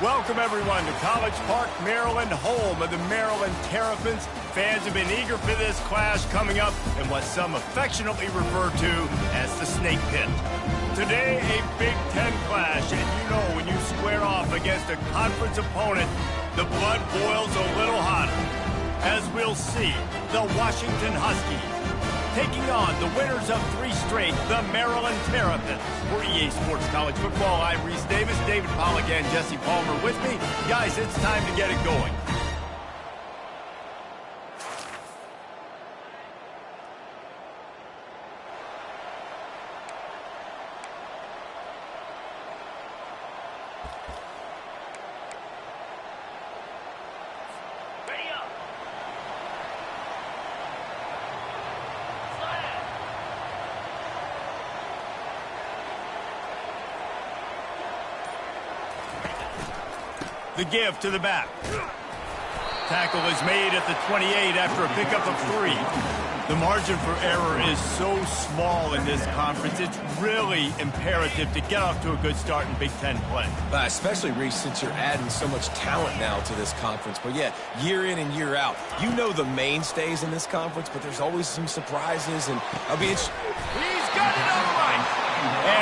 Welcome, everyone, to College Park, Maryland, home of the Maryland Terrapins. Fans have been eager for this clash coming up in what some affectionately refer to as the Snake Pit. Today, a Big Ten clash, and you know when you square off against a conference opponent, the blood boils a little hotter. As we'll see, the Washington Huskies taking on the winners of 3 straight, the Maryland Terrapins. For EA Sports College Football, I'm Reese Davis, David Pollack, and Jesse Palmer with me. Guys, it's time to get it going. The give to the back. Tackle is made at the 28 after a pickup of 3. The margin for error is so small in this conference, it's really imperative to get off to a good start in Big Ten play. Especially, Reese, since you're adding so much talent now to this conference. But yeah, year in and year out, you know the mainstays in this conference, but there's always some surprises, and I'll be interested. He's got it on the right.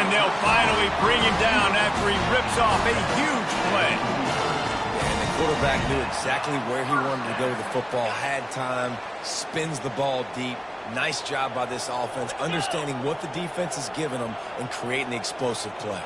And they'll finally bring him down after he rips off a huge play. Quarterback knew exactly where he wanted to go with the football, had time, spins the ball deep. Nice job by this offense, understanding what the defense is giving them and creating the explosive play.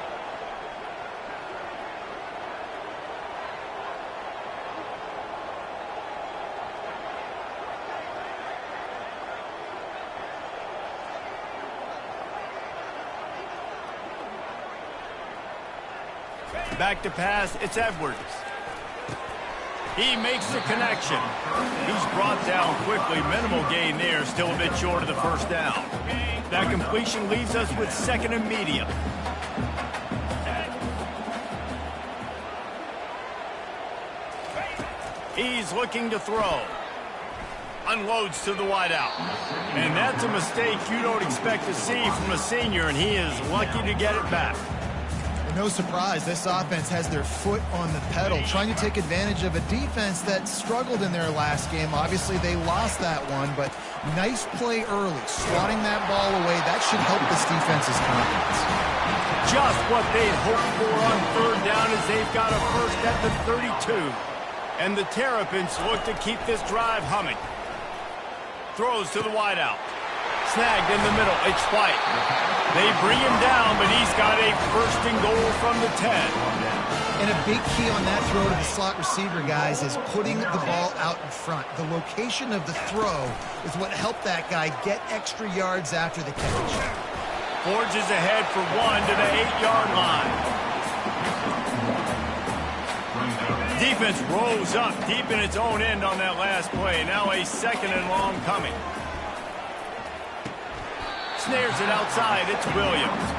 Back to pass, it's Edwards. He makes the connection. He's brought down quickly. Minimal gain there. Still a bit short of the first down. That completion leaves us with 2nd and medium. He's looking to throw. Unloads to the wideout. And that's a mistake you don't expect to see from a senior, and he is lucky to get it back. No surprise, this offense has their foot on the pedal, trying to take advantage of a defense that struggled in their last game. Obviously, they lost that one, but nice play early, swatting that ball away. That should help this defense's confidence. Just what they'd hoped for on 3rd down as they've got a first at the 32. And the Terrapins look to keep this drive humming. Throws to the wideout. Snagged in the middle. It's White. They bring him down, but he's got a 1st and goal from the 10. And a big key on that throw to the slot receiver, guys, is putting the ball out in front. The location of the throw is what helped that guy get extra yards after the catch. Forges ahead for 1 to the 8-yard line. Defense rose up deep in its own end on that last play. Now a 2nd and long coming. Snares it outside. It's Williams.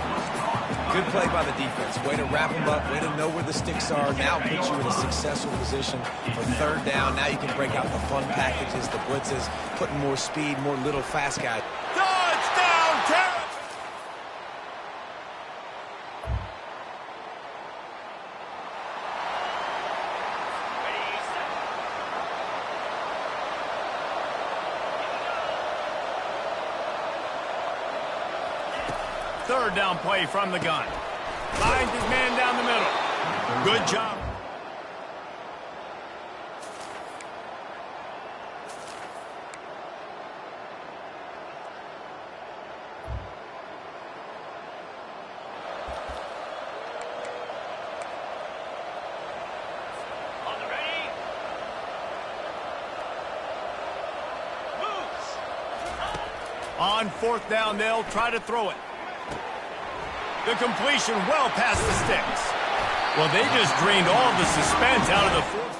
Good play by the defense. Way to wrap them up. Way to know where the sticks are. Now put you in a successful position for 3rd down. Now you can break out the fun packages, the blitzes, putting more speed, more little fast guys. Touchdown, Terrapins! Third down play from the gun. Finds his man down the middle. Good job. On the ready. Moves. On 4th down, they'll try to throw it. The completion well past the sticks. Well, they just drained all the suspense out of the 4th.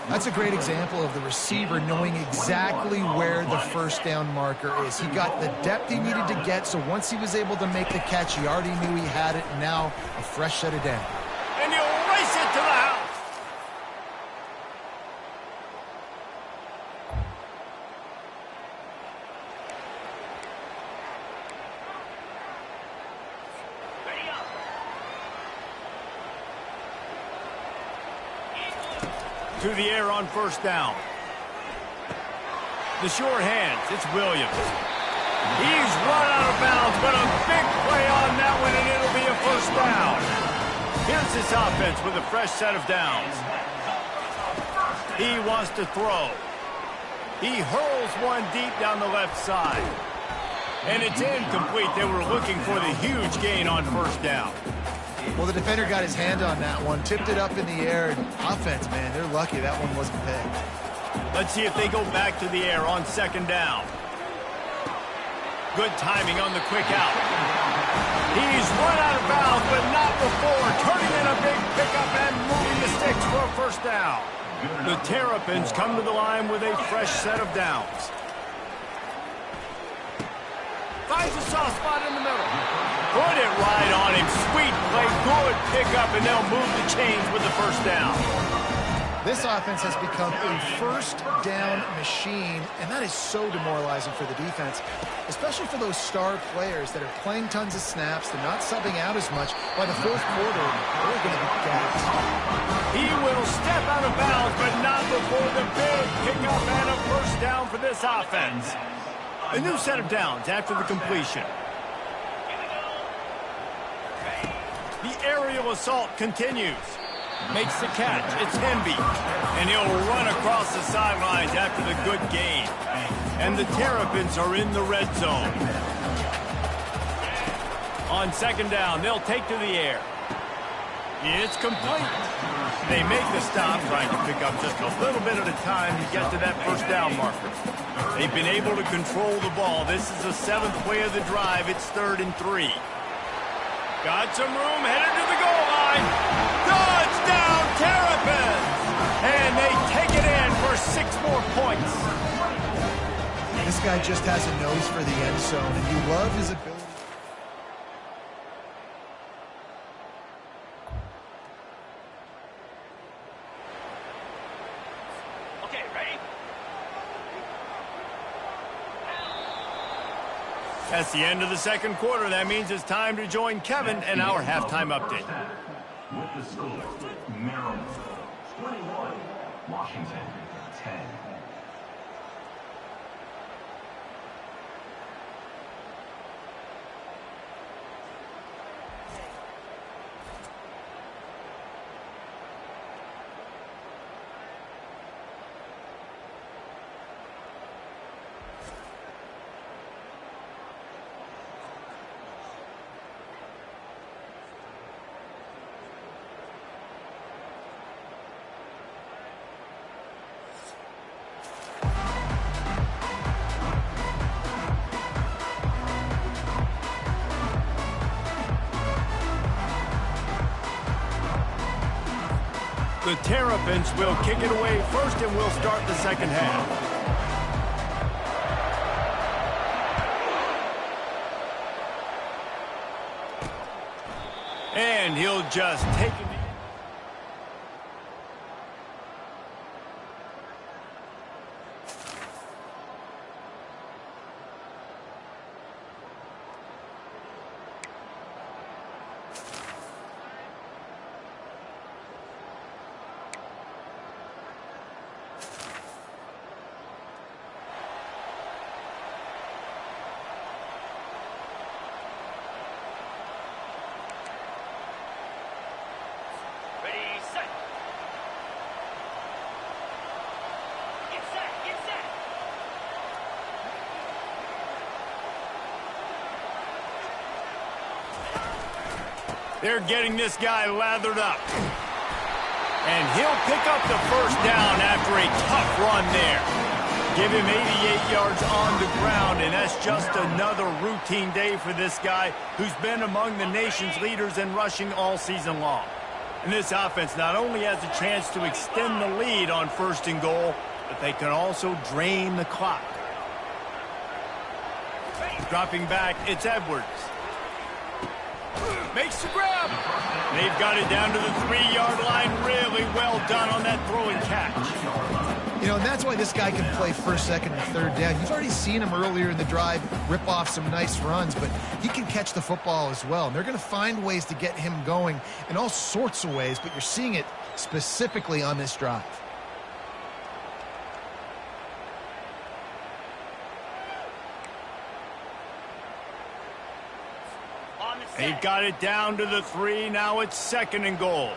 That's a great example of the receiver knowing exactly where the 1st down marker is. He got the depth he needed to get, so once he was able to make the catch, he already knew he had it, and now a fresh set of down. And he'll race it to the house. To the air on first down. The short hands, it's Williams. He's run out of bounds, but a big play on that one, and it'll be a first down. Here's this offense with a fresh set of downs. He wants to throw. He hurls one deep down the left side. And it's incomplete. They were looking for the huge gain on first down. Well, the defender got his hand on that one, tipped it up in the air. Offense, man, they're lucky that one wasn't pegged. Let's see if they go back to the air on second down. Good timing on the quick out. He's run out of bounds, but not before. Turning in a big pickup and moving the sticks for a first down. The Terrapins come to the line with a fresh set of downs. Finds a soft spot in the middle. Put it right on him. Sweet play, good pickup, and they'll move the chains with the first down. This offense has become a first down machine, and that is so demoralizing for the defense, especially for those star players that are playing tons of snaps. They're not subbing out as much. By the fourth quarter, they're going to be gassed. He will step out of bounds, but not before the big pickup and a first down for this offense. A new set of downs after the completion. The aerial assault continues. Makes the catch. It's Hemby. And he'll run across the sidelines after the good gain. And the Terrapins are in the red zone. On second down, they'll take to the air. It's complete. They make the stop, trying to pick up just a little bit at a time to get to that first down marker. They've been able to control the ball. This is the seventh play of the drive. It's 3rd and 3. Got some room, headed to the goal line. Touchdown, Terrapins! And they take it in for 6 more points. This guy just has a nose for the end zone, and you love his ability. Okay, ready? That's the end of the second quarter. That means it's time to join Kevin and our halftime update. With the score, Maryland 21, Washington 10. The Terrapins will kick it away first, and we'll start the second half. And he'll just take it. They're getting this guy lathered up. And he'll pick up the first down after a tough run there. Give him 88 yards on the ground, and that's just another routine day for this guy who's been among the nation's leaders in rushing all season long. And this offense not only has a chance to extend the lead on 1st and goal, but they can also drain the clock. Dropping back, it's Edwards. Makes the grab. They've got it down to the 3-yard line. Really well done on that throw and catch. You know, and that's why this guy can play 1st, 2nd, and 3rd down. You've already seen him earlier in the drive rip off some nice runs, but he can catch the football as well. And they're going to find ways to get him going in all sorts of ways, but you're seeing it specifically on this drive. They've got it down to the 3. Now it's 2nd and goal.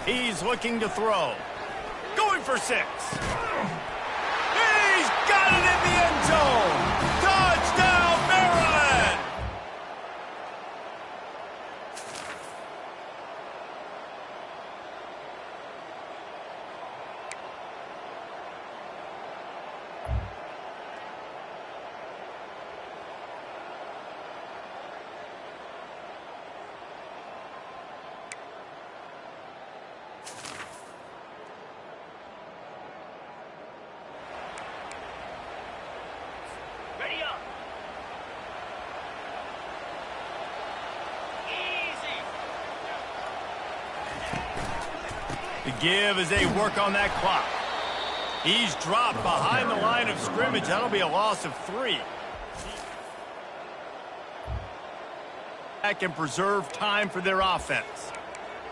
He's looking to throw. Going for 6. He's got it in the end zone. Touchdown, Maryland! The give as they work on that clock. He's dropped behind the line of scrimmage. That'll be a loss of 3. That can preserve time for their offense.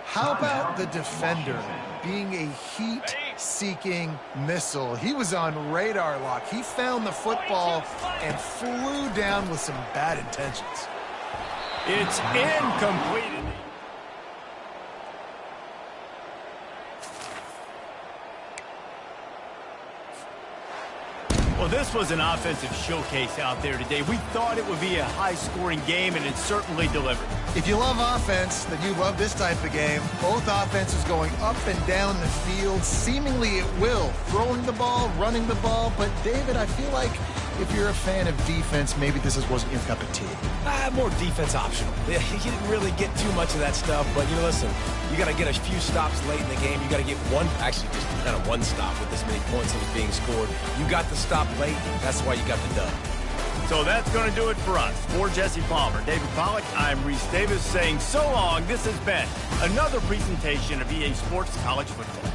How about the defender being a heat-seeking missile? He was on radar lock. He found the football and flew down with some bad intentions. It's incomplete. Well, this was an offensive showcase out there today. We thought it would be a high-scoring game, and it certainly delivered. If you love offense, then you love this type of game. Both offenses going up and down the field, seemingly at will. Throwing the ball, running the ball. But, David, I feel like if you're a fan of defense, maybe this wasn't your cup of tea. More defense optional. You didn't really get too much of that stuff, but, listen, you got to get a few stops late in the game. You got to get just kind of one stop with this many points that was being scored. You got the stop late. That's why you got the dub. So that's going to do it for us. For Jesse Palmer, David Pollack, I'm Reese Davis saying so long. This has been another presentation of EA Sports College Football.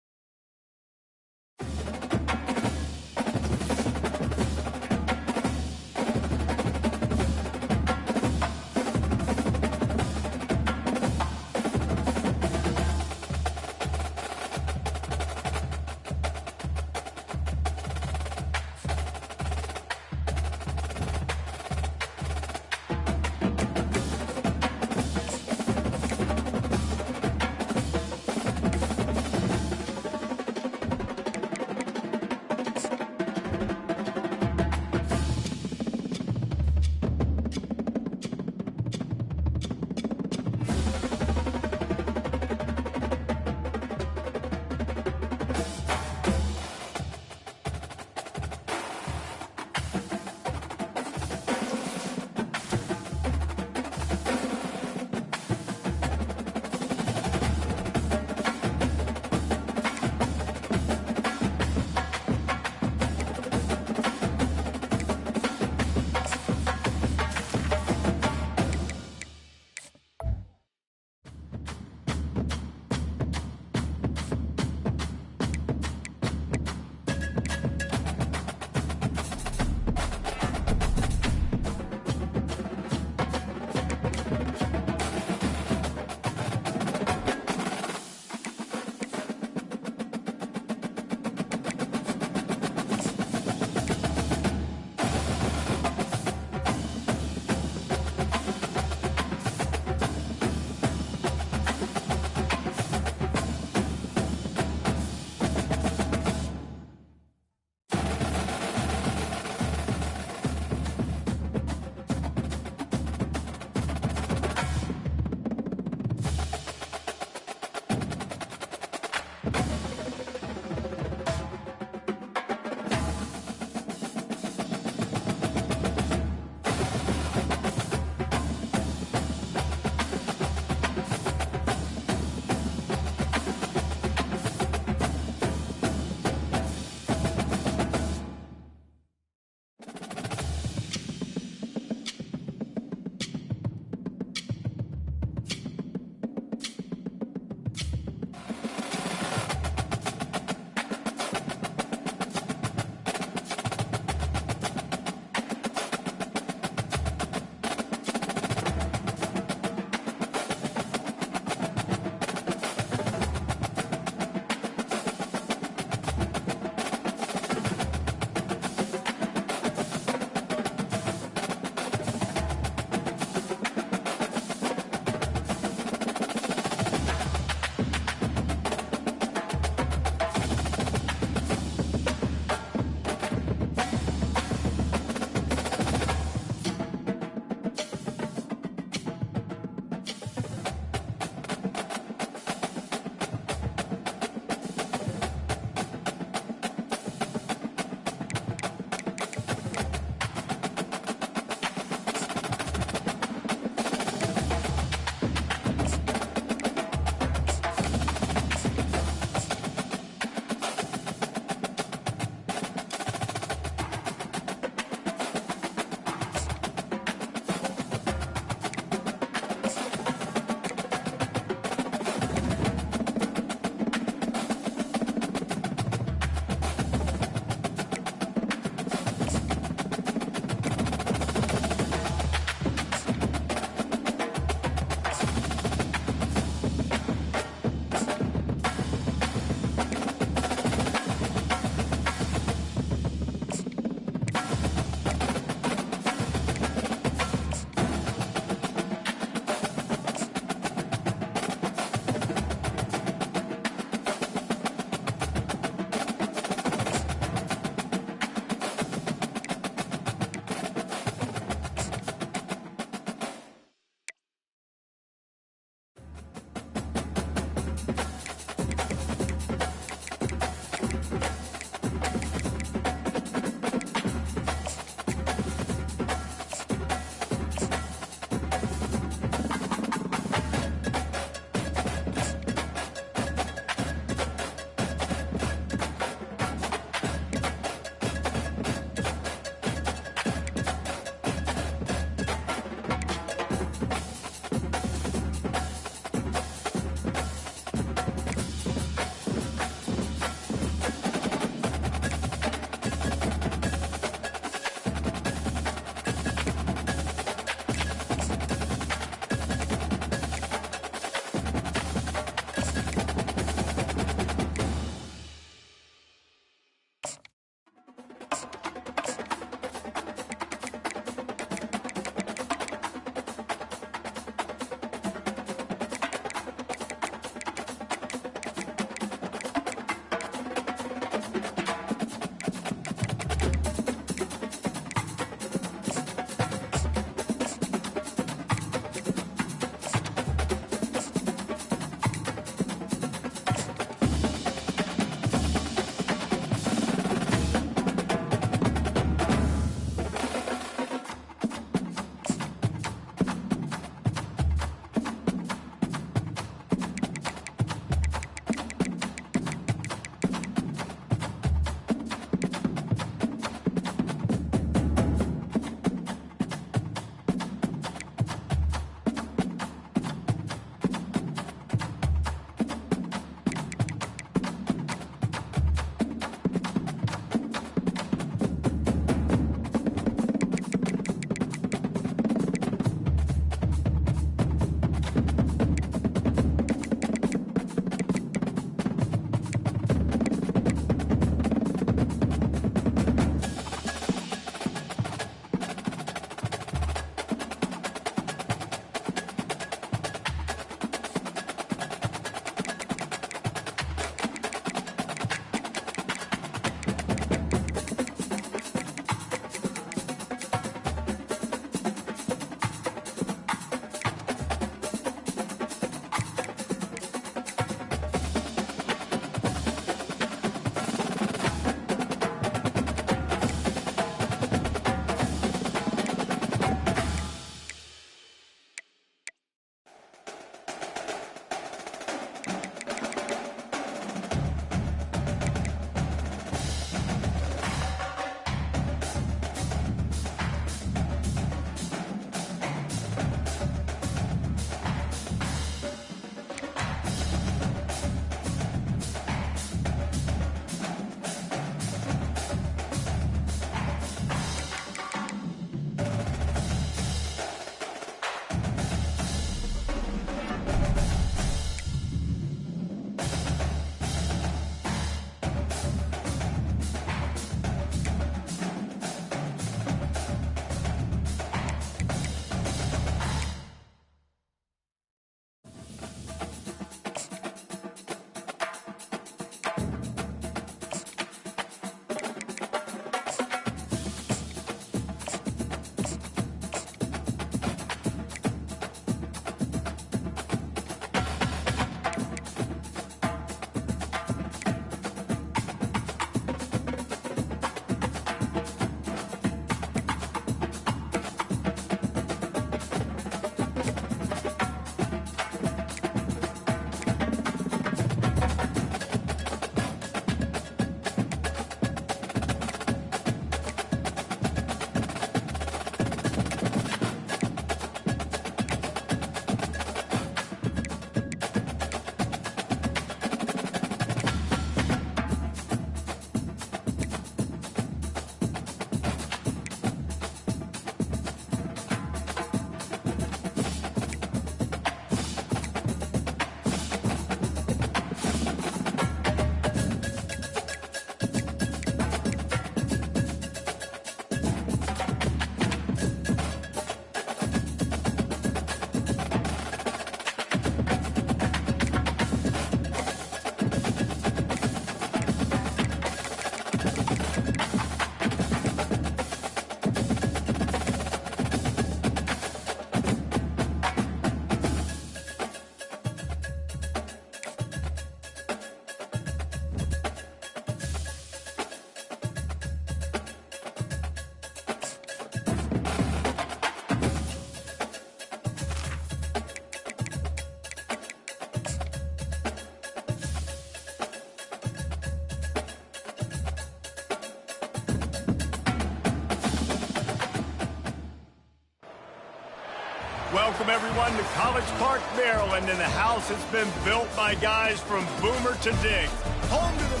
Welcome, everyone, to College Park, Maryland, and the house has been built by guys from Boomer to Diggs. Home to the...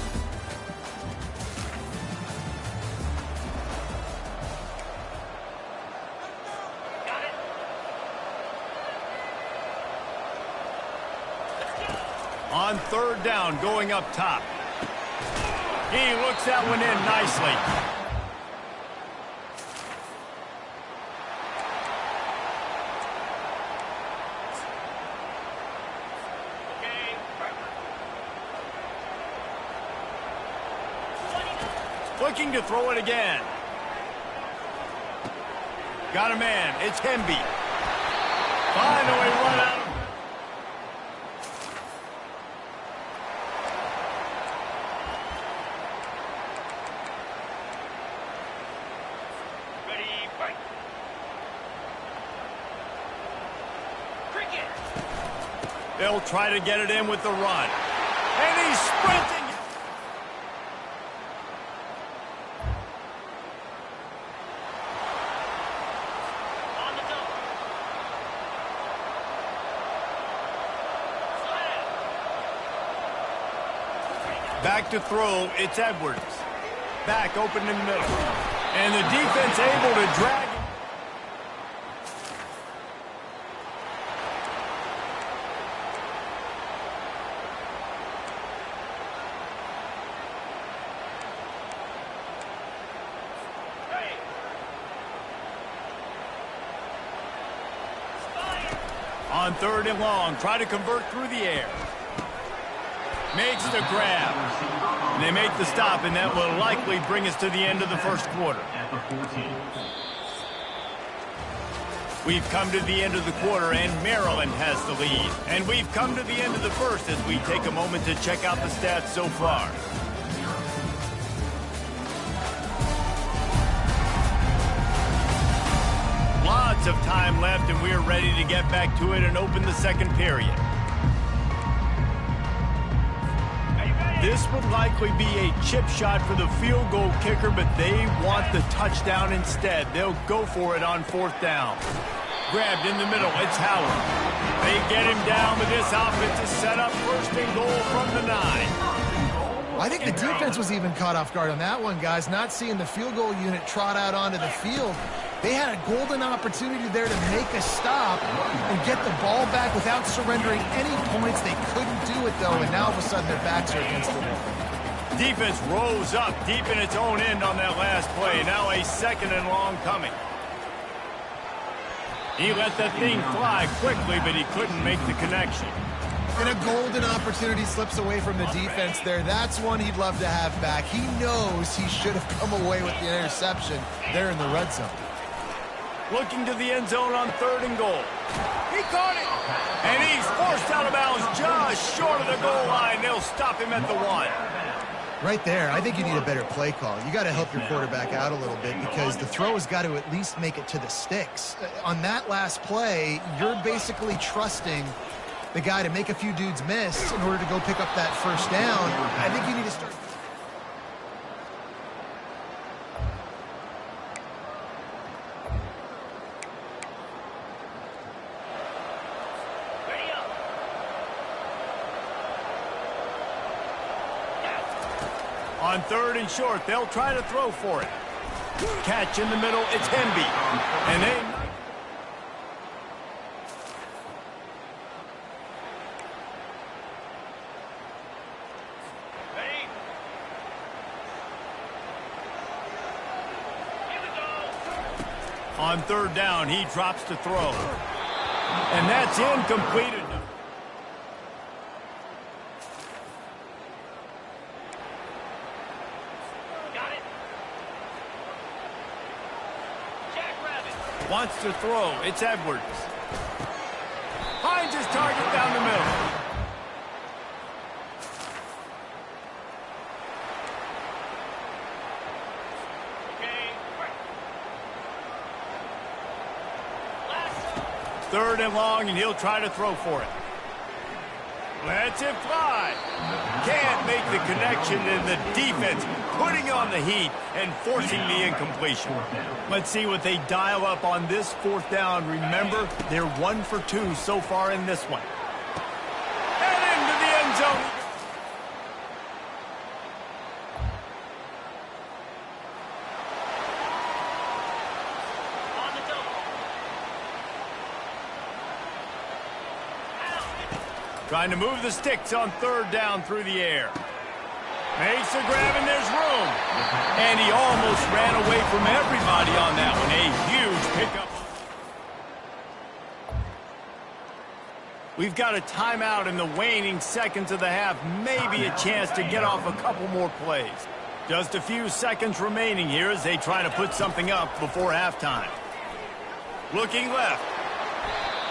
On third down, going up top. He looks that one in nicely. Looking to throw it again. Got a man. It's Hemby. Finally run out. Ready, fight. Cricket. They'll try to get it in with the run. And he's sprinting. Back to throw, it's Edwards. Back open in the middle. And the defense able to drag it. On third and long, try to convert through the air. Makes the grab. And they make the stop, and that will likely bring us to the end of the first quarter. We've come to the end of the quarter, and Maryland has the lead. And we've come to the end of the first as we take a moment to check out the stats so far. Lots of time left, and we're ready to get back to it and open the second period. This would likely be a chip shot for the field goal kicker, but they want the touchdown instead. They'll go for it on fourth down. Grabbed in the middle, it's Howard. They get him down, but this offense is set up first and goal from the 9. I think the defense was even caught off guard on that one, guys. Not seeing the field goal unit trot out onto the field. They had a golden opportunity there to make a stop and get the ball back without surrendering any points. They couldn't do it, though, and now all of a sudden their backs are against the wall. Defense rose up deep in its own end on that last play. Now a second and long coming. He let that thing fly quickly, but he couldn't make the connection. And a golden opportunity slips away from the defense there. That's one he'd love to have back. He knows he should have come away with the interception there in the red zone. Looking to the end zone on third and goal. He caught it. And he's forced out of bounds just short of the goal line. They'll stop him at the 1. Right there, I think you need a better play call. You got to help your quarterback out a little bit because the throw has got to at least make it to the sticks. On that last play, you're basically trusting the guy to make a few dudes miss in order to go pick up that first down. I think you need to start... On third and short, they'll try to throw for it. Catch in the middle, it's Hemby. And they... On third down, he drops to throw. And that's incomplete. Wants to throw. It's Edwards. Finds his target down the middle. Third and long, and he'll try to throw for it. Lets it fly. can't make the connection, and the defense putting on the heat and forcing the incompletion. Let's see what they dial up on this fourth down. Remember, they're 1 for 2 so far in this one. And into the end zone. Trying to move the sticks on third down through the air. Makes a grab, and there's room. And he almost ran away from everybody on that one. A huge pickup. We've got a timeout in the waning seconds of the half. Maybe a chance to get off a couple more plays. Just a few seconds remaining here as they try to put something up before halftime. Looking left.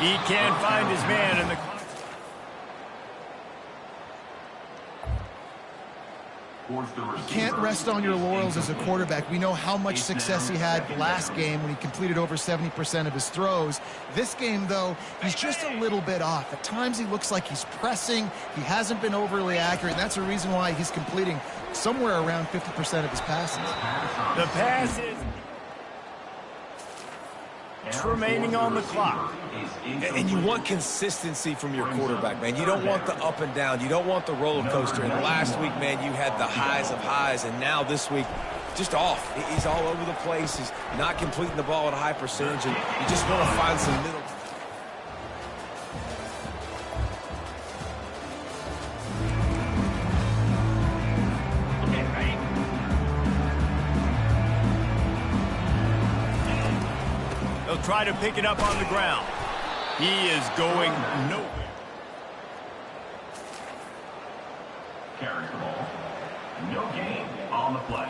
He can't find his man in the... You can't rest on your laurels as a quarterback. We know how much success he had last game when he completed over 70% of his throws. This game, though, he's just a little bit off. At times he looks like he's pressing. He hasn't been overly accurate, and that's a reason why he's completing somewhere around 50% of his passes. The pass is remaining on the clock. And you want consistency from your quarterback, man. You don't want the up and down. You don't want the roller coaster. And last week, man, you had the highs of highs, and now this week, just off. He's all over the place. He's not completing the ball at a high percentage, and you just want to find some middle. Try to pick it up on the ground. He is going nowhere. Carries the ball. No gain on the play.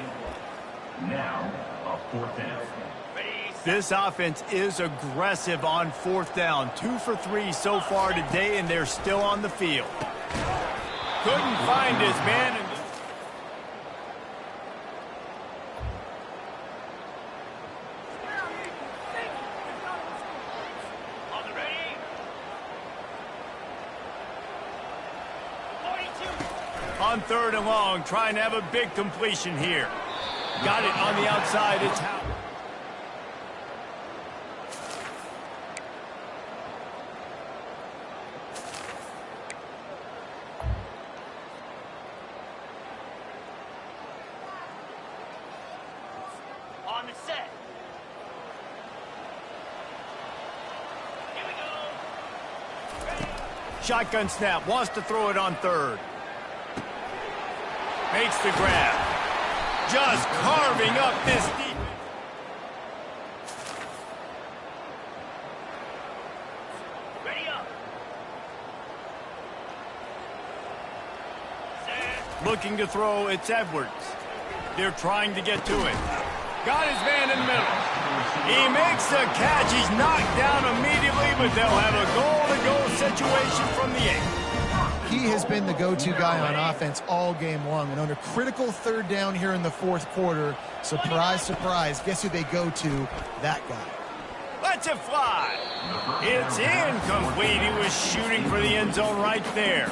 Now, a fourth down. This offense is aggressive on fourth down. 2 for 3 so far today, and they're still on the field. Couldn't find his man. On third and long, trying to have a big completion here. Got it on the outside. It's Howard. On the set. Here we go. Shotgun snap. Wants to throw it on third. Makes the grab. Just carving up this defense. Ready up. Set. Looking to throw, it's Edwards. They're trying to get to it. Got his man in the middle. He makes the catch. He's knocked down immediately, but they'll have a goal-to-go situation from the 8. He has been the go-to guy on offense all game long. And on a critical third down here in the fourth quarter, surprise, surprise, guess who they go to? That guy. Lets it fly. It's incomplete. He was shooting for the end zone right there.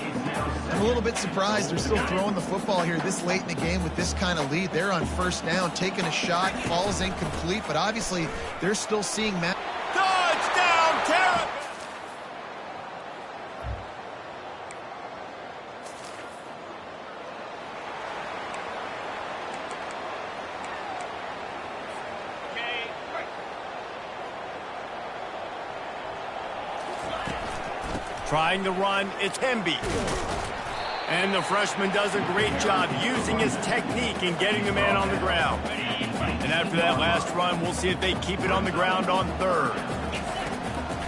I'm a little bit surprised they're still throwing the football here this late in the game with this kind of lead. They're on first down, taking a shot, falls incomplete, but obviously they're still seeing Matt. Touchdown, Terrapins! Trying to run, it's Hemby. And the freshman does a great job using his technique and getting the man on the ground. And after that last run, we'll see if they keep it on the ground on third.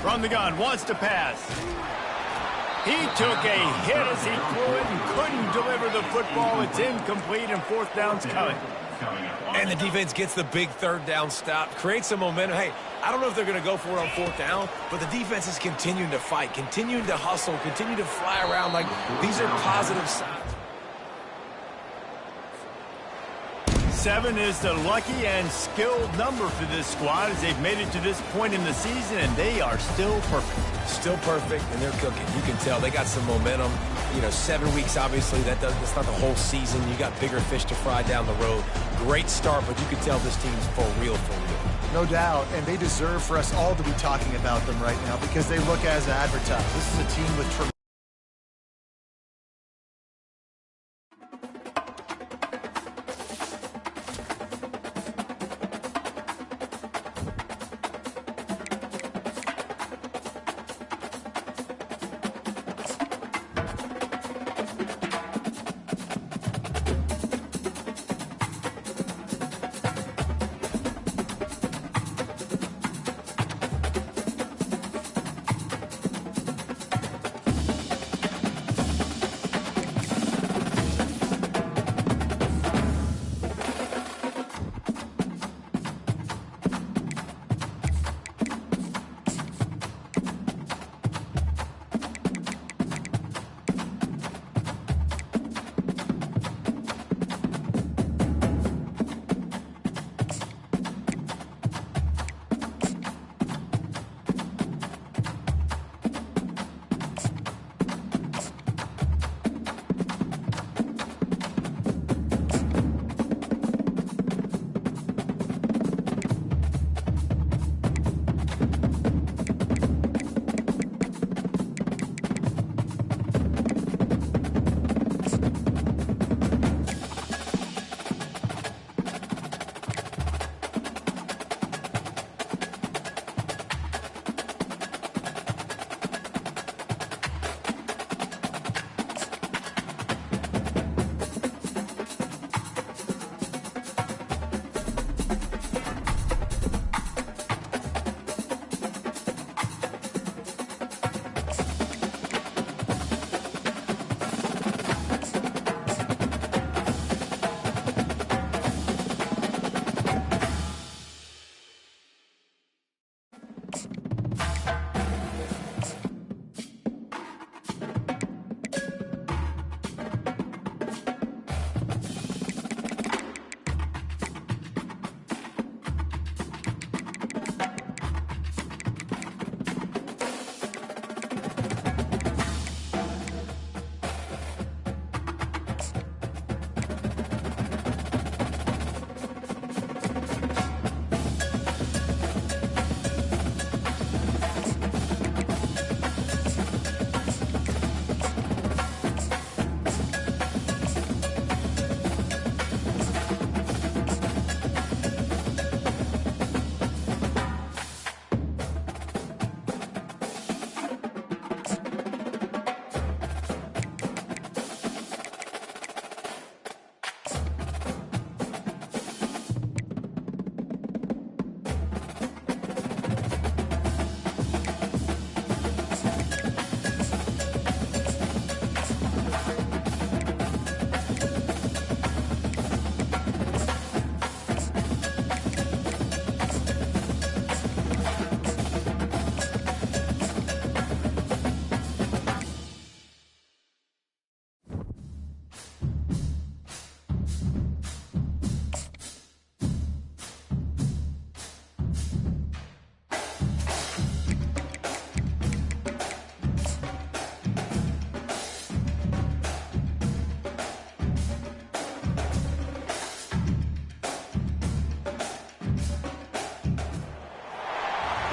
From the gun, wants to pass. He took a hit as he threw it and couldn't deliver the football. It's incomplete, and fourth down's coming. And the defense gets the big third down stop, creates some momentum. Hey, I don't know if they're going to go for it on fourth down, but the defense is continuing to fight, continuing to hustle, continue to fly around. Like, these are positive signs. 7 is the lucky and skilled number for this squad as they've made it to this point in the season, and they are still perfect. Still perfect, and they're cooking. You can tell they got some momentum. You know, 7 weeks, obviously, that's not the whole season. You got bigger fish to fry down the road. Great start, but you can tell this team's for real, for real. No doubt, and they deserve for us all to be talking about them right now because they look as advertised. This is a team with tremendous.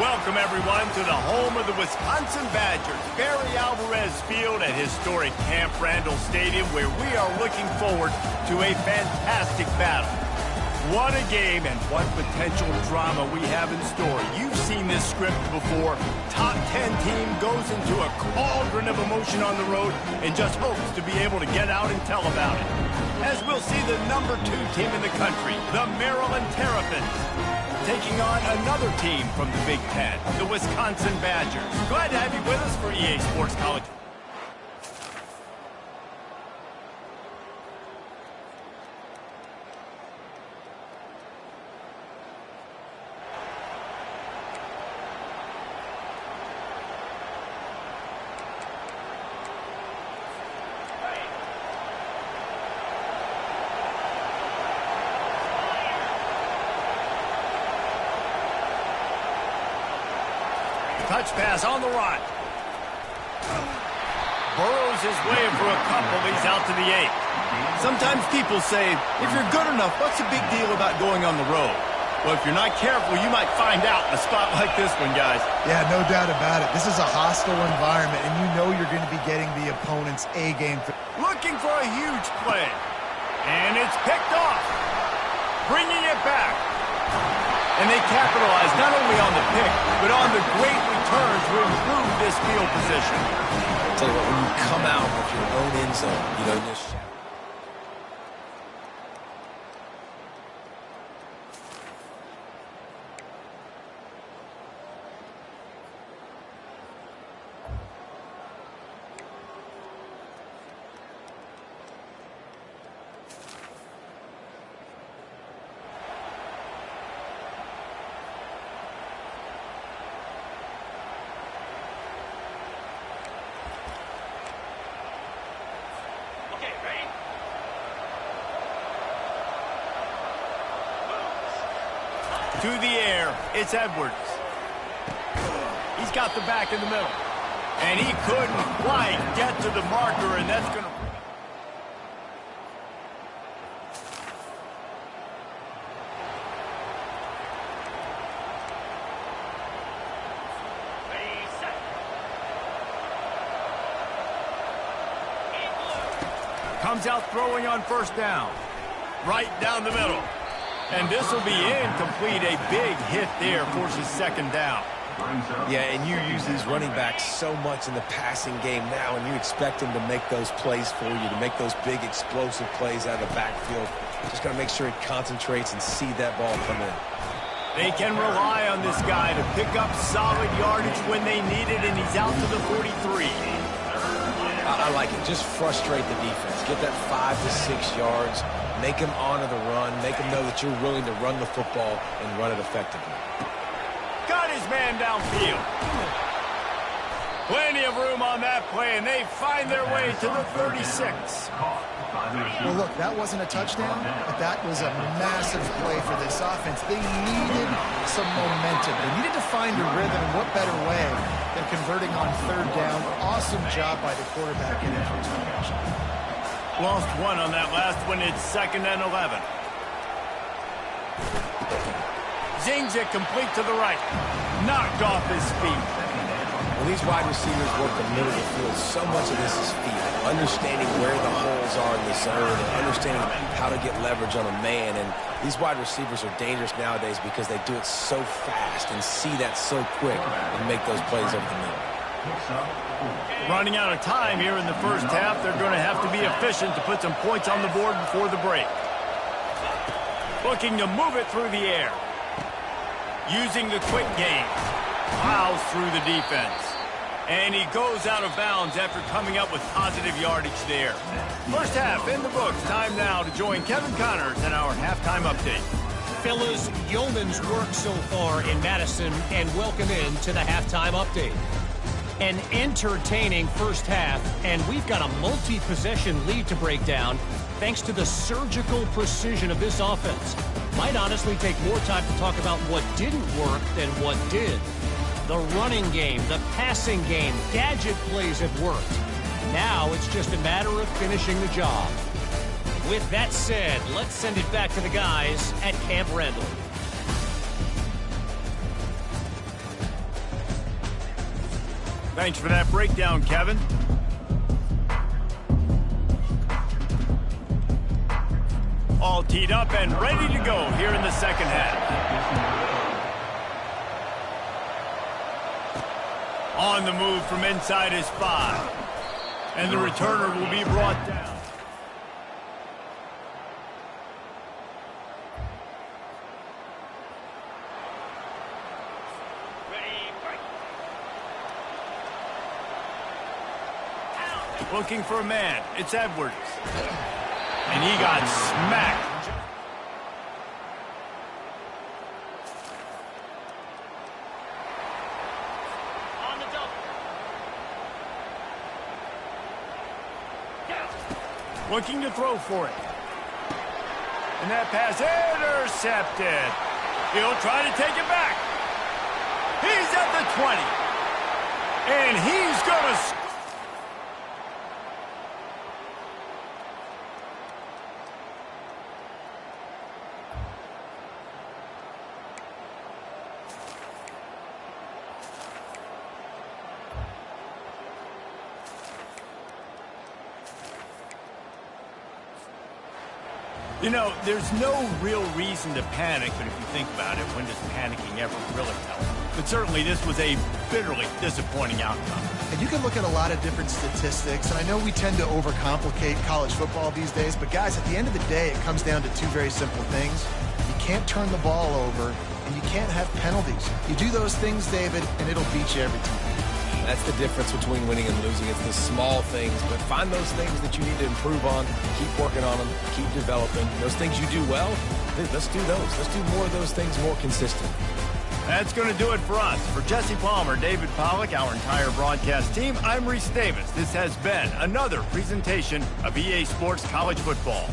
Welcome, everyone, to the home of the Wisconsin Badgers, Barry Alvarez Field at historic Camp Randall Stadium, where we are looking forward to a fantastic battle. What a game and what potential drama we have in store. You've seen this script before. Top 10 team goes into a cauldron of emotion on the road and just hopes to be able to get out and tell about it. As we'll see the number 2 team in the country, the Maryland Terrapins, taking on another team from the Big Ten, the Wisconsin Badgers. Glad to have you with us for EA Sports College. Touch pass on the run. Burrows his way for a couple. He's out to the 8. Sometimes people say, if you're good enough, what's the big deal about going on the road? Well, if you're not careful, you might find out in a spot like this one, guys. Yeah, no doubt about it. This is a hostile environment, and you know you're going to be getting the opponent's A-game. Looking for a huge play. And it's picked off. Bringing it back. And they capitalize not only on the pick, but on the great return to improve this field position. I'll tell you what, when you come out of your own end zone, you know, just Okay, ready? To the air, it's Edwards. He's got the back in the middle. And he couldn't quite get to the marker, and that's going to... Ready, set. In blue. Comes out throwing on first down. Right down the middle. And this will be incomplete. A big hit there, forces second down. yeah, and you use these running backs so much in the passing game now, and you expect them to make those plays for you, to make those big explosive plays out of the backfield. Just got to make sure he concentrates and see that ball come in. They can rely on this guy to pick up solid yardage when they need it, and he's out to the 43. I like it. Just frustrate the defense. Get that 5 to 6 yards. Make them honor the run. Make them know that you're willing to run the football and run it effectively. Got his man downfield. Plenty of room on that play, and they find their way to the 36. Well, look, that wasn't a touchdown, but that was a massive play for this offense. They needed some momentum. They needed to find a rhythm, and what better way than converting on third down. Awesome job by the quarterback in that return. Lost one on that last one. It's 2nd and 11. Zings it complete to the right. Knocked off his feet. When these wide receivers work the middle of the field, so much of this is feel. Understanding where the holes are in the zone and understanding how to get leverage on a man. And these wide receivers are dangerous nowadays because they do it so fast and see that so quick and make those plays over the middle. Running out of time here in the first half. They're going to have to be efficient to put some points on the board before the break. Looking to move it through the air. Using the quick game. Plows through the defense. And he goes out of bounds after coming up with positive yardage there. First half in the books. Time now to join Kevin Connors in our halftime update. Fellas, yeoman's work so far in Madison, and welcome in to the halftime update. An entertaining first half, and we've got a multi-possession lead to break down thanks to the surgical precision of this offense. Might honestly take more time to talk about what didn't work than what did. The running game, the passing game, gadget plays have worked. Now it's just a matter of finishing the job. With that said, let's send it back to the guys at Camp Randall. Thanks for that breakdown, Kevin. All teed up and ready to go here in the second half. On the move from inside his 5. And the returner will be brought down. Looking for a man. It's Edwards. And he got smacked. On the double. Looking to throw for it. And that pass intercepted. He'll try to take it back. He's at the 20. And he's going to... You know, there's no real reason to panic, but if you think about it, when does panicking ever really help? But certainly this was a bitterly disappointing outcome. And you can look at a lot of different statistics, and I know we tend to overcomplicate college football these days, but guys, at the end of the day, it comes down to two very simple things. You can't turn the ball over, and you can't have penalties. You do those things, David, and it'll beat you every time. That's the difference between winning and losing. It's the small things, but find those things that you need to improve on, keep working on them, keep developing. Those things you do well, let's do those. Let's do more of those things more consistent. That's going to do it for us. For Jesse Palmer, David Pollack, our entire broadcast team, I'm Reese Davis. This has been another presentation of EA Sports College Football.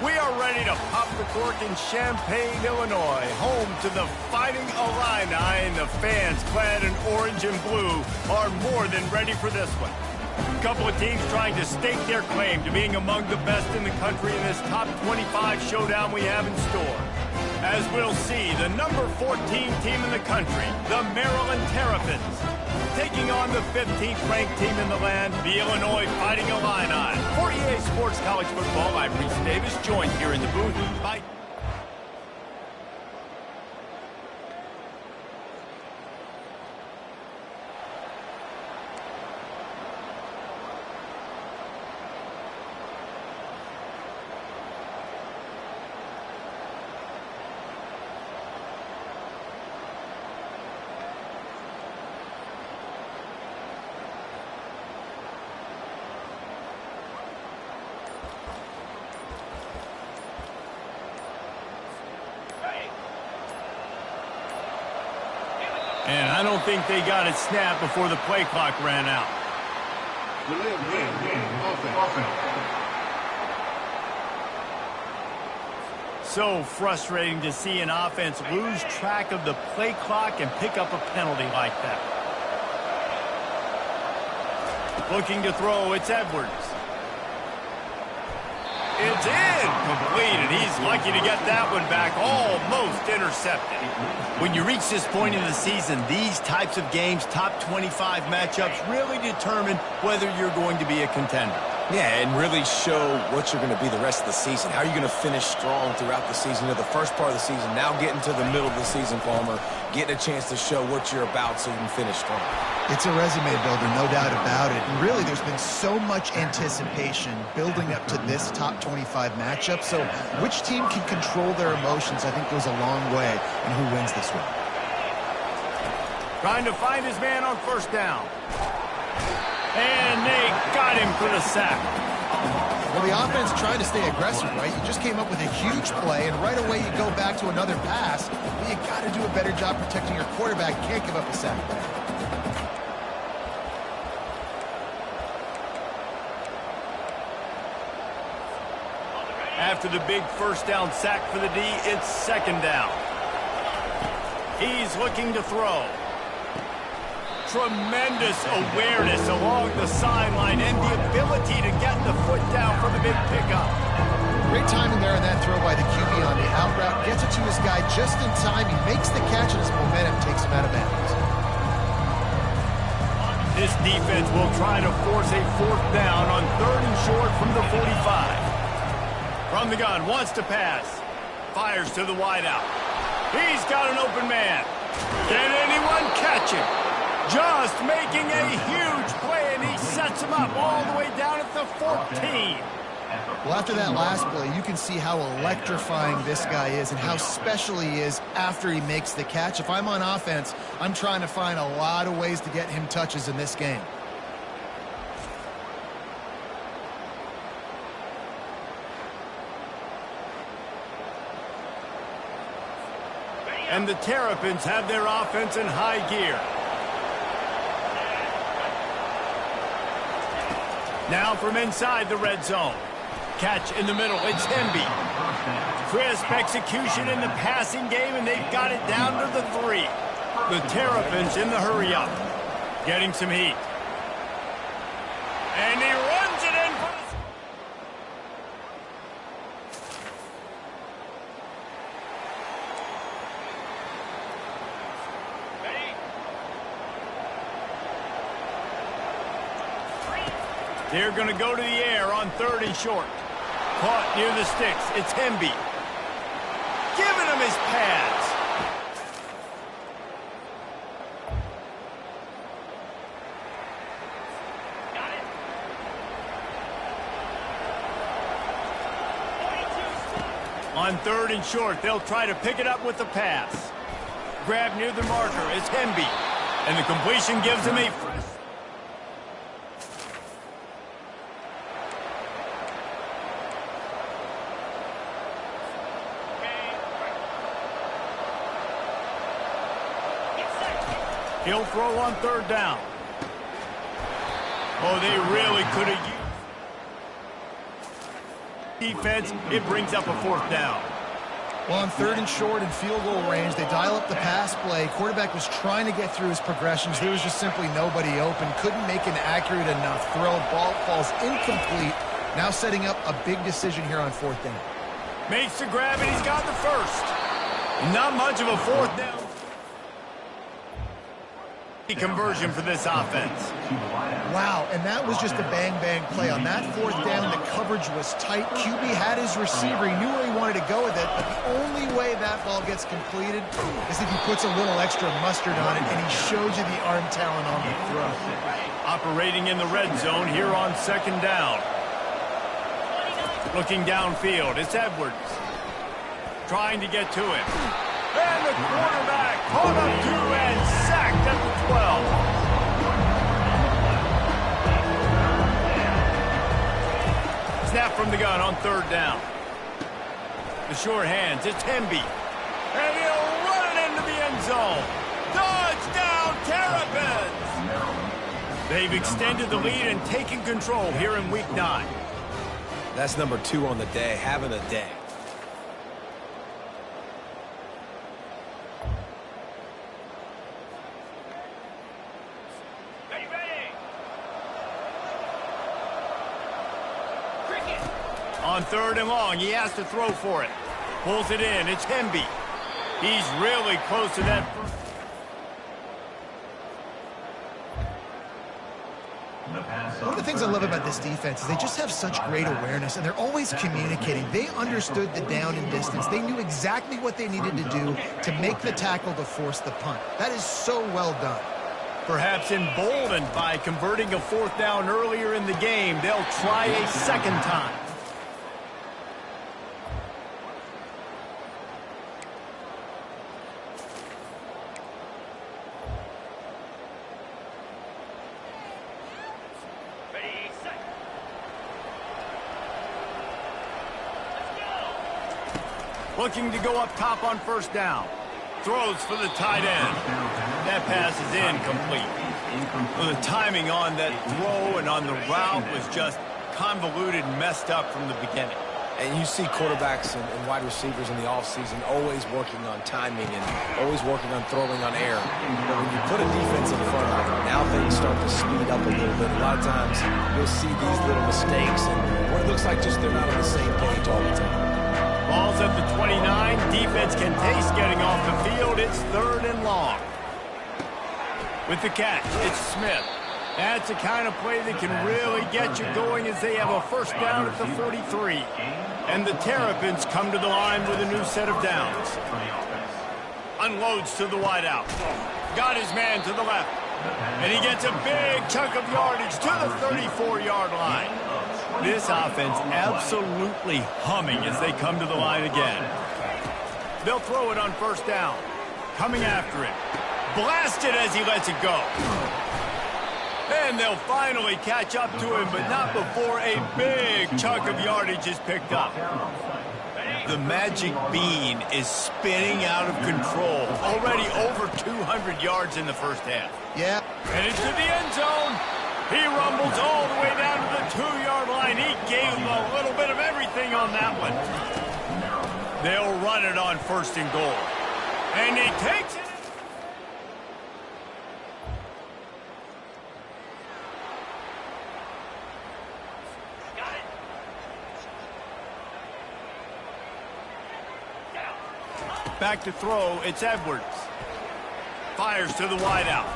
We are ready to pop the cork in Champaign, Illinois, home to the Fighting Illini, and the fans clad in orange and blue are more than ready for this one. A couple of teams trying to stake their claim to being among the best in the country in this top 25 showdown we have in store. As we'll see, the number 14 team in the country, the Maryland Terrapins, taking on the 15th ranked team in the land, the Illinois Fighting Illini. For EA Sports College Football, I'm Reese Davis, joined here in the booth by... And I don't think they got it snapped before the play clock ran out. So frustrating to see an offense lose track of the play clock and pick up a penalty like that. Looking to throw, it's Edwards. It's incomplete, and he's lucky to get that one back, almost intercepted. When you reach this point in the season, these types of games, top 25 matchups, really determine whether you're going to be a contender. Yeah, and really show what you're going to be the rest of the season. How are you going to finish strong throughout the season? You know, the first part of the season, now getting to the middle of the season, Palmer, getting a chance to show what you're about so you can finish strong. It's a resume builder, no doubt about it. And really, there's been so much anticipation building up to this top 25 matchup. So which team can control their emotions, I think, goes a long way in who wins this one. Trying to find his man on first down. And they got him for the sack. Well, the offense tried to stay aggressive, right? You just came up with a huge play, and right away you go back to another pass. But you got to do a better job protecting your quarterback. You can't give up a sack. After the big first down sack for the D, it's second down. He's looking to throw. Tremendous awareness along the sideline and the ability to get the foot down for the big pickup. Great timing there on that throw by the QB on the out route. Gets it to his guy just in time. He makes the catch, and his momentum takes him out of bounds. This defense will try to force a fourth down on third and short from the 45. From the gun, wants to pass. Fires to the wideout. He's got an open man. Can anyone catch him? Just making a huge play, and he sets him up all the way down at the 14. Well, after that last play, you can see how electrifying this guy is and how special he is after he makes the catch. If I'm on offense, I'm trying to find a lot of ways to get him touches in this game. And the Terrapins have their offense in high gear. Now from inside the red zone. Catch in the middle, it's Hemby. Crisp execution in the passing game, and they've got it down to the 3. The Terrapins in the hurry-up. Getting some heat. And he runs it in for the... They're going to go to the air on third and short. Caught near the sticks. It's Hemby. Giving him his pads. Got it. On third and short, they'll try to pick it up with the pass. Grab near the marker is Hemby. And the completion gives him a... He'll throw on third down. Oh, they really could have used. defense, it brings up a 4th down. Well, on 3rd and short and field goal range, they dial up the pass play. Quarterback was trying to get through his progressions. There was just simply nobody open. Couldn't make an accurate enough throw. Ball falls incomplete. Now setting up a big decision here on 4th down. Makes the grab, and he's got the first. Not much of a 4th down conversion for this offense. Wow, and that was just a bang-bang play. On that 4th down, the coverage was tight. QB had his receiver. He knew where he wanted to go with it, but the only way that ball gets completed is if he puts a little extra mustard on it, and he shows you the arm talent on the throw. Operating in the red zone here on 2nd down. Looking downfield, it's Edwards. Trying to get to him. And the quarterback caught up to and sacked at the 12. Snap from the gun on 3rd down. The short hands, it's Hemby. And he'll run it into the end zone. Touchdown, Terrapins! They've extended the lead and taken control here in Week 9. That's number 2 on the day, having a day. On 3rd and long, he has to throw for it. Pulls it in, it's Hemby. He's really close to that. One of the things I love about this defense is they just have such great awareness, and they're always communicating. They understood the down and distance. They knew exactly what they needed to do to make the tackle to force the punt. That is so well done. Perhaps emboldened by converting a 4th down earlier in the game, they'll try a 2nd time. Looking to go up top on 1st down. Throws for the tight end. That pass is incomplete. Well, the timing on that throw and on the route was just convoluted and messed up from the beginning. And you see quarterbacks and wide receivers in the offseason always working on timing and always working on throwing on air. But when you put a defense in front of them, now things start to speed up a little bit. A lot of times you'll see these little mistakes and where it looks like just they're not on the same page all the time. Ball's at the 29. Defense can taste getting off the field. It's 3rd and long. With the catch, it's Smith. That's the kind of play that can really get you going as they have a 1st down at the 43. And the Terrapins come to the line with a new set of downs. Unloads to the wideout. Got his man to the left. And he gets a big chunk of yardage to the 34-yard line. This offense absolutely humming as they come to the line again. They'll throw it on 1st down. Coming after it. Blasted as he lets it go. And they'll finally catch up to him, but not before a big chunk of yardage is picked up. The magic bean is spinning out of control. Already over 200 yards in the 1st half. Yeah. And into the end zone. He rumbles all the way down to the 2-yard line. He gave him a little bit of everything on that one. They'll run it on 1st and goal. And he takes it. Got it. Back to throw, it's Edwards. Fires to the wideout.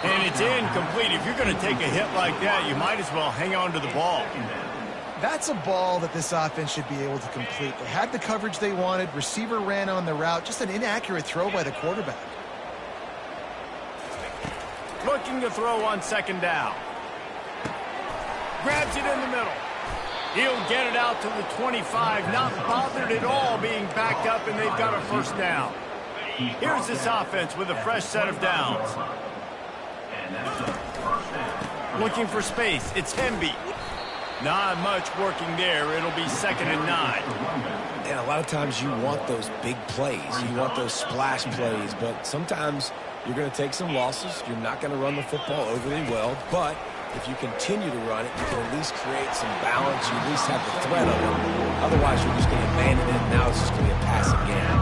And it's incomplete. If you're going to take a hit like that, you might as well hang on to the ball. That's a ball that this offense should be able to complete. They had the coverage they wanted. Receiver ran on the route. Just an inaccurate throw by the quarterback. Looking to throw on 2nd down. Grabs it in the middle. He'll get it out to the 25. Not bothered at all being backed up, and they've got a 1st down. Here's this offense with a fresh set of downs. Looking for space. It's Hemby. Not much working there. It'll be 2nd and 9. And a lot of times you want those big plays. You want those splash plays. But sometimes you're going to take some losses. You're not going to run the football overly well. But If you continue to run it, you can at least create some balance. You at least have the threat of it. Otherwise, you're just going to abandon it, and now it's just going to be a passing game.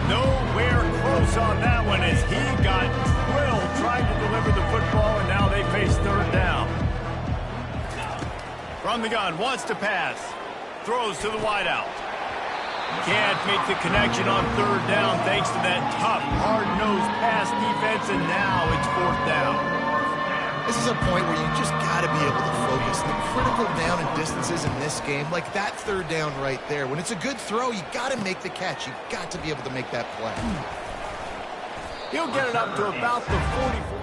Nowhere close on that one as he got drilled trying to deliver the football, and now they face third down. From the gun, wants to pass. Throws to the wideout. Can't make the connection on third down thanks to that tough, hard-nosed pass defense, and now it's fourth down. This is a point where you just got to be able to focus. The critical down and distances in this game, like that third down right there. When it's a good throw, you got to make the catch. You got to be able to make that play. He'll get it up to about the 44.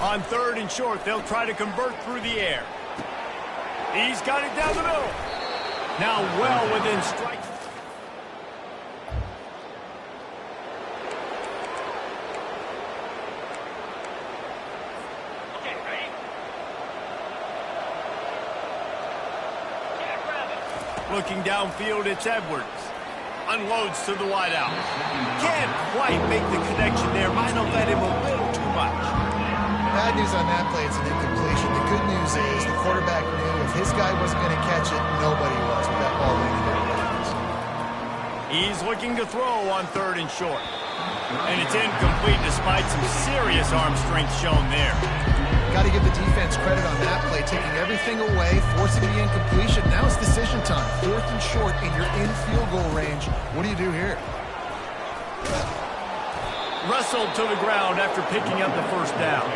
On third and short, they'll try to convert through the air. He's got it down the middle. Now well within strike. Okay, ready? Yeah, grab it. Looking downfield, it's Edwards. Unloads to the wideout. Can't quite make the connection there. Might have led him a little too much. Bad news on that play, it's an incompletion. The good news is the quarterback knew if his guy wasn't going to catch it, nobody was with that ball landing in their hands. He's looking to throw on third and short. And it's incomplete despite some serious arm strength shown there. Got to give the defense credit on that play, taking everything away, forcing the incompletion. Now it's decision time. Fourth and short, and you're in field goal range. What do you do here? Wrestled to the ground after picking up the first down.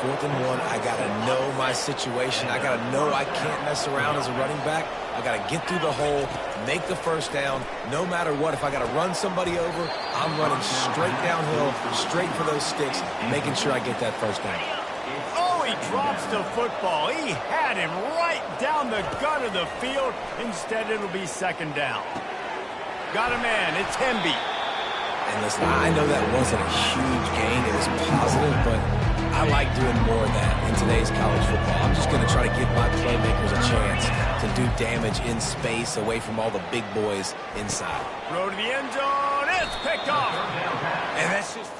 Fourth and one, I got to know my situation. I got to know I can't mess around as a running back. I got to get through the hole, make the first down. No matter what, if I got to run somebody over, I'm running straight downhill, straight for those sticks, making sure I get that first down. Oh, he drops the football. He had him right down the gut of the field. Instead, it'll be second down. Got a man. It's Hemby. And listen, I know that wasn't a huge gain. It was positive, but I like doing more of that in today's college football. I'm just going to try to give my playmakers a chance to do damage in space away from all the big boys inside. Throw to the end zone. It's picked off. And that's just...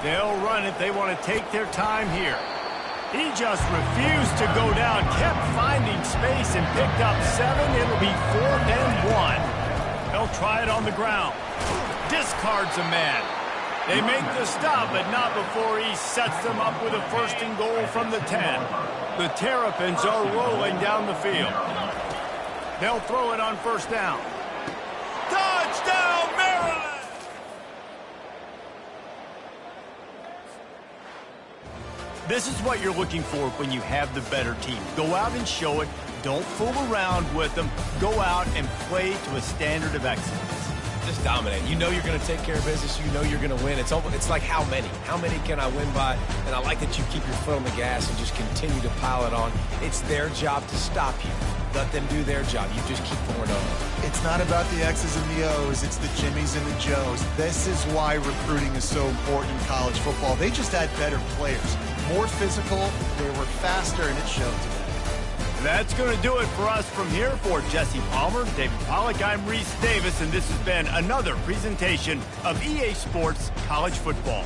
They'll run it. They want to take their time here. He just refused to go down, kept finding space and picked up 7. It'll be 4th and 1. They'll try it on the ground. Discards a man. They make the stop, but not before he sets them up with a first and goal from the 10. The Terrapins are rolling down the field. They'll throw it on first down. Touchdown, Maryland! This is what you're looking for when you have the better team. Go out and show it. Don't fool around with them. Go out and play to a standard of excellence. Just dominate. You know you're going to take care of business. You know you're going to win. It's like how many? How many can I win by? And I like that you keep your foot on the gas and just continue to pile it on. It's their job to stop you. Let them do their job. You just keep pouring over. It's not about the X's and the O's. It's the Jimmies and the Joes. This is why recruiting is so important in college football. They just had better players. More physical, they were faster, and it showed today. That's going to do it for us from here. For Jesse Palmer, David Pollack, I'm Reese Davis, and this has been another presentation of EA Sports College Football.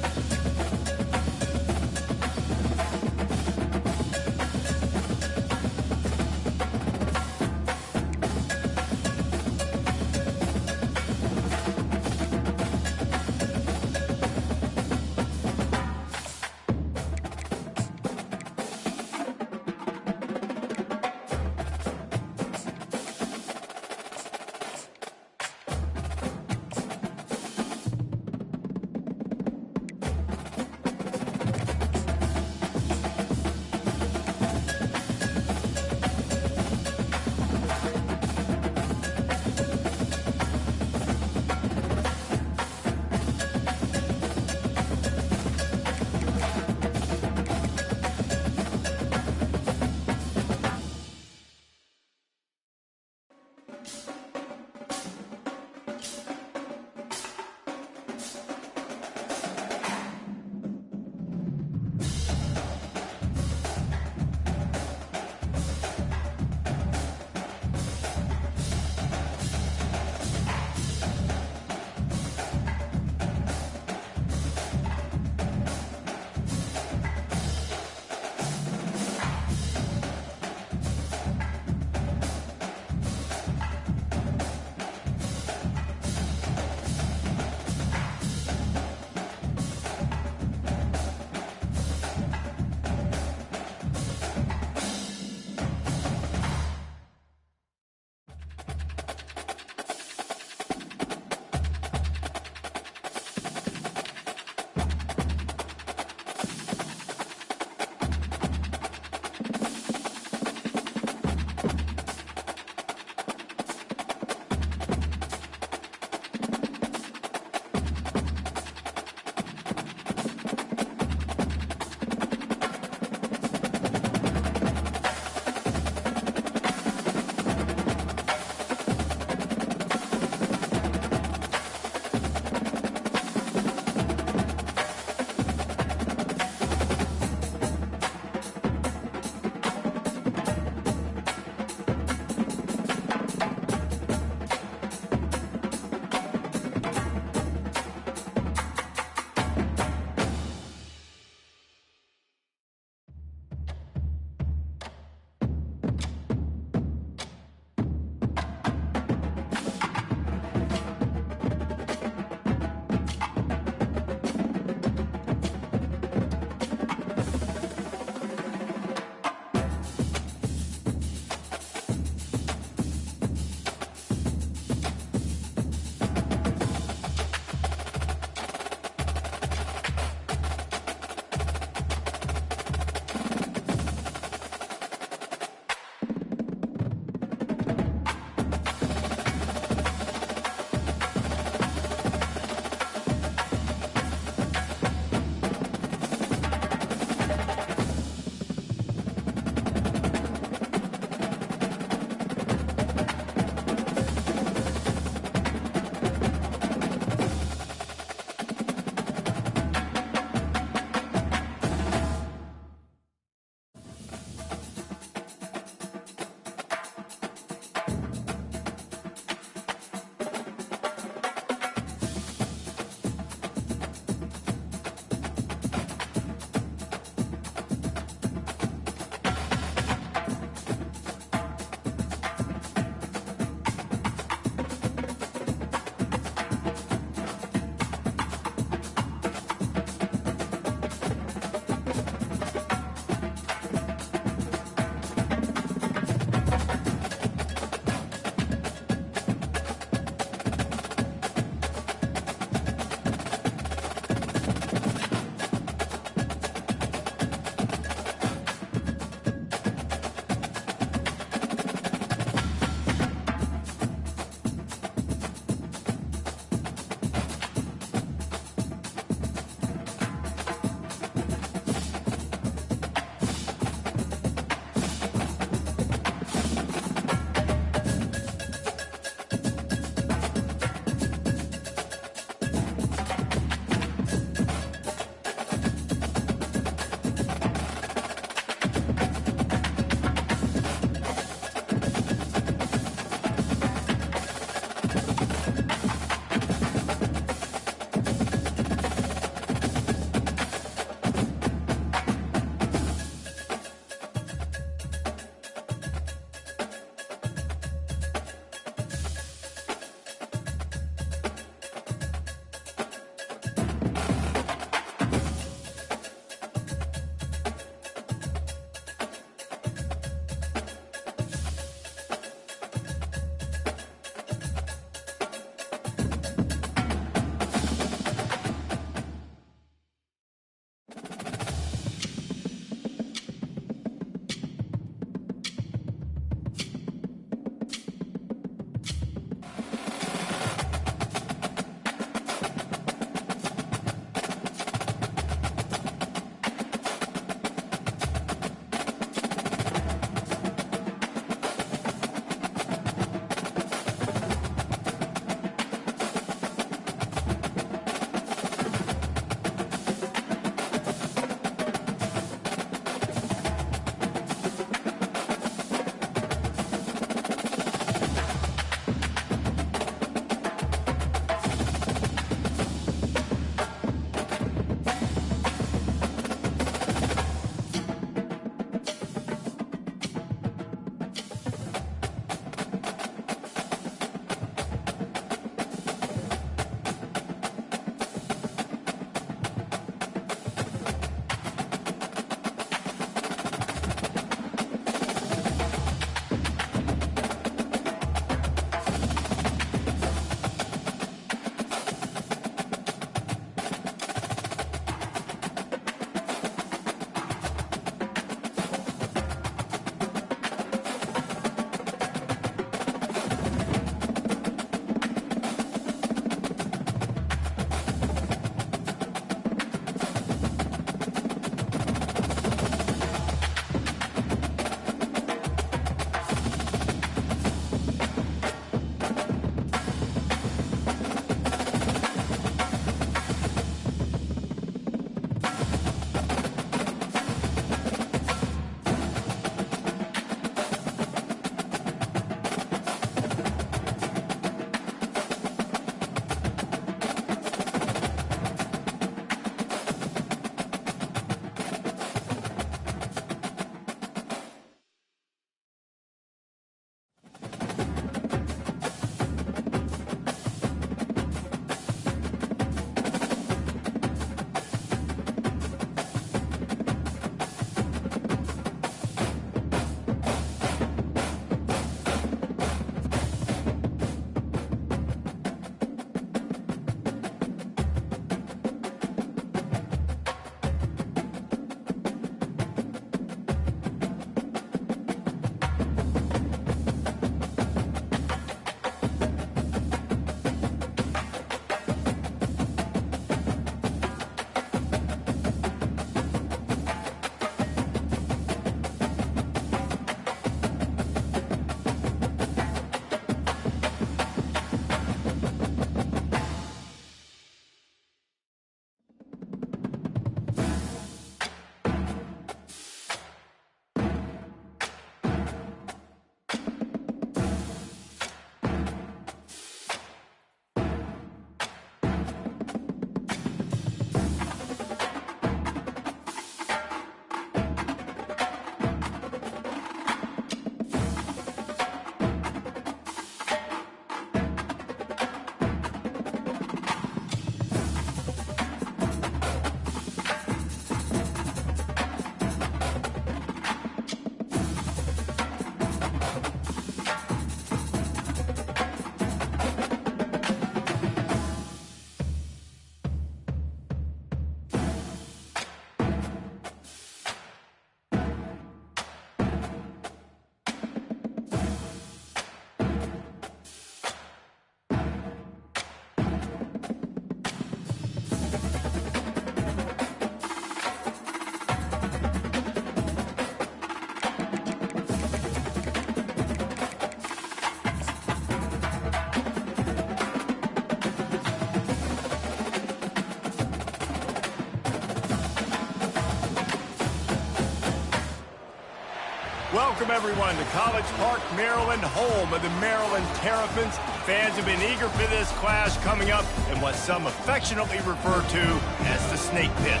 Welcome, everyone, to College Park, Maryland, home of the Maryland Terrapins. Fans have been eager for this clash coming up in what some affectionately refer to as the Snake Pit.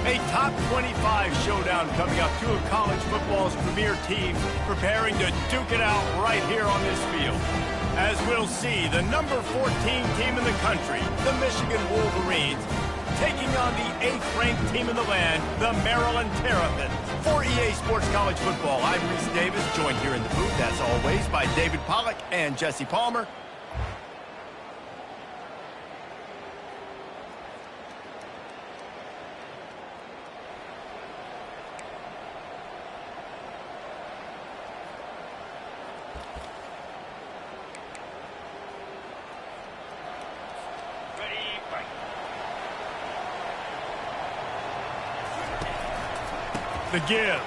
A top 25 showdown coming up, two of college football's premier teams preparing to duke it out right here on this field. As we'll see, the number 14 team in the country, the Michigan Wolverines, taking on the 8th-ranked team in the land, the Maryland Terrapins. For EA Sports College Football, I'm Reese Davis, joined here in the booth, as always, by David Pollack and Jesse Palmer. The give.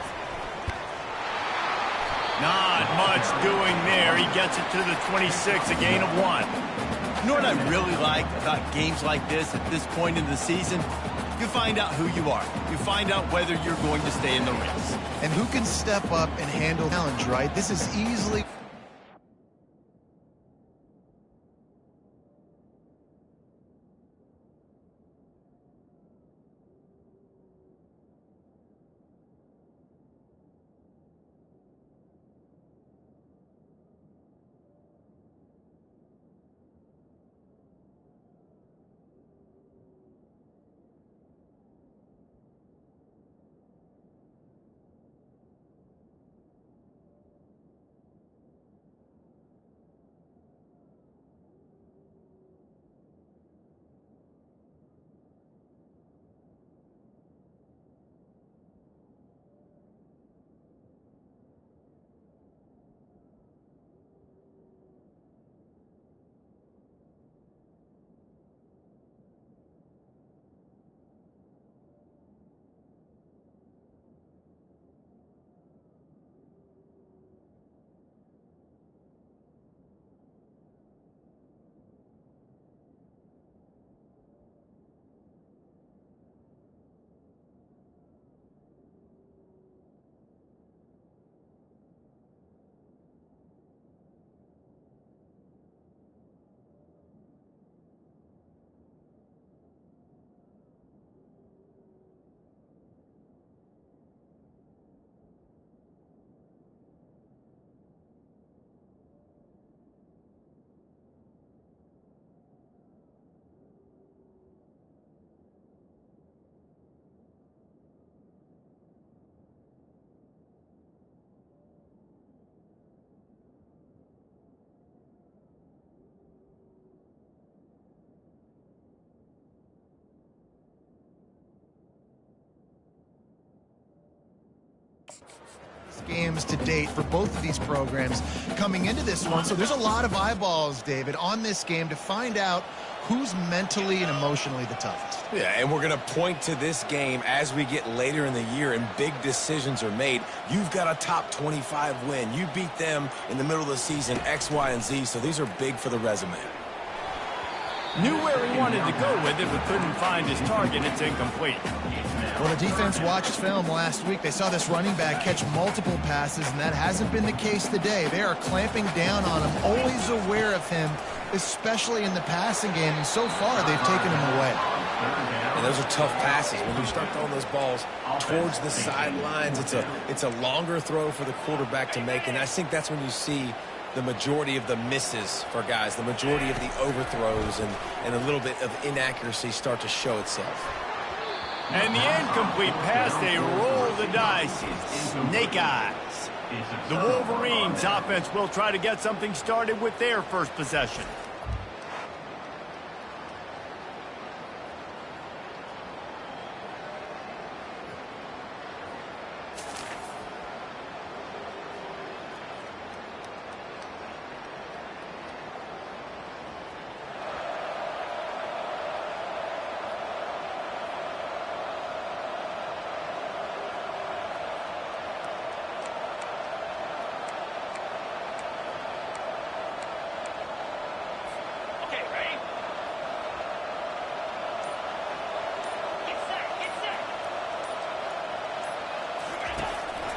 Not much doing there. He gets it to the 26, a gain of 1. You know what I really like about games like this at this point in the season? You find out who you are. You find out whether you're going to stay in the race. And who can step up and handle the challenge, right? This is easily... games to date for both of these programs coming into this one. So there's a lot of eyeballs, David, on this game to find out who's mentally and emotionally the toughest. Yeah, and we're going to point to this game as we get later in the year and big decisions are made. You've got a top 25 win. You beat them in the middle of the season, X, Y, and Z, so these are big for the resume. Knew where he wanted to go with it, but couldn't find his target. It's incomplete. Well, the defense watched film last week. They saw this running back catch multiple passes, and that hasn't been the case today. They are clamping down on him, always aware of him, especially in the passing game, and so far they've taken him away. And those are tough passes. When you start throwing those balls towards the sidelines, it's a longer throw for the quarterback to make, and I think that's when you see the majority of the misses for guys, the majority of the overthrows and a little bit of inaccuracy start to show itself. And the incomplete pass, they roll the dice. Snake eyes. The Wolverines offense will try to get something started with their first possession.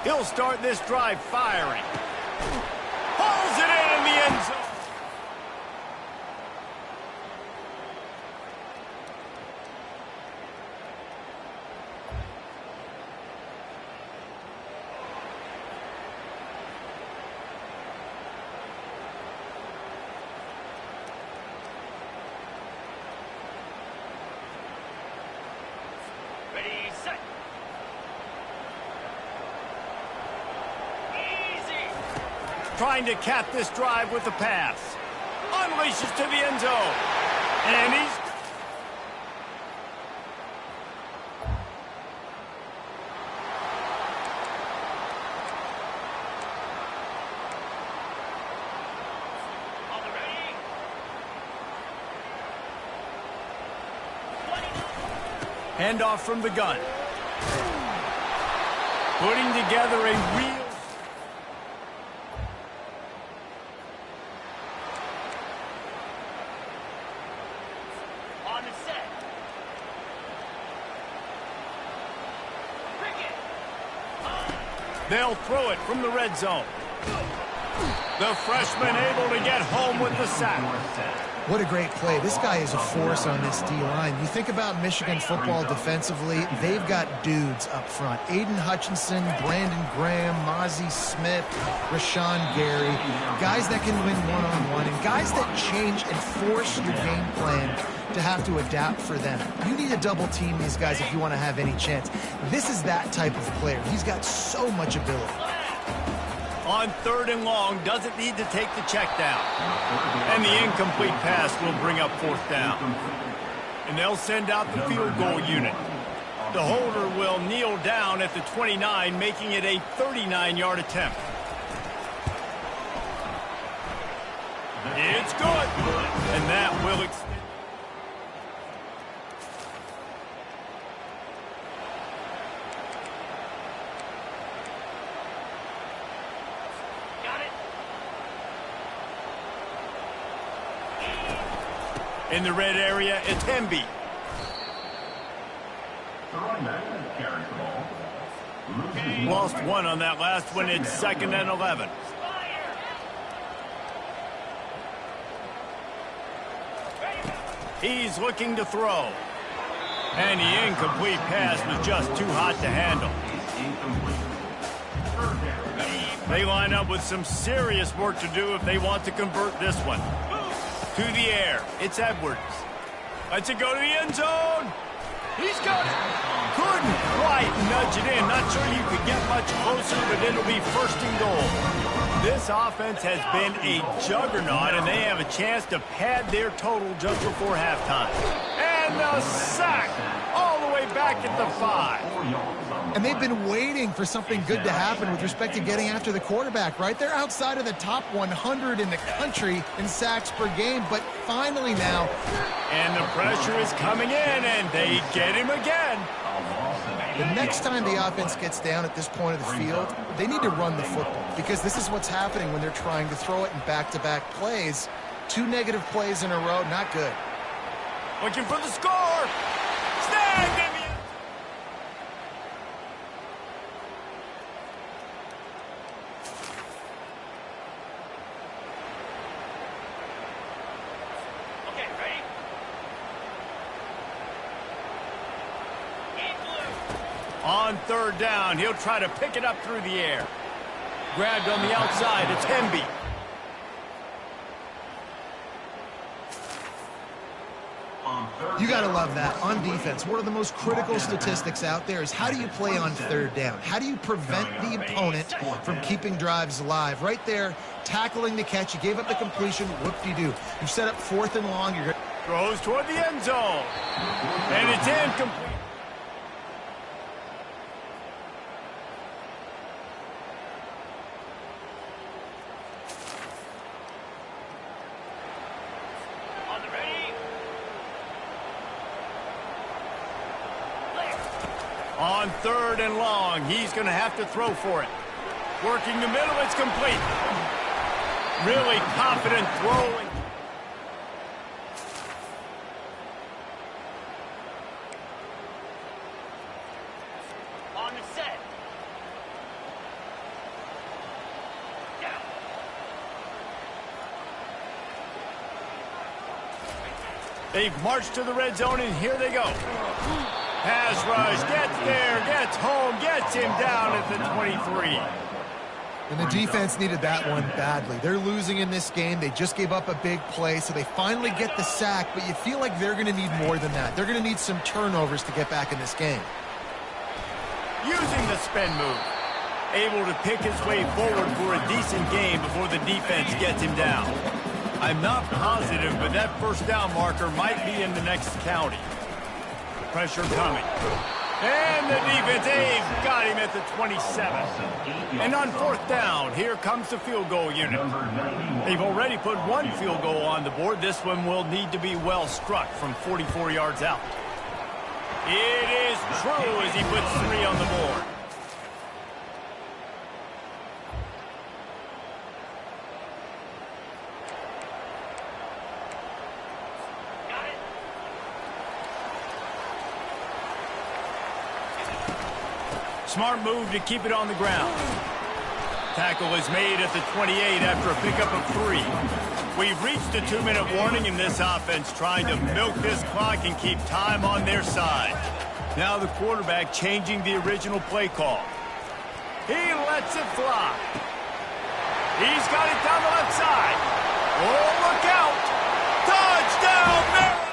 He'll start this drive firing. Pulls it in the end zone. Ready, set. Trying to cap this drive with the pass. Unleashes to the end zone. And he's... On the ready. Handoff from the gun. Putting together a real... On the set. Bring it. They'll throw it from the red zone. The freshman able to get home with the sack. What a great play. This guy is a force on this D-line. You think about Michigan football defensively, they've got dudes up front. Aiden Hutchinson, Brandon Graham, Mozzie Smith, Rashawn Gary. Guys that can win one-on-one and guys that change and force your game plan to have to adapt for them. You need to double team these guys if you want to have any chance. This is that type of player. He's got so much ability. On 3rd and long, doesn't need to take the check down. And the incomplete pass will bring up 4th down. And they'll send out the field goal unit. The holder will kneel down at the 29, making it a 39-yard attempt. It's good. And that will extend. In the red area, it's Hemby. Lost one on that last one. It's 2nd and 11. He's looking to throw. And the incomplete pass was just too hot to handle. They line up with some serious work to do if they want to convert this one. To the air, it's Edwards. Lets it go to the end zone. He's got it. Couldn't quite nudge it in. Not sure you could get much closer, but it'll be 1st and goal. This offense has been a juggernaut, and they have a chance to pad their total just before halftime. And the sack all the way back at the 5. And they've been waiting for something good to happen with respect to getting after the quarterback, right? They're outside of the top 100 in the country in sacks per game, but finally now. And the pressure is coming in, and they get him again. The next time the offense gets down at this point of the field, they need to run the football because this is what's happening when they're trying to throw it in back-to-back plays. 2 negative plays in a row, not good. Looking for the score. Snagged him. Okay, ready? On 3rd down, he'll try to pick it up through the air. Grabbed on the outside, it's Hemby. On You got to love that. On defense, one of the most critical statistics out there is how do you play on third down? How do you prevent the opponent from keeping drives alive? Right there, tackling the catch. You gave up the completion. Whoop-de-doo. You've set up 4th and long. You're going Throws toward the end zone. And it's incomplete. On the ready. On 3rd and long, he's going to have to throw for it. Working the middle, it's complete. Really confident throwing. On the set. Down. They've marched to the red zone, and here they go. Pass rush, gets there, gets home, gets him down at the 23. And the defense needed that one badly. They're losing in this game. They just gave up a big play, so they finally get the sack, but you feel like they're going to need more than that. They're going to need some turnovers to get back in this game. Using the spin move. Able to pick his way forward for a decent game before the defense gets him down. I'm not positive, but that first down marker might be in the next county. Pressure coming. And the defense, they've got him at the 27. And on 4th down, here comes the field goal unit. They've already put 1 field goal on the board. This one will need to be well struck from 44 yards out. It is true as he puts 3 on the board. Got it. Smart move to keep it on the ground. Tackle is made at the 28 after a pickup of 3. We've reached a 2-minute warning in this offense, trying to milk this clock and keep time on their side. Now the quarterback changing the original play call. He lets it fly. He's got it down the left side. Oh, look out! Touchdown, Maryland!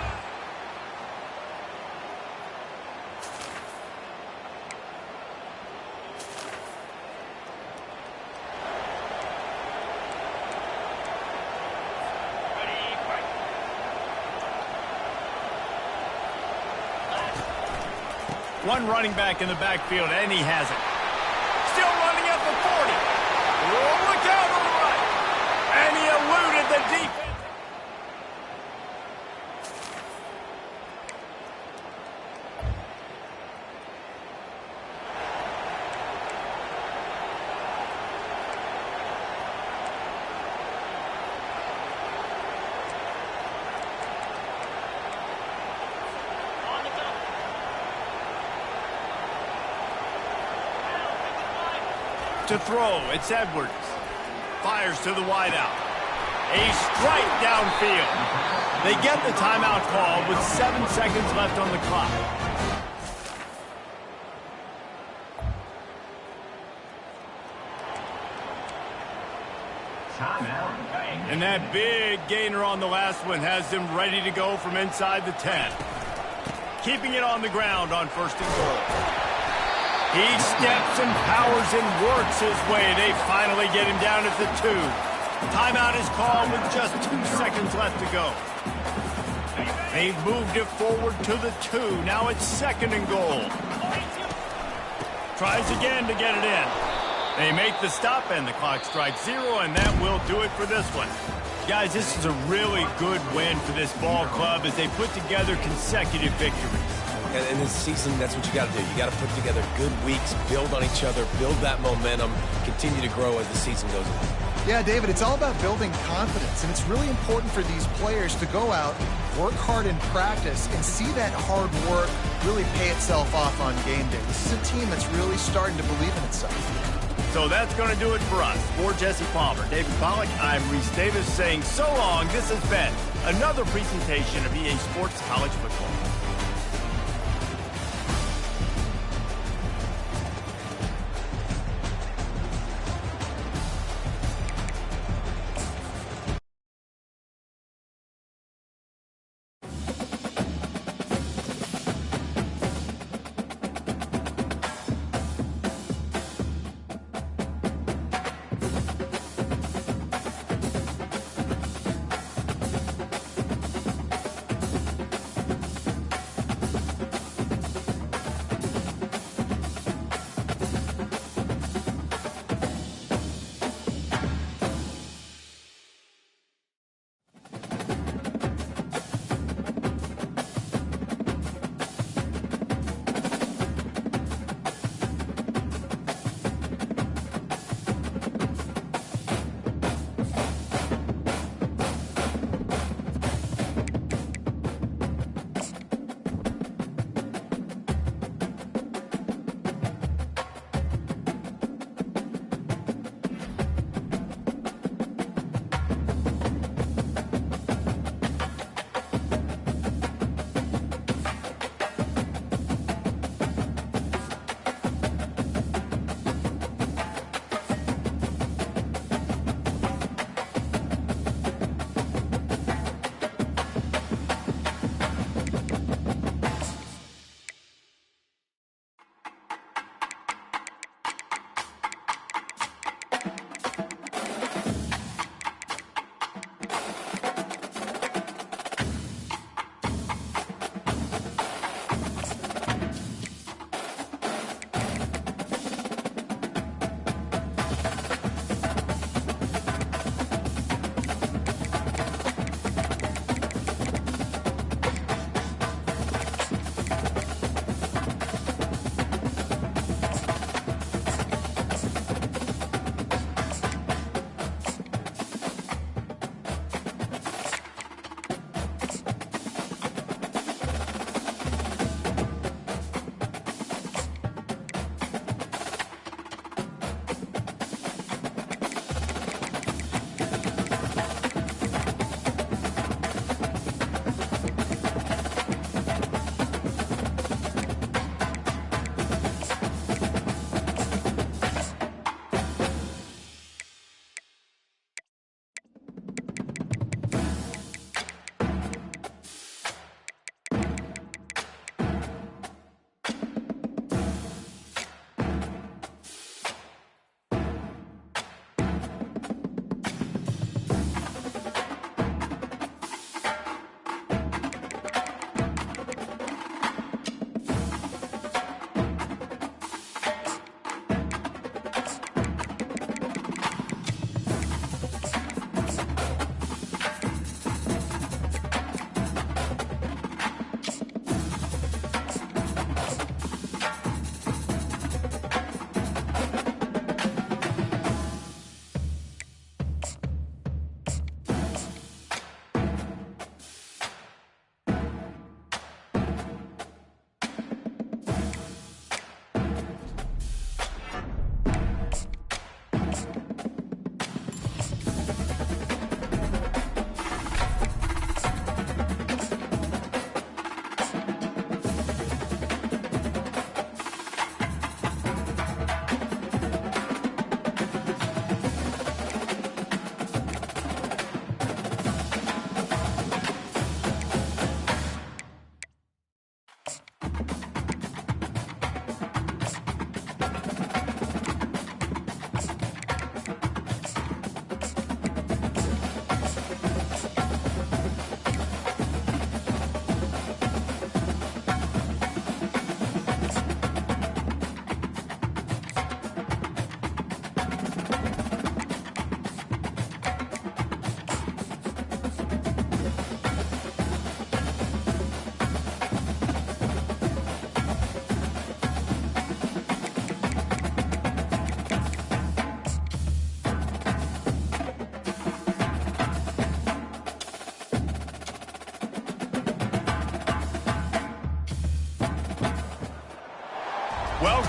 One running back in the backfield, and he has it. Still running at the 40. Oh, look out on the right. And he eluded the defense. To throw, it's Edwards. Fires to the wideout. A strike downfield. They get the timeout call with 7 seconds left on the clock. And that big gainer on the last one has them ready to go from inside the 10. Keeping it on the ground on 1st and goal. He steps and powers and works his way. They finally get him down at the 2. Timeout is called with just 2 seconds left to go. They've moved it forward to the 2. Now it's 2nd and goal. Tries again to get it in. They make the stop and the clock strikes 0, and that will do it for this one. Guys, this is a really good win for this ball club as they put together consecutive victories. And in this season, that's what you got to do. You got to put together good weeks, build on each other, build that momentum, continue to grow as the season goes on. Yeah, David, it's all about building confidence, and it's really important for these players to go out, work hard in practice, and see that hard work really pay itself off on game day. This is a team that's really starting to believe in itself. So that's going to do it for us. For Jesse Palmer, David Pollack, I'm Reese Davis saying so long. This has been another presentation of EA Sports College Football.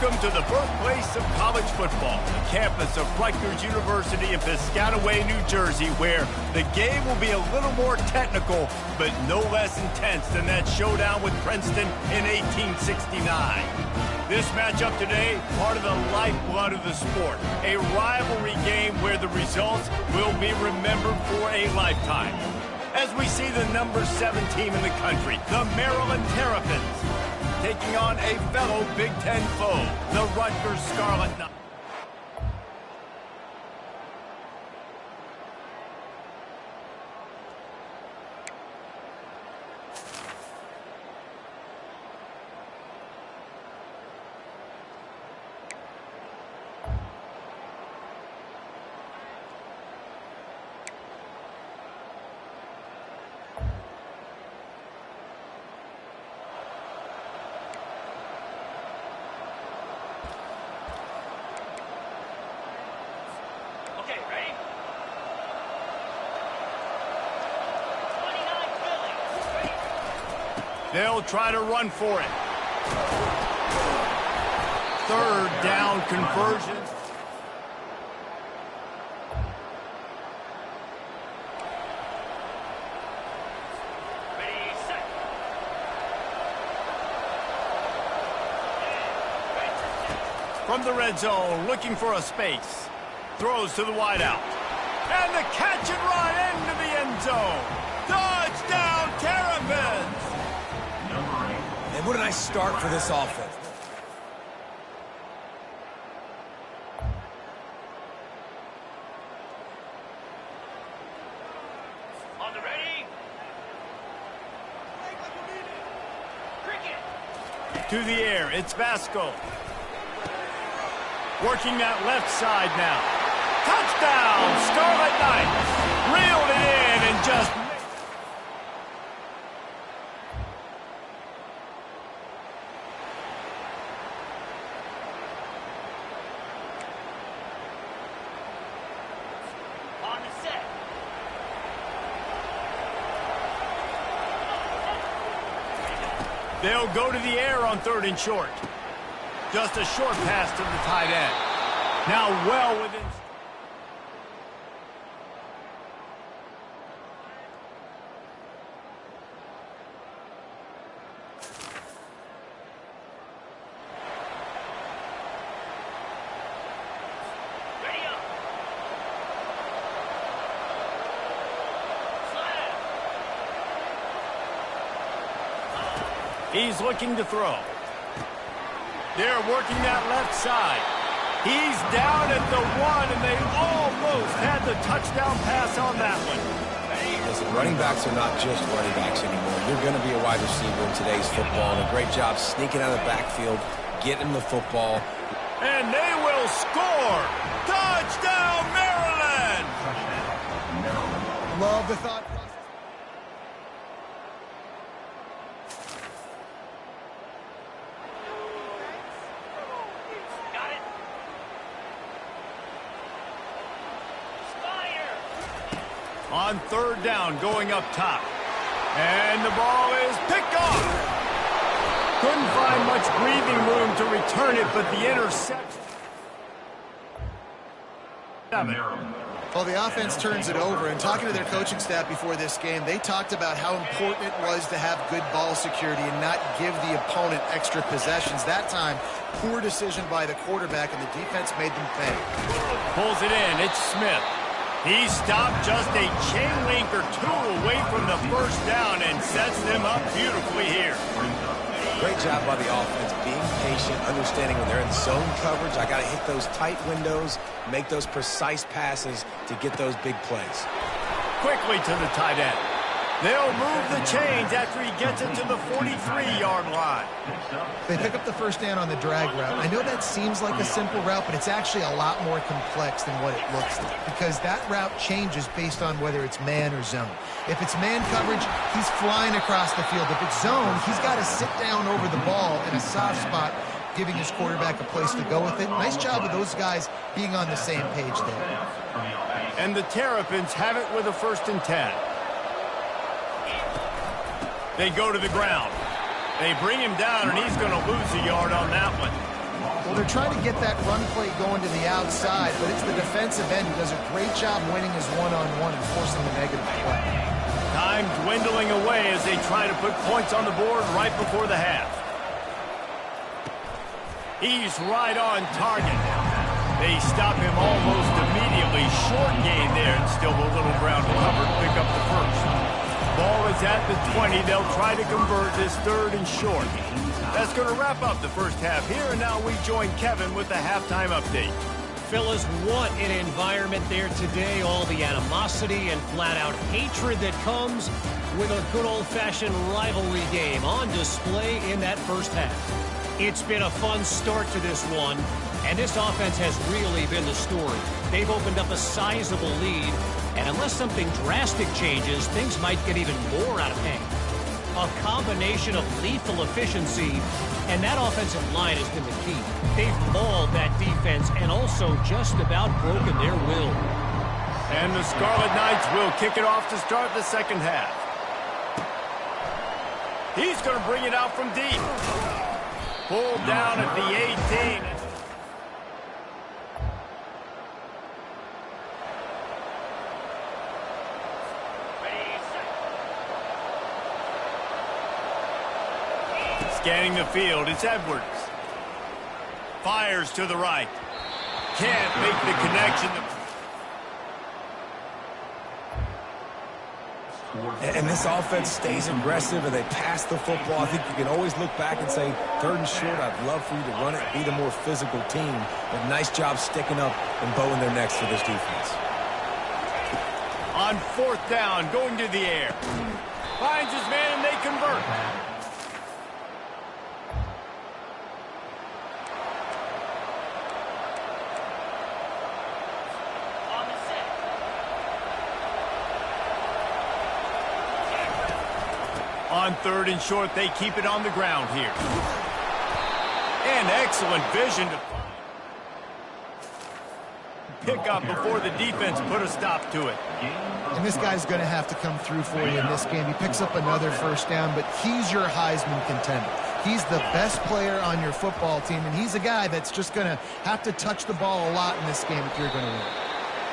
Welcome to the birthplace of college football, the campus of Rutgers University in Piscataway, New Jersey, where the game will be a little more technical, but no less intense than that showdown with Princeton in 1869. This matchup today, part of the lifeblood of the sport, a rivalry game where the results will be remembered for a lifetime. As we see the number 7 team in the country, the Maryland Terrapins, taking on a fellow Big Ten foe, the Rutgers Scarlet Knights. Okay, ready? 29 Phillies. Ready? They'll try to run for it. Third down conversion. Ready, set. From the red zone, looking for a space. Throws to the wideout. And the catch and run into the end zone. Touchdown, Terrapins! Number 8. And what a nice start for this offense. On the ready? Cricket. To the air, it's Vasco. Working that left side now. Touchdown, Scarlet Knights. Reeled it in and just... On the set. They'll go to the air on 3rd and short. Just a short pass to the tight end. Now well within... Ready up. Slam. He's looking to throw. They're working that left side. He's down at the 1, and they almost had the touchdown pass on that one. Listen, running backs are not just running backs anymore. You're going to be a wide receiver in today's football, and a great job sneaking out of the backfield, getting the football. And they will score! Touchdown, Maryland! Love the thought process. Got it. Spire. On 3rd down, going up top. And the ball is picked off. Couldn't find much breathing room to return it, but the interception. Maryland. Well, the offense turns it over, and talking to their coaching staff before this game, they talked about how important it was to have good ball security and not give the opponent extra possessions. That time, poor decision by the quarterback, and the defense made them pay. Pulls it in. It's Smith. He stopped just a chain link or 2 away from the 1st down and sets them up beautifully here. Great job by the offense, being patient, understanding when they're in zone coverage, I got to hit those tight windows, make those precise passes to get those big plays. Quickly to the tight end. They'll move the chains after he gets it to the 43-yard line. They pick up the 1st down on the drag route. I know that seems like a simple route, but it's actually a lot more complex than what it looks like, because that route changes based on whether it's man or zone. If it's man coverage, he's flying across the field. If it's zone, he's got to sit down over the ball in a soft spot, giving his quarterback a place to go with it. Nice job of those guys being on the same page there. And the Terrapins have it with a 1st and 10. They go to the ground. They bring him down, and he's going to lose a yard on that one. Well, they're trying to get that run play going to the outside, but it's the defensive end who does a great job winning his one-on-one and forcing the negative play. Time dwindling away as they try to put points on the board right before the half. He's right on target. They stop him almost immediately. Short gain there, and still a little ground covered to pick up the first. Ball is at the 20. They'll try to convert this third and short. That's going to wrap up the first half here, and now we join Kevin with the halftime update. Fellas, what an environment there today. All the animosity and flat-out hatred that comes with a good old-fashioned rivalry game on display in that first half. It's been a fun start to this one, and this offense has really been the story. They've opened up a sizable lead, and unless something drastic changes, things might get even more out of hand. A combination of lethal efficiency, and that offensive line has been the key. They've mauled that defense and also just about broken their will. And the Scarlet Knights will kick it off to start the second half. He's going to bring it out from deep. Pulled down at the 18. Scanning the field, it's Edwards. Fires to the right. Can't make the connection. And this offense stays aggressive, and they pass the football. I think you can always look back and say, third and short, I'd love for you to run it, be the more physical team. But nice job sticking up and bowing their necks for this defense. On fourth down, going to the air. Finds his man, and they convert. On third and short, they keep it on the ground here. And excellent vision to pick up before the defense put a stop to it. And this guy's going to have to come through for you in this game. He picks up another first down, but he's your Heisman contender. He's the best player on your football team, and he's a guy that's just going to have to touch the ball a lot in this game if you're going to win.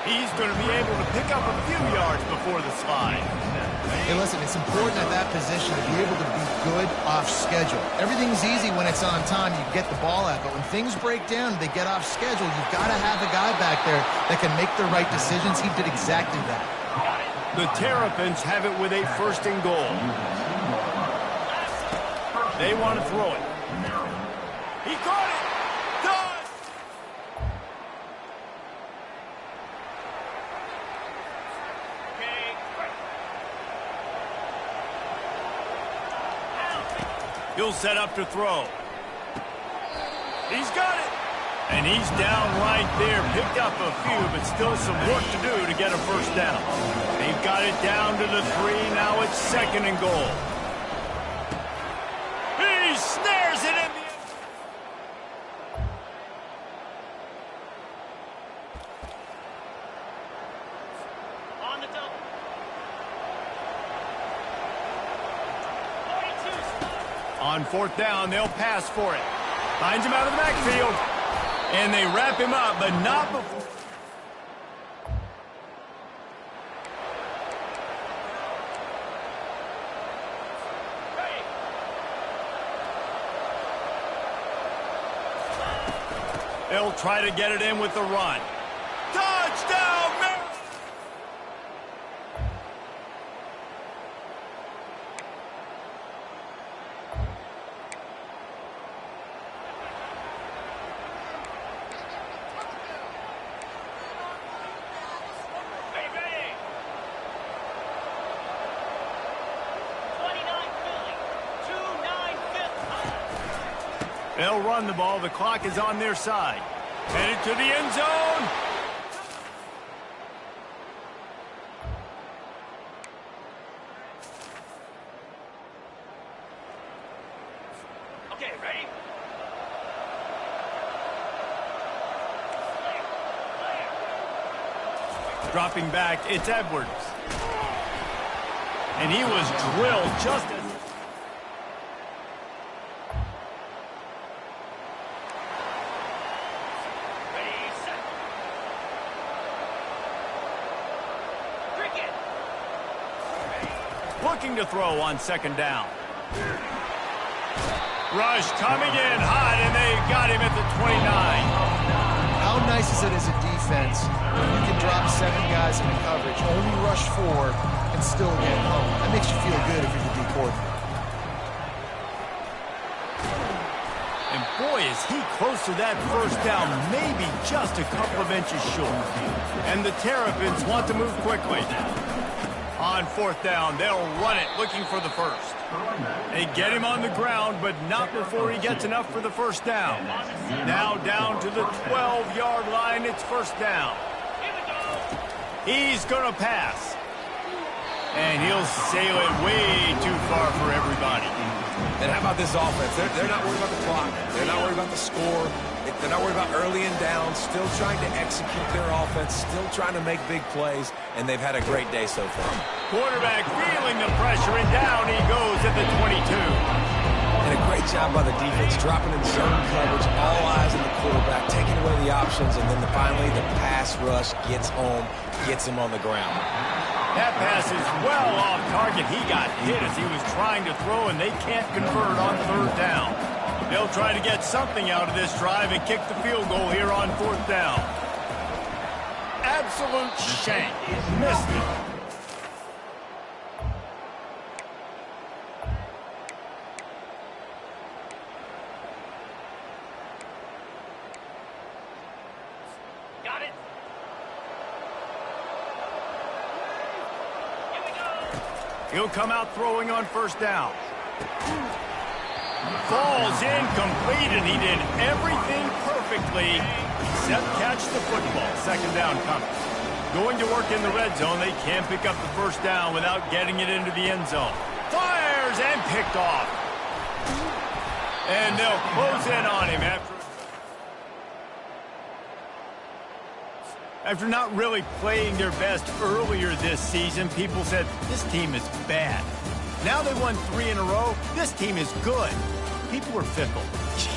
He's going to be able to pick up a few yards before the slide. Hey, listen, it's important at that position to be able to be good off schedule. Everything's easy when it's on time. You get the ball out, but when things break down, they get off schedule. You've got to have a guy back there that can make the right decisions. He did exactly that. The Terrapins have it with a first and goal. They want to throw it. He caught it! Done! He'll set up to throw. He's got it! And he's down right there. Picked up a few, but still some work to do to get a first down. They've got it down to the 3. Now it's second and goal. He snares it in the... On the double. 42. On fourth down, they'll pass for it. Finds him out of the backfield. And they wrap him up, but not before. They'll try to get it in with the run. Touchdown, Maryland! They'll run the ball. The clock is on their side. Headed to the end zone. Okay, ready? Dropping back, it's Edwards. And he was drilled just as... looking to throw on second down. Rush coming in hot, and they got him at the 29. How nice is it as a defense when you can drop 7 guys into coverage, only rush 4, and still get home? That makes you feel good if you're the D coordinator. And boy, is he close to that first down, maybe just a couple of inches short. And the Terrapins want to move quickly. On fourth down, they'll run it, looking for the first. They get him on the ground, but not before he gets enough for the first down. Now down to the 12-yard line, it's first down. He's going to pass. And he'll sail it way too far for everybody. And how about this offense? They're not worried about the clock. They're not worried about the score. They're not worried about early and down. Still trying to execute their offense. Still trying to make big plays. And they've had a great day so far. Quarterback feeling the pressure, and down he goes at the 22. And a great job by the defense, dropping in zone coverage, all eyes on the quarterback, taking away the options, and then finally the pass rush gets home, gets him on the ground. That pass is well off target. He got hit as he was trying to throw, and they can't convert on third down. They'll try to get something out of this drive and kick the field goal here on fourth down. Absolute shank. Missed it. Got it. He'll come out throwing on first down. Falls incomplete, and he did everything perfectly except catch the football. Second down coming. Going to work in the red zone. They can't pick up the first down without getting it into the end zone. Fires and picked off. And they'll close in on him after not really playing their best earlier this season. People said, this team is bad. Now they won 3 in a row. This team is good. People are fickle.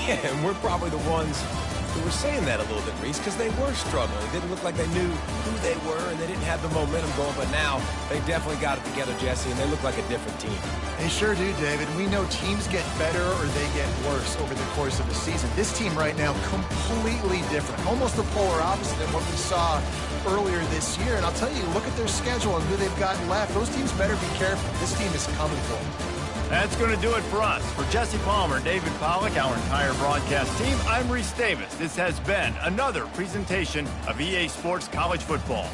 Yeah, and we're probably the ones who were saying that a little bit, Reese, because they were struggling. It didn't look like they knew who they were, and they didn't have the momentum going. But now they definitely got it together, Jesse, and they look like a different team. They sure do, David. We know teams get better or they get worse over the course of the season. This team right now, completely different. Almost the polar opposite than what we saw earlier this year. And I'll tell you, look at their schedule and who they've got left. Those teams better be careful. This team is coming for them. That's going to do it for us. For Jesse Palmer, David Pollack, our entire broadcast team, I'm Reese Davis. This has been another presentation of EA Sports College Football.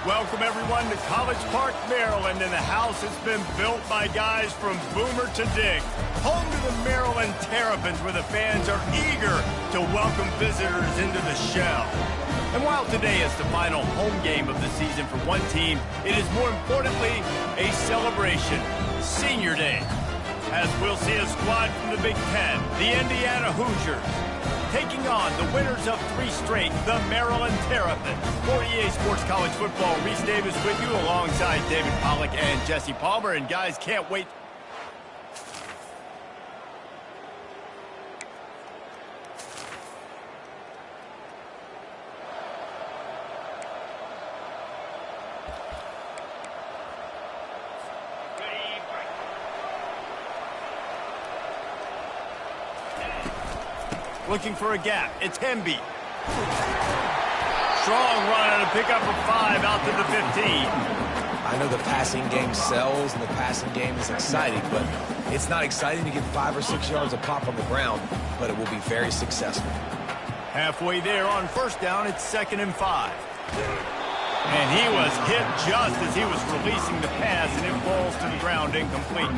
Welcome, everyone, to College Park, Maryland, and the house has been built by guys from Boomer to Dig. Home to the Maryland Terrapins, where the fans are eager to welcome visitors into the shell. And while today is the final home game of the season for one team, it is more importantly a celebration, Senior Day. As we'll see a squad from the Big Ten, the Indiana Hoosiers, taking on the winners of 3 straight, the Maryland Terrapins. For EA Sports College Football, Reese Davis with you alongside David Pollack and Jesse Palmer. And guys, can't wait. Looking for a gap. It's Hemby. Strong run and a pickup of 5 out to the 15. I know the passing game sells and the passing game is exciting, but it's not exciting to get 5 or 6 yards of pop on the ground, but it will be very successful. Halfway there on first down, it's 2nd and 5. And he was hit just as he was releasing the pass, and it falls to the ground incomplete.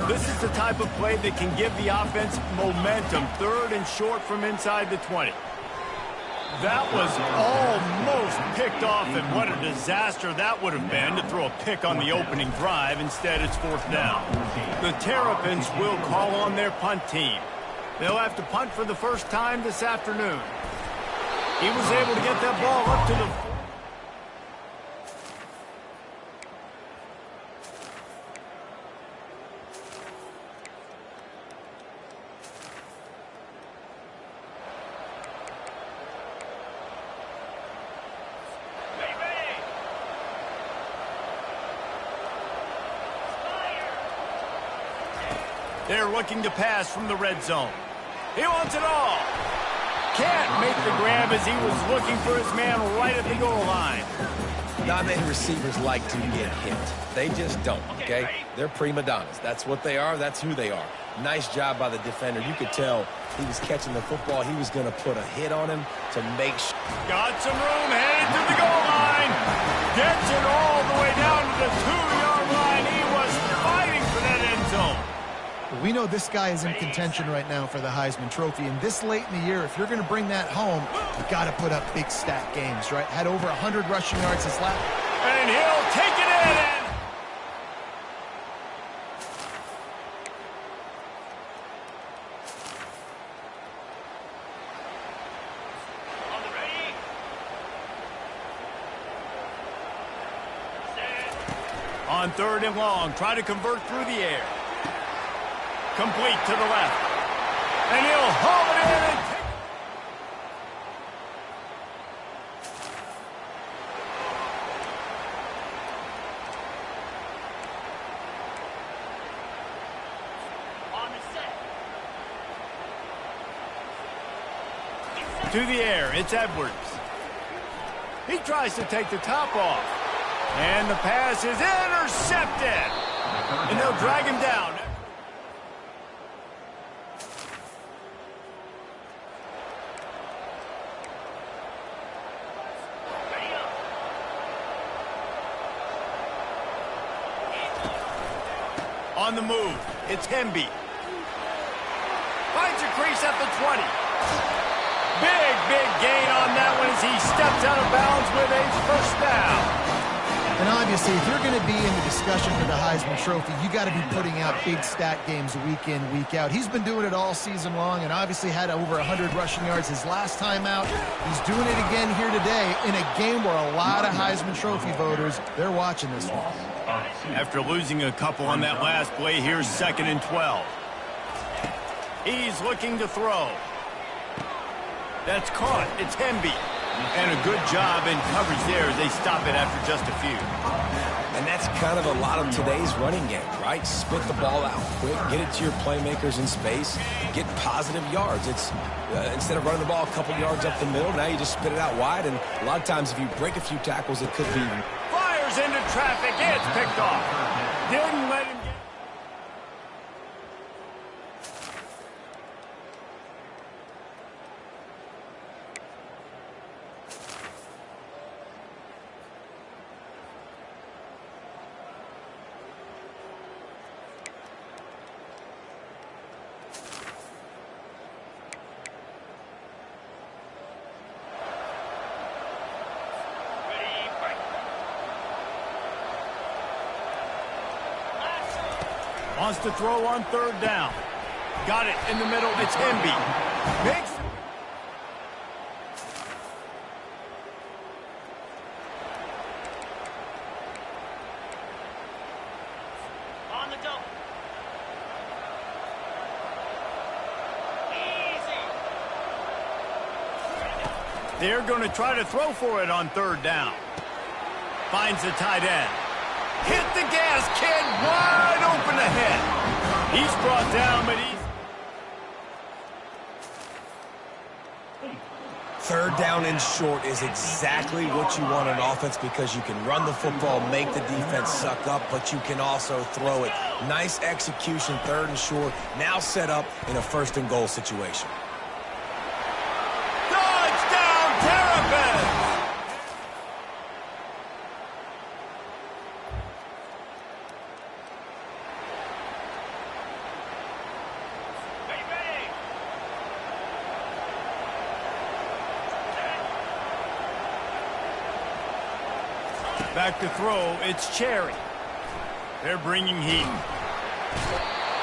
This is the type of play that can give the offense momentum. 3rd and short from inside the 20. That was almost picked off, and what a disaster that would have been to throw a pick on the opening drive. Instead, it's 4th down. The Terrapins will call on their punt team. They'll have to punt for the first time this afternoon. He was able to get that ball up to the... They're looking to pass from the red zone. He wants it all. Can't make the grab as he was looking for his man right at the goal line. Not many receivers like to get hit. They just don't, okay? They're prima donnas. That's what they are. That's who they are. Nice job by the defender. You could tell he was catching the football. He was going to put a hit on him to make sure. Got some room, headed to the goal line. Gets it all the way down to the 2-yard line. He was fighting for that end zone. We know this guy is in contention right now for the Heisman Trophy, and this late in the year, if you're going to bring that home, you've got to put up big stat games, right? Had over 100 rushing yards this last. And he'll take it in. On the ready. Set. On 3rd and long, try to convert through the air. Complete to the left. And he'll haul it in and take On the set. to the air. It's Edwards. He tries to take the top off. And the pass is intercepted. And they'll drag him down. On the move, it's Hemby. Finds a crease at the 20. Big gain on that one as he steps out of bounds with a first down. And obviously, if you're going to be in the discussion for the Heisman Trophy, you got to be putting out big stat games week in, week out. He's been doing it all season long and obviously had over 100 rushing yards his last time out. He's doing it again here today in a game where a lot of Heisman Trophy voters, they're watching this one. After losing a couple on that last play, here's 2nd and 12. He's looking to throw. That's caught. It's Hemby. And a good job in coverage there as they stop it after just a few. And that's kind of a lot of today's running game, right? Spit the ball out quick, get it to your playmakers in space, get positive yards. It's instead of running the ball a couple yards up the middle, now you just spit it out wide. And a lot of times if you break a few tackles, it could be... Fires into traffic. It's picked off. Didn't let him get... Wants to throw on third down. Got it in the middle. It's Emby. Makes On the double. Easy. They're going to try to throw for it on third down. Finds the tight end. Hit the gas, kid. Wide open ahead. He's brought down, but he's... Third down and short is exactly what you want on offense because you can run the football, make the defense suck up, but you can also throw it. Nice execution, third and short, now set up in a first and goal situation. Touchdown, Terrapins! Ready. Back to throw, it's Cherry. They're bringing heat.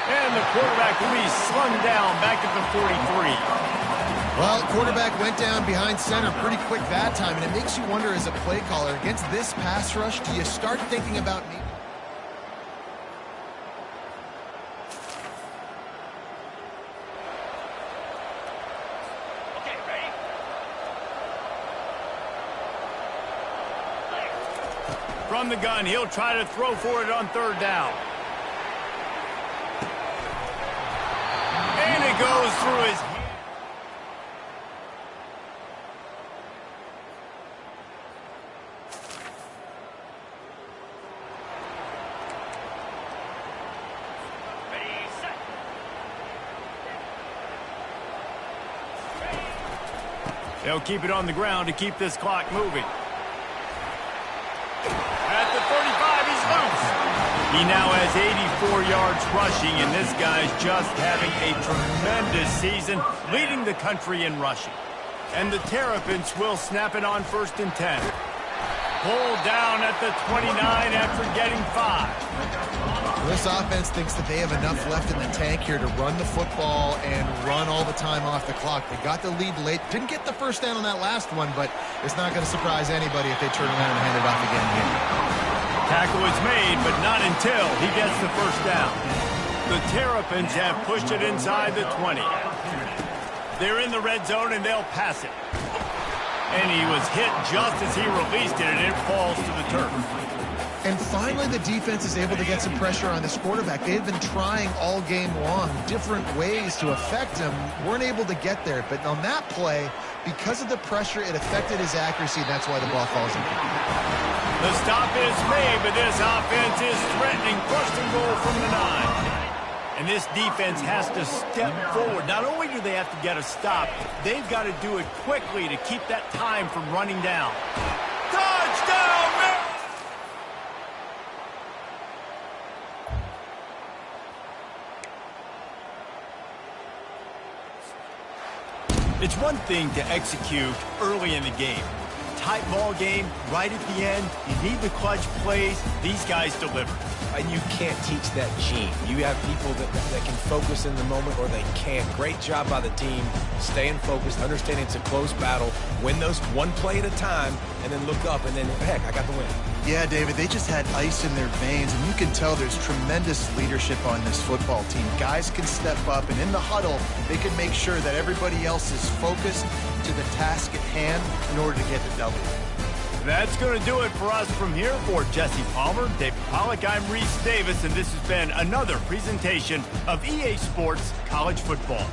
And the quarterback will be slung down back at the 43. Well, quarterback went down behind center pretty quick that time, and it makes you wonder as a play caller, against this pass rush, do you start thinking about me? Okay, ready? From the gun, he'll try to throw for it on third down. And it goes through his hand. Ready, set. They'll keep it on the ground to keep this clock moving. At the 35, he's loose. He now has 84 yards rushing, and this guy's just having a tremendous season, leading the country in rushing. And the Terrapins will snap it on 1st and 10. Pulled down at the 29 after getting 5. This offense thinks that they have enough left in the tank here to run the football and run all the time off the clock. They got the lead late. Didn't get the first down on that last one, but it's not going to surprise anybody if they turn around and hand it off again here. Tackle is made, but not until he gets the first down. The Terrapins have pushed it inside the 20. They're in the red zone, and they'll pass it. And he was hit just as he released it, and it falls to the turf. And finally, the defense is able to get some pressure on this quarterback. They had been trying all game long different ways to affect him. Weren't able to get there. But on that play, because of the pressure, it affected his accuracy, and that's why the ball falls incomplete. The stop is made, but this offense is threatening first and goal from the 9. And this defense has to step forward. Not only do they have to get a stop, they've got to do it quickly to keep that time from running down. Touchdown, man! It's one thing to execute early in the game. Tight ball game, right at the end, you need the clutch plays. These guys deliver. And you can't teach that gene. You have people that can focus in the moment or they can't. Great job by the team, staying focused, understanding it's a close battle, win those one play at a time, and then look up, and then, heck, I got the win. Yeah, David, they just had ice in their veins, and you can tell there's tremendous leadership on this football team. Guys can step up, and in the huddle, they can make sure that everybody else is focused to the task at hand in order to get the W. That's going to do it for us from here. For Jesse Palmer, David Pollack, I'm Reese Davis, and this has been another presentation of EA Sports College Football.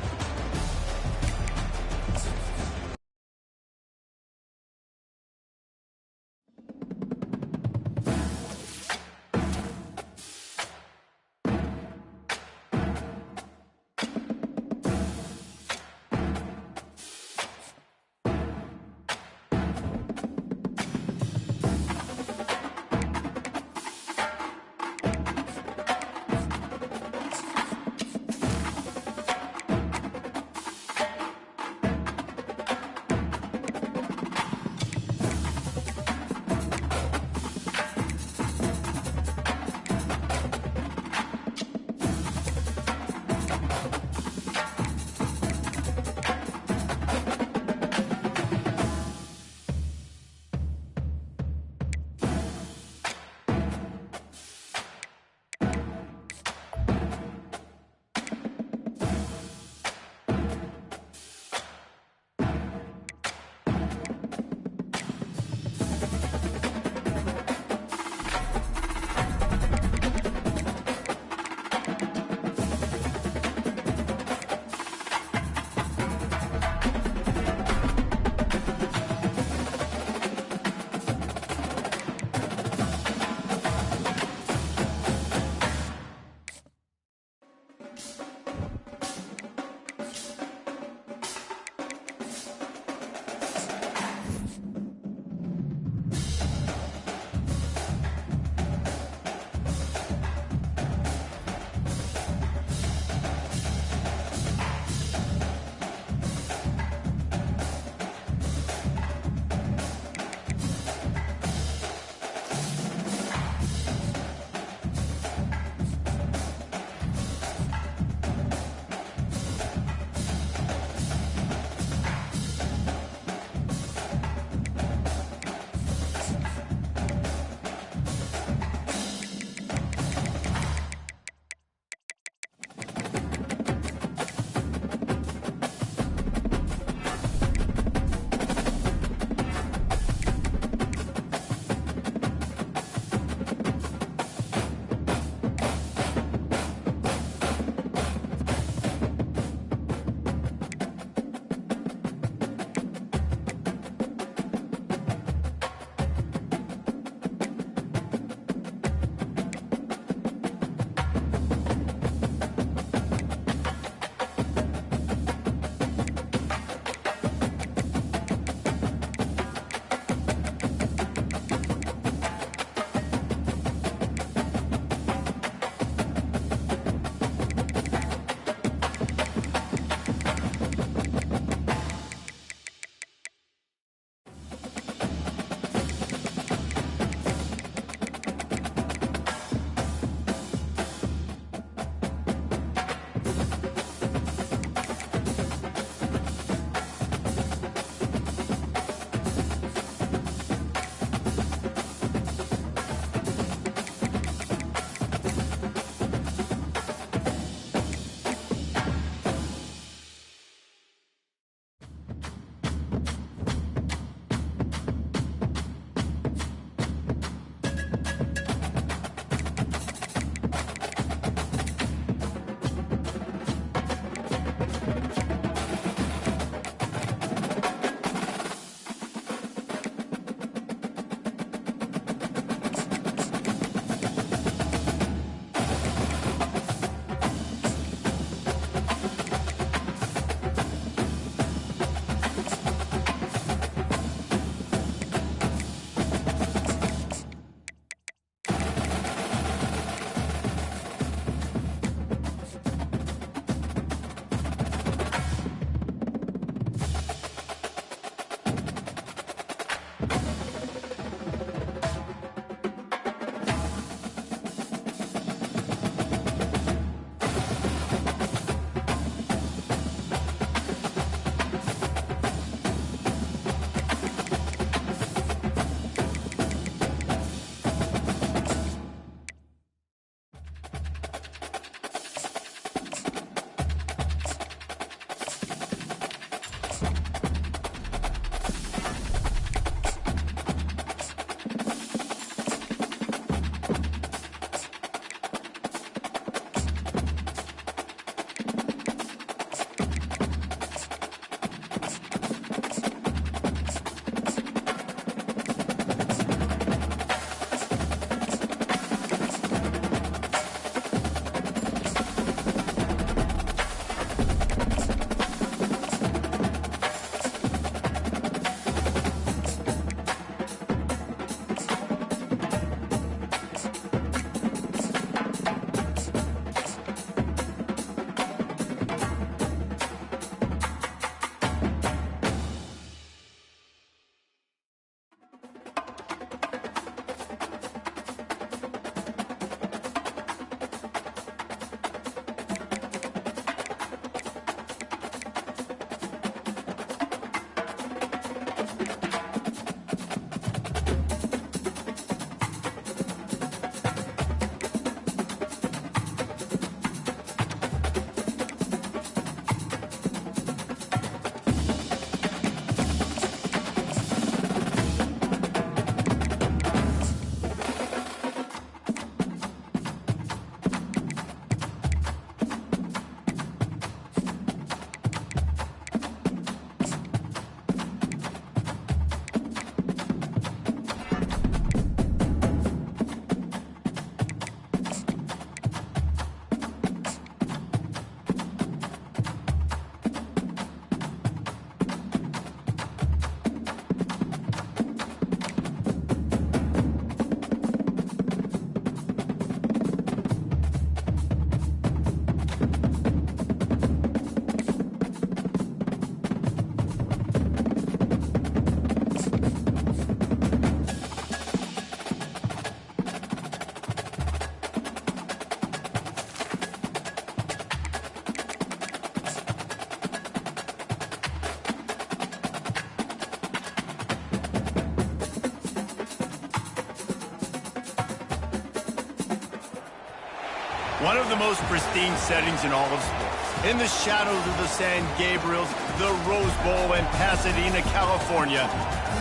One of the most pristine settings in all of sports. In the shadows of the San Gabriels, the Rose Bowl in Pasadena, California,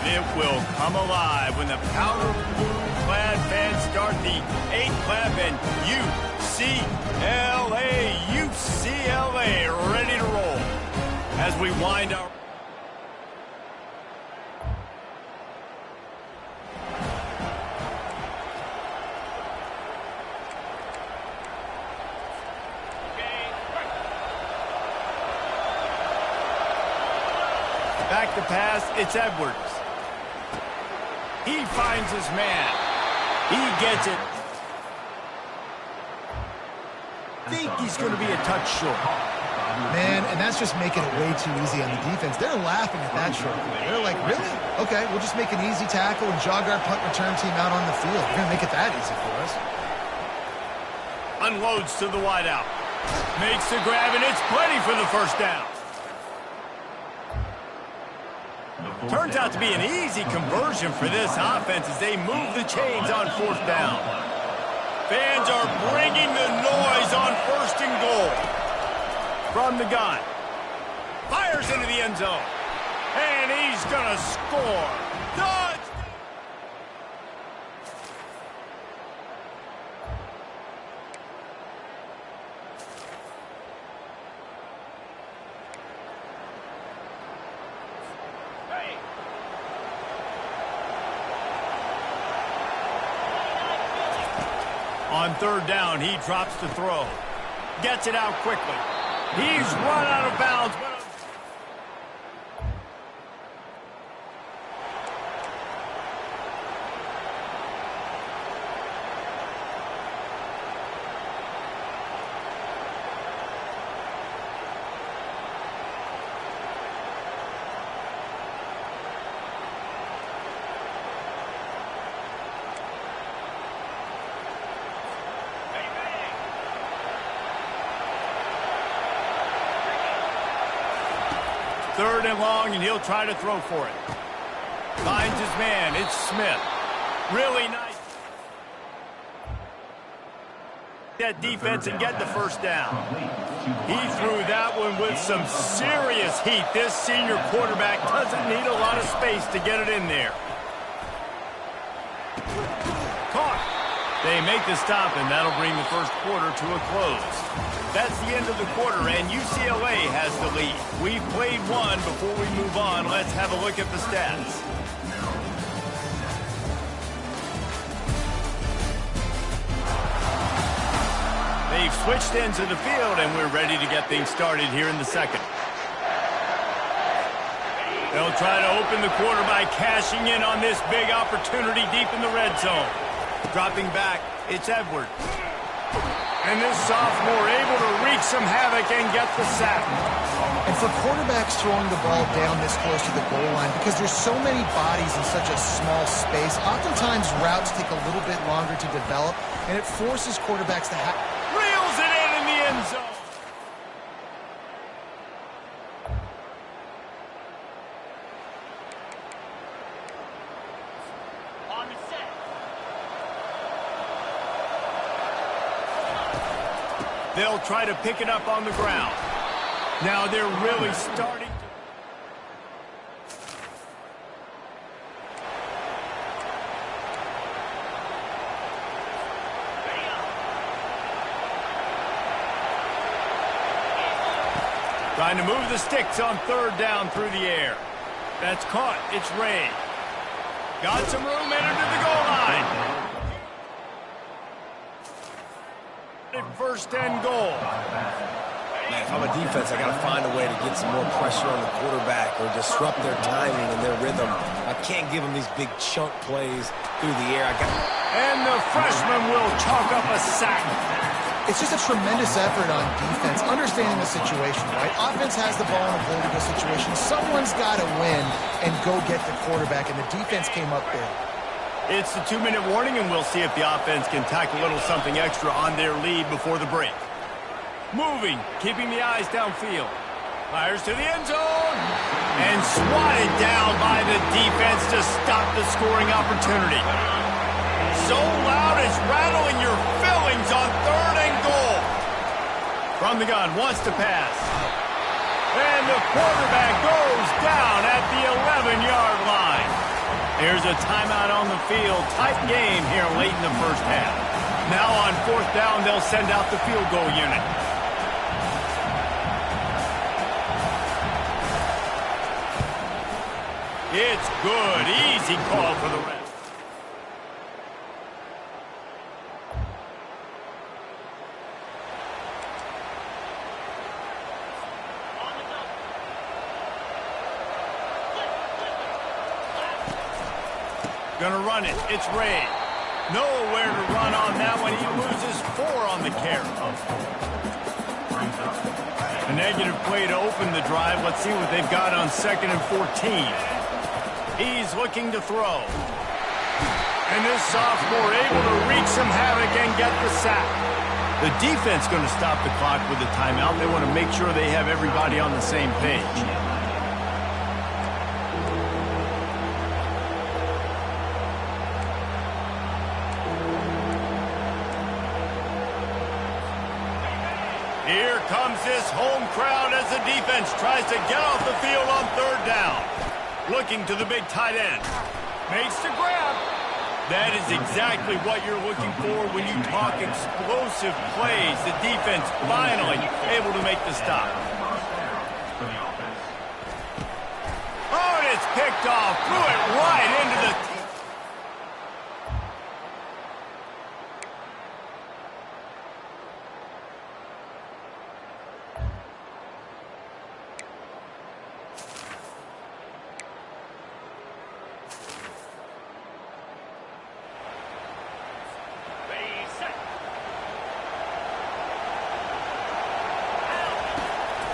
it will come alive when the powder blue-clad fans start the 8th clap and UCLA ready to roll. As we wind our... Back to pass, it's Edwards. He finds his man. He gets it. Think he's going to be a touch short. Man, and that's just making it way too easy on the defense. They're laughing at that short play. They're like, really? Okay, we'll just make an easy tackle and jog our punt return team out on the field. We're going to make it that easy for us. Unloads to the wideout. Makes the grab, and it's plenty for the first down. Turns out to be an easy conversion for this offense as they move the chains on 4th down. Fans are bringing the noise on 1st and goal. From the gun. Fires into the end zone. And he's going to score. Touchdown! On 3rd down, he drops the throw. Gets it out quickly. He's run out of bounds. Third and long, and he'll try to throw for it. Finds his man. It's Smith. Really nice. That defense and get the first down. He threw that one with some serious heat. This senior quarterback doesn't need a lot of space to get it in there. Caught. They make the stop, and that'll bring the first quarter to a close. That's the end of the quarter, and UCLA has the lead. We've played one. Before we move on, let's have a look at the stats. They've switched ends of the field, and we're ready to get things started here in the second. They'll try to open the quarter by cashing in on this big opportunity deep in the red zone. Dropping back, it's Edwards. And this sophomore able to wreak some havoc and get the sack. And for quarterbacks throwing the ball down this close to the goal line, because there's so many bodies in such a small space, oftentimes routes take a little bit longer to develop, and it forces quarterbacks to reels it in the end zone. They'll try to pick it up on the ground. Now they're really starting to... Trying to move the sticks on 3rd down through the air. That's caught. It's Ray. Got some room, entered to the goal line. 1st and goal. Man, if I'm a defense, I got to find a way to get some more pressure on the quarterback or disrupt their timing and their rhythm. I can't give them these big chunk plays through the air. And the freshman will chalk up a sack. It's just a tremendous effort on defense, understanding the situation, right? Offense has the ball in a goal-to-go situation. Someone's got to win and go get the quarterback, and the defense came up big. It's the 2-minute warning, and we'll see if the offense can tack a little something extra on their lead before the break. Moving, keeping the eyes downfield. Fires to the end zone. And swatted down by the defense to stop the scoring opportunity. So loud it's rattling your fillings on 3rd and goal. From the gun, wants to pass. And the quarterback goes down at the 11-yard line. There's a timeout on the field. Tight game here late in the first half. Now on fourth down, they'll send out the field goal unit. It's good. Easy call for the ref. Gonna run it. It's Ray. Nowhere to run on that one. He loses 4 on the carry. A negative play to open the drive. Let's see what they've got on 2nd and 14. He's looking to throw. And this sophomore able to wreak some havoc and get the sack. The defense going to stop the clock with a timeout. They want to make sure they have everybody on the same page. Here comes this home crowd as the defense tries to get off the field on 3rd down. Looking to the big tight end. Makes the grab. That is exactly what you're looking for when you talk explosive plays. The defense finally able to make the stop. Oh, and it's picked off. Threw it right into the...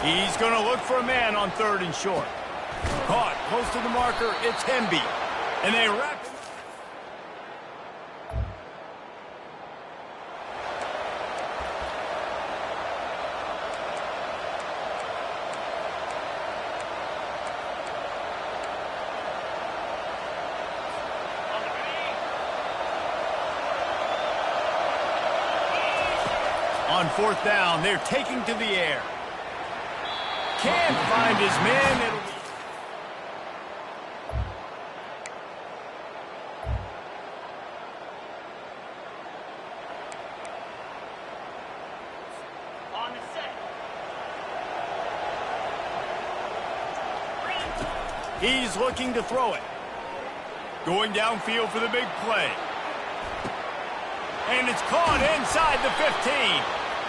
He's going to look for a man on 3rd and short. Caught close to the marker. It's Hemby. And they wrap it. On 4th down, they're taking to the air. Can't find his man. It'll be... On the set. He's looking to throw it. Going downfield for the big play. And it's caught inside the 15.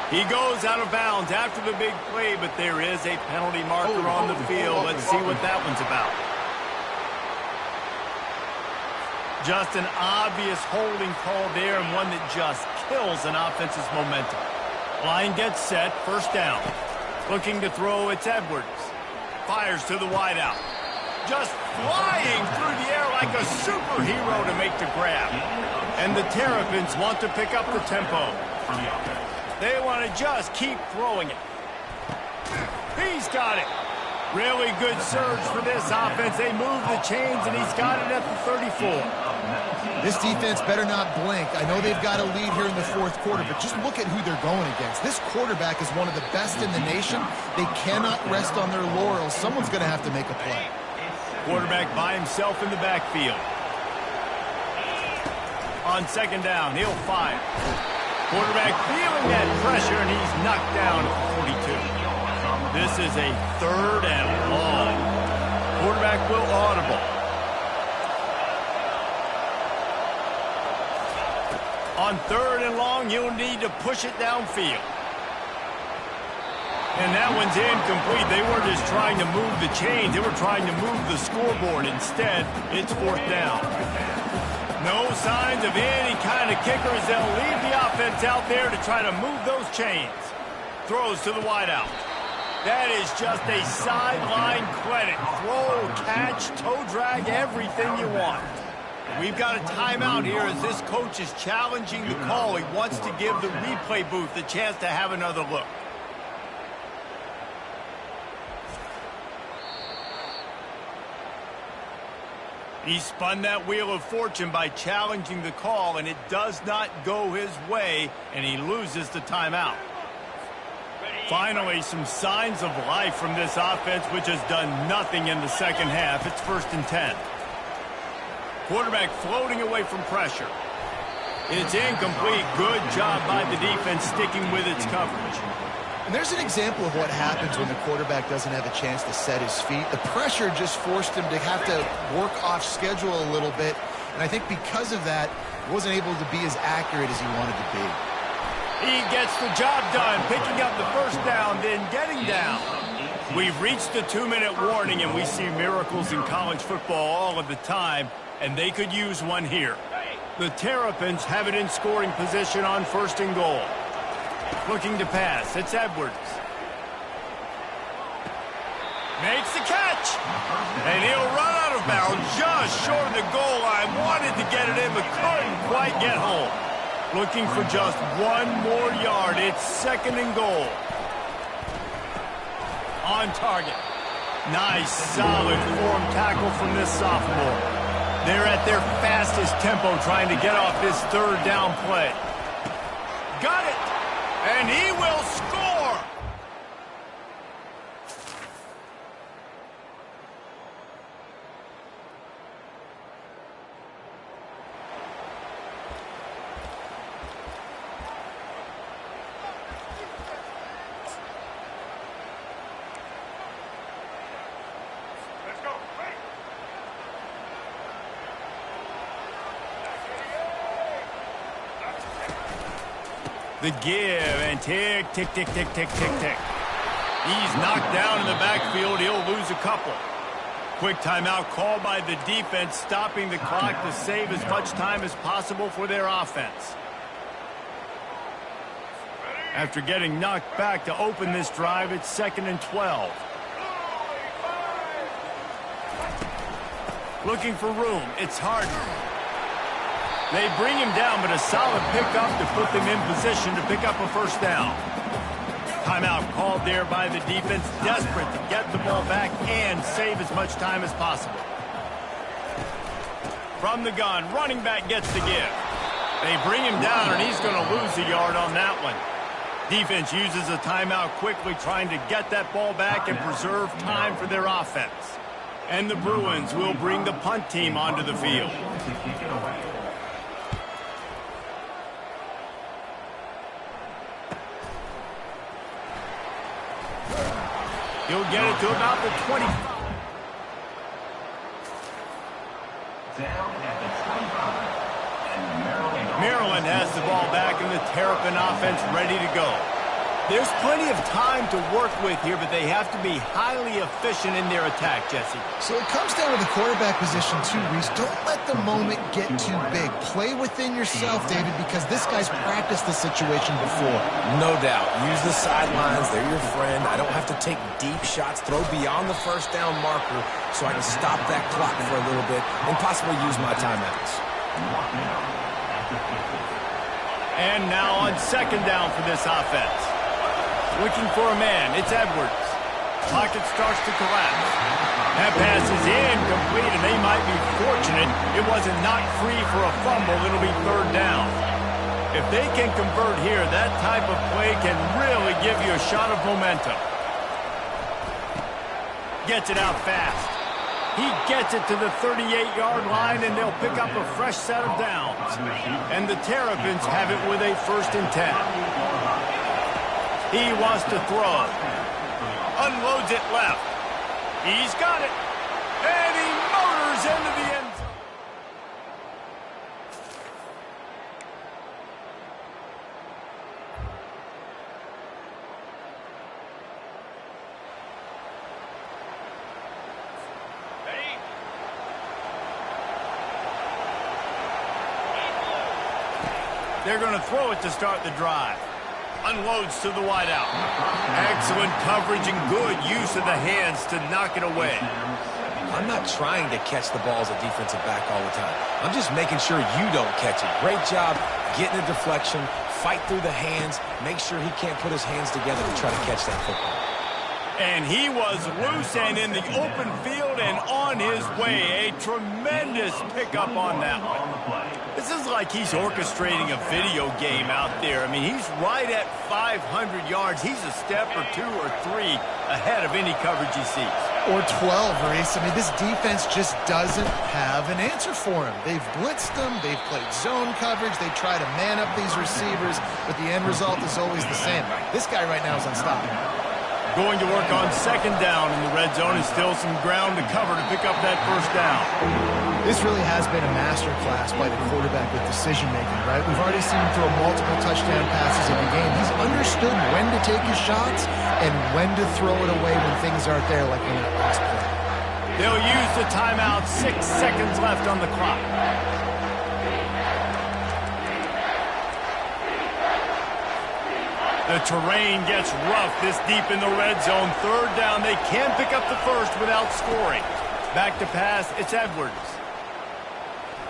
He goes out of bounds after the big play, but there is a penalty marker on the field. Let's see what that one's about. Just an obvious holding call there, and one that just kills an offense's momentum. Line gets set, 1st down. Looking to throw, it's Edwards. Fires to the wideout. Just flying through the air like a superhero to make the grab. And the Terrapins want to pick up the tempo. They want to just keep throwing it. He's got it. Really good surge for this offense. They move the chains, and he's got it at the 34. This defense better not blink. I know they've got a lead here in the 4th quarter, but just look at who they're going against. This quarterback is one of the best in the nation. They cannot rest on their laurels. Someone's going to have to make a play. Quarterback by himself in the backfield. On 2nd down, he'll fire. Quarterback feeling that pressure, and he's knocked down at 42. This is a 3rd and long. Quarterback will audible. On 3rd and long, you'll need to push it downfield. And that one's incomplete. They weren't just trying to move the chains. They were trying to move the scoreboard. Instead, it's 4th down. No signs of any kind of kickers. They'll leave the offense out there to try to move those chains. Throws to the wideout. That is just a sideline credit. Throw, catch, toe drag, everything you want. We've got a timeout here as this coach is challenging the call. He wants to give the replay booth the chance to have another look. He spun that wheel of fortune by challenging the call, and it does not go his way, and he loses the timeout. Finally, some signs of life from this offense, which has done nothing in the second half. It's 1st and 10. Quarterback floating away from pressure. It's incomplete. Good job by the defense sticking with its coverage. And there's an example of what happens when the quarterback doesn't have a chance to set his feet. The pressure just forced him to have to work off schedule a little bit. And I think because of that, he wasn't able to be as accurate as he wanted to be. He gets the job done, picking up the first down, then getting down. We've reached the 2-minute warning, and we see miracles in college football all of the time, and they could use one here. The Terrapins have it in scoring position on 1st and goal. Looking to pass. It's Edwards. Makes the catch. And he'll run out of bounds just short of the goal line. Wanted to get it in, but couldn't quite get home. Looking for just one more yard. It's 2nd and goal. On target. Nice, solid form tackle from this sophomore. They're at their fastest tempo trying to get off this 3rd down play. Got it. And he will score. Let's go. The give, and tick, tick, tick, tick, tick, tick, tick. He's knocked down in the backfield. He'll lose a couple. Quick timeout called by the defense, stopping the clock to save as much time as possible for their offense. After getting knocked back to open this drive, it's 2nd and 12. Looking for room. It's Harden. They bring him down, but a solid pickup to put them in position to pick up a 1st down. Timeout called there by the defense, desperate to get the ball back and save as much time as possible. From the gun, running back gets the give. They bring him down, and he's going to lose a yard on that one. Defense uses a timeout quickly, trying to get that ball back and preserve time for their offense. And the Bruins will bring the punt team onto the field. He'll get it to about the 20. Down at the 25. And Maryland has the ball back, and the Terrapin offense ready to go. There's plenty of time to work with here, but they have to be highly efficient in their attack, Jesse. So it comes down to the quarterback position too, Reese. Don't let the moment get too big. Play within yourself, David, because this guy's practiced the situation before. No doubt. Use the sidelines. They're your friend. I don't have to take deep shots, throw beyond the 1st down marker so I can stop that clock for a little bit and possibly use my timeouts. And now on 2nd down for this offense. Looking for a man. It's Edwards. Pocket starts to collapse. That pass is incomplete, and they might be fortunate it wasn't knocked free for a fumble. It'll be 3rd down. If they can convert here, that type of play can really give you a shot of momentum. Gets it out fast. He gets it to the 38-yard line, and they'll pick up a fresh set of downs. And the Terrapins have it with a 1st and 10. He wants to throw. Unloads it left. He's got it. And he motors into the end zone. Ready? They're going to throw it to start the drive. Unloads to the wideout. Excellent coverage and good use of the hands to knock it away. I'm not trying to catch the ball as a defensive back all the time. I'm just making sure you don't catch it. Great job getting a deflection, fight through the hands, make sure he can't put his hands together to try to catch that football. And he was loose and in the open field and on his way. A tremendous pickup on that one. This is like he's orchestrating a video game out there. I mean, he's right at 500 yards. He's a step or 2 or 3 ahead of any coverage he sees. Or 12, Reese. I mean, this defense just doesn't have an answer for him. They've blitzed him. They've played zone coverage. They try to man up these receivers, but the end result is always the same. This guy right now is unstoppable. Going to work on second down in the red zone, and still some ground to cover to pick up that first down. This really has been a master class by the quarterback with decision-making, right? We've already seen him throw multiple touchdown passes in the game. He's understood when to take his shots and when to throw it away when things aren't there, like in that last play. They'll use the timeout. 6 seconds left on the clock. The terrain gets rough this deep in the red zone. Third down, they can pick up the first without scoring. Back to pass, it's Edwards.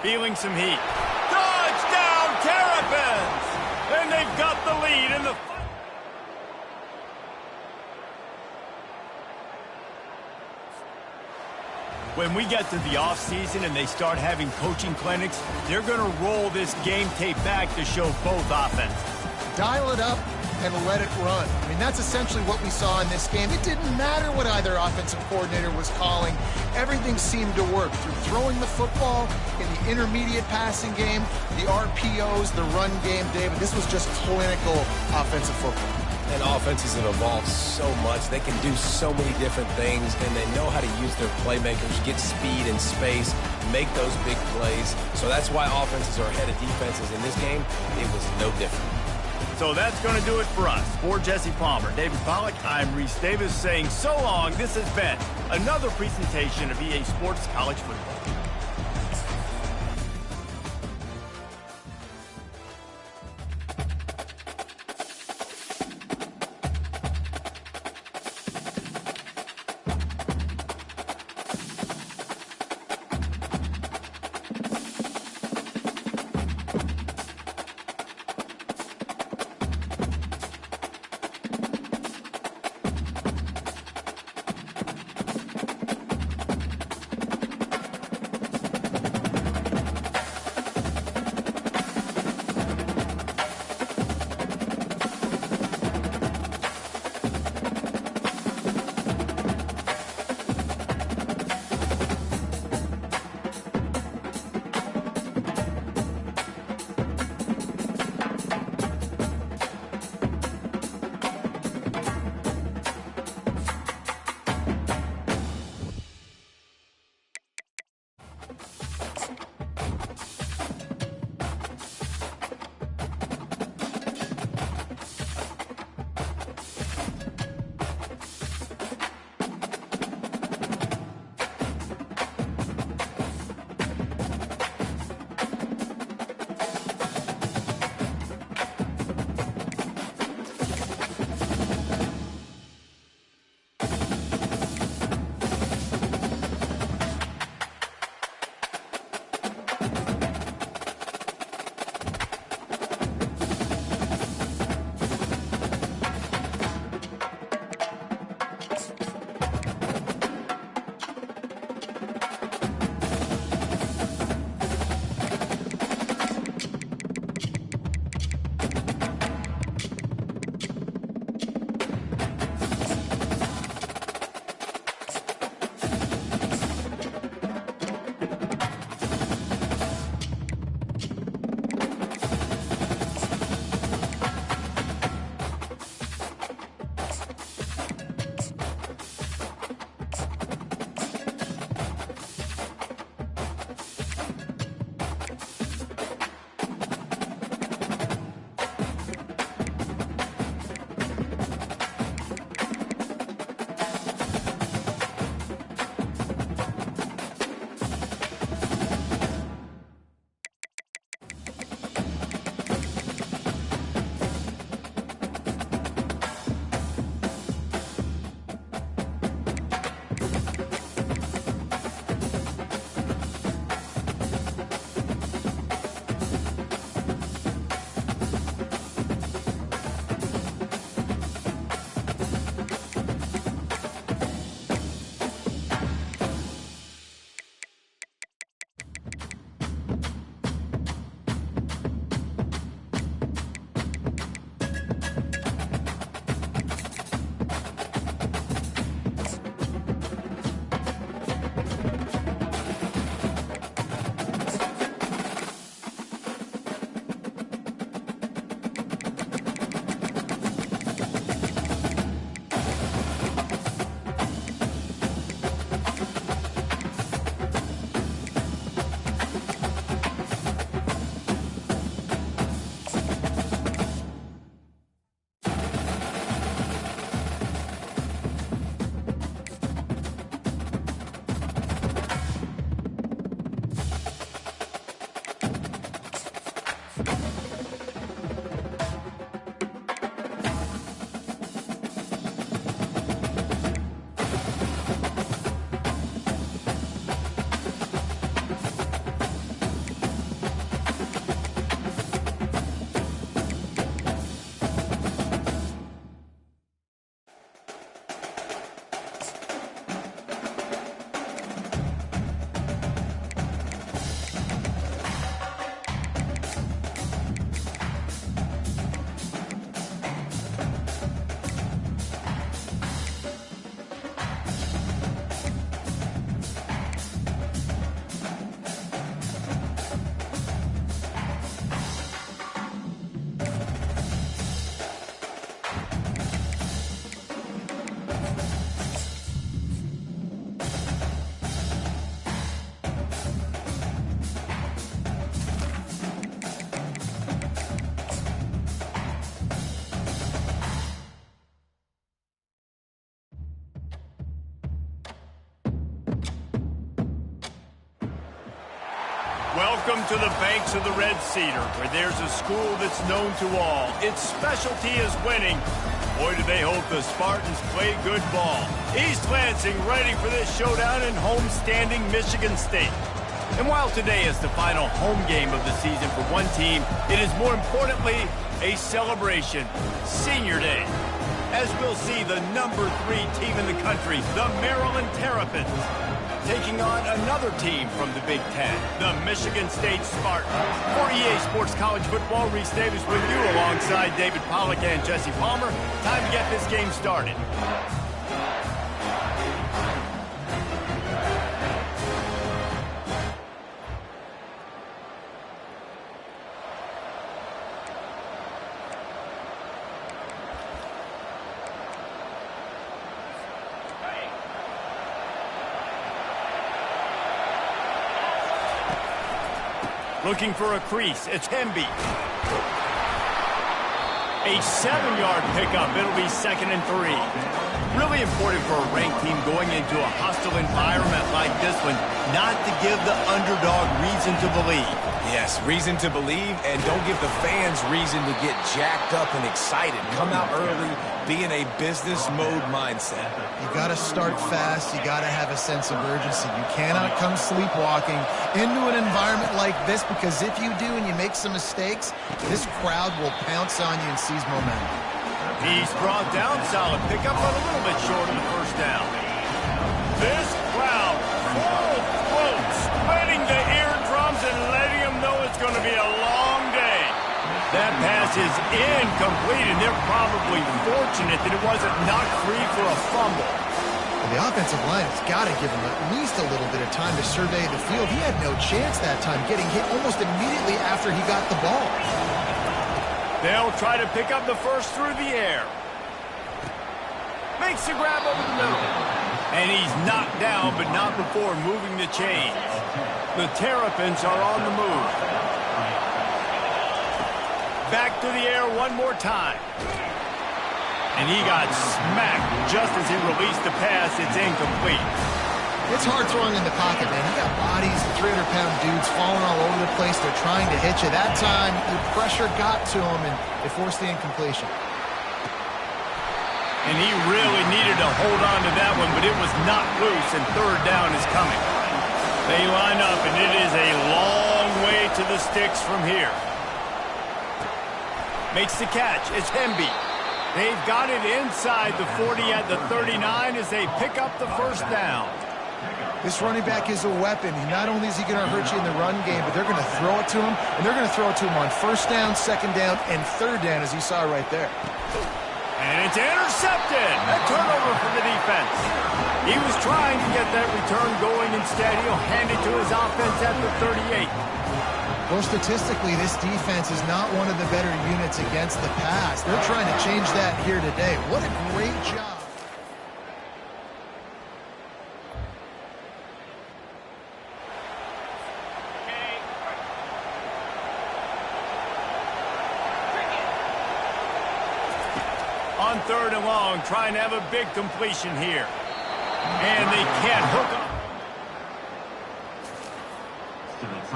Feeling some heat. Touchdown, Terrapins! And they've got the lead in the... When we get to the offseason and they start having coaching clinics, they're going to roll this game tape back to show both offenses. Dial it up and let it run. I mean, that's essentially what we saw in this game. It didn't matter what either offensive coordinator was calling. Everything seemed to work through throwing the football, in the intermediate passing game, the RPOs, the run game, David. This was just clinical offensive football. And offenses have evolved so much. They can do so many different things, and they know how to use their playmakers, get speed and space, make those big plays. So that's why offenses are ahead of defenses. In this game, it was no different. So that's going to do it for us. For Jesse Palmer, David Pollack, I'm Reese Davis saying so long. This has been another presentation of EA Sports College Football. Welcome to the banks of the Red Cedar, where there's a school that's known to all. Its specialty is winning. Boy, do they hope the Spartans play good ball. East Lansing ready for this showdown in home-standing Michigan State. And while today is the final home game of the season for one team, it is more importantly a celebration, Senior Day. As we'll see the number 3 team in the country, the Maryland Terrapins, taking on another team from the Big Ten, the Michigan State Spartans. For EA Sports College Football, Reese Davis with you alongside David Pollack and Jesse Palmer. Time to get this game started. Looking for a crease, it's Hemby. A 7-yard pickup, it'll be 2nd and 3. Really important for a ranked team going into a hostile environment like this one, not to give the underdog reason to believe. Yes, reason to believe, and don't give the fans reason to get jacked up and excited. Come out early, be in a business mode mindset. You got to start fast. You got to have a sense of urgency. You cannot come sleepwalking into an environment like this, because if you do and you make some mistakes, this crowd will pounce on you and seize momentum. He's brought down, solid pickup, but a little bit short of the first down. This crowd full throat, splitting the eardrums and letting them know it's going to be a long day. That pass is incomplete, and they're probably fortunate that it wasn't knocked free for a fumble. Well, the offensive line has got to give him at least a little bit of time to survey the field. He had no chance that time, getting hit almost immediately after he got the ball. They'll try to pick up the first through the air. Makes the grab over the middle. And he's knocked down, but not before moving the chains. The Terrapins are on the move. Back to the air one more time. And he got smacked just as he released the pass. It's incomplete. It's hard throwing in the pocket, man. You got bodies, 300-pound dudes falling all over the place. They're trying to hit you. That time, the pressure got to him, and it forced the incompletion. And he really needed to hold on to that one, but it was knocked loose, and 3rd down is coming. They line up, and it is a long way to the sticks from here. Makes the catch. It's Hemby. They've got it inside the 40 at the 39 as they pick up the first down. This running back is a weapon. Not only is he going to hurt you in the run game, but they're going to throw it to him, and they're going to throw it to him on 1st down, 2nd down, and 3rd down, as you saw right there. And it's intercepted. A turnover for the defense. He was trying to get that return going. Instead, he'll hand it to his offense at the 38. Well, statistically, this defense is not one of the better units against the pass. They're trying to change that here today. What a great job. On 3rd and long, trying to have a big completion here. And they can't hook up.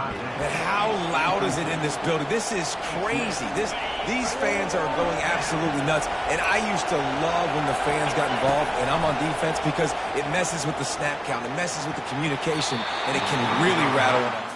And how loud is it in this building? This is crazy. These fans are going absolutely nuts. And I used to love when the fans got involved, and I'm on defense, because it messes with the snap count. It messes with the communication, and it can really rattle them.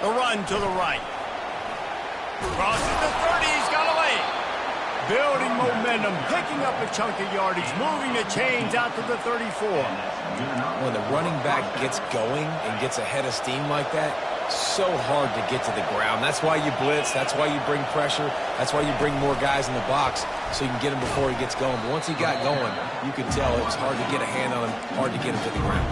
The run to the right. Crosses the 30, he's got away. Building momentum, picking up a chunk of yardage, moving the chains out to the 34. When the running back gets going and gets ahead of steam like that, so hard to get to the ground. That's why you blitz. That's why you bring pressure. That's why you bring more guys in the box so you can get him before he gets going. But once he got going, you could tell it was hard to get a hand on him, hard to get him to the ground.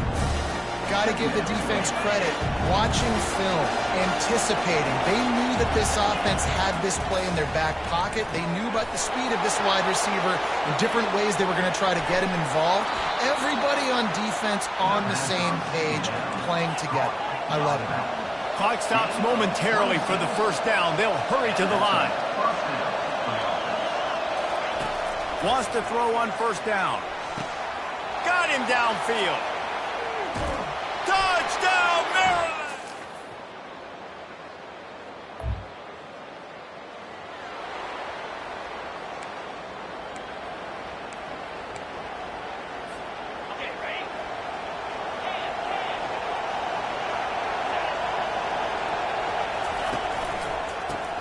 got to give the defense credit. Watching film, anticipating. They knew that this offense had this play in their back pocket. They knew about the speed of this wide receiver and different ways they were going to try to get him involved. Everybody on defense on the same page, playing together. I love it. Clock stops momentarily for the first down. They'll hurry to the line. Wants to throw on first down. Got him downfield. Touchdown, Maryland! Okay, ready?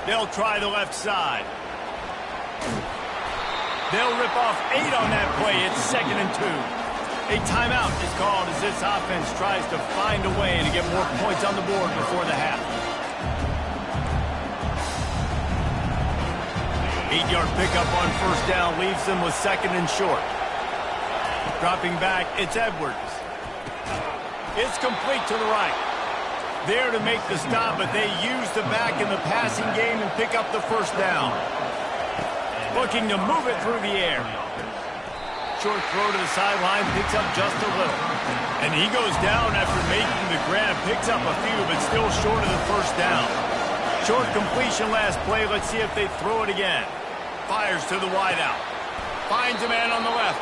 They'll try the left side. They'll rip off 8 on that play. It's 2nd and 2. A timeout is called as this offense tries to find a way to get more points on the board before the half. 8-yard pickup on first down leaves them with 2nd and short. Dropping back, it's Edwards. It's complete to the right. There to make the stop, but they use the back in the passing game and pick up the first down. Looking to move it through the air. Short throw to the sideline, picks up just a little. And he goes down after making the grab, picks up a few, but still short of the first down. Short completion last play. Let's see if they throw it again. Fires to the wideout. Finds a man on the left.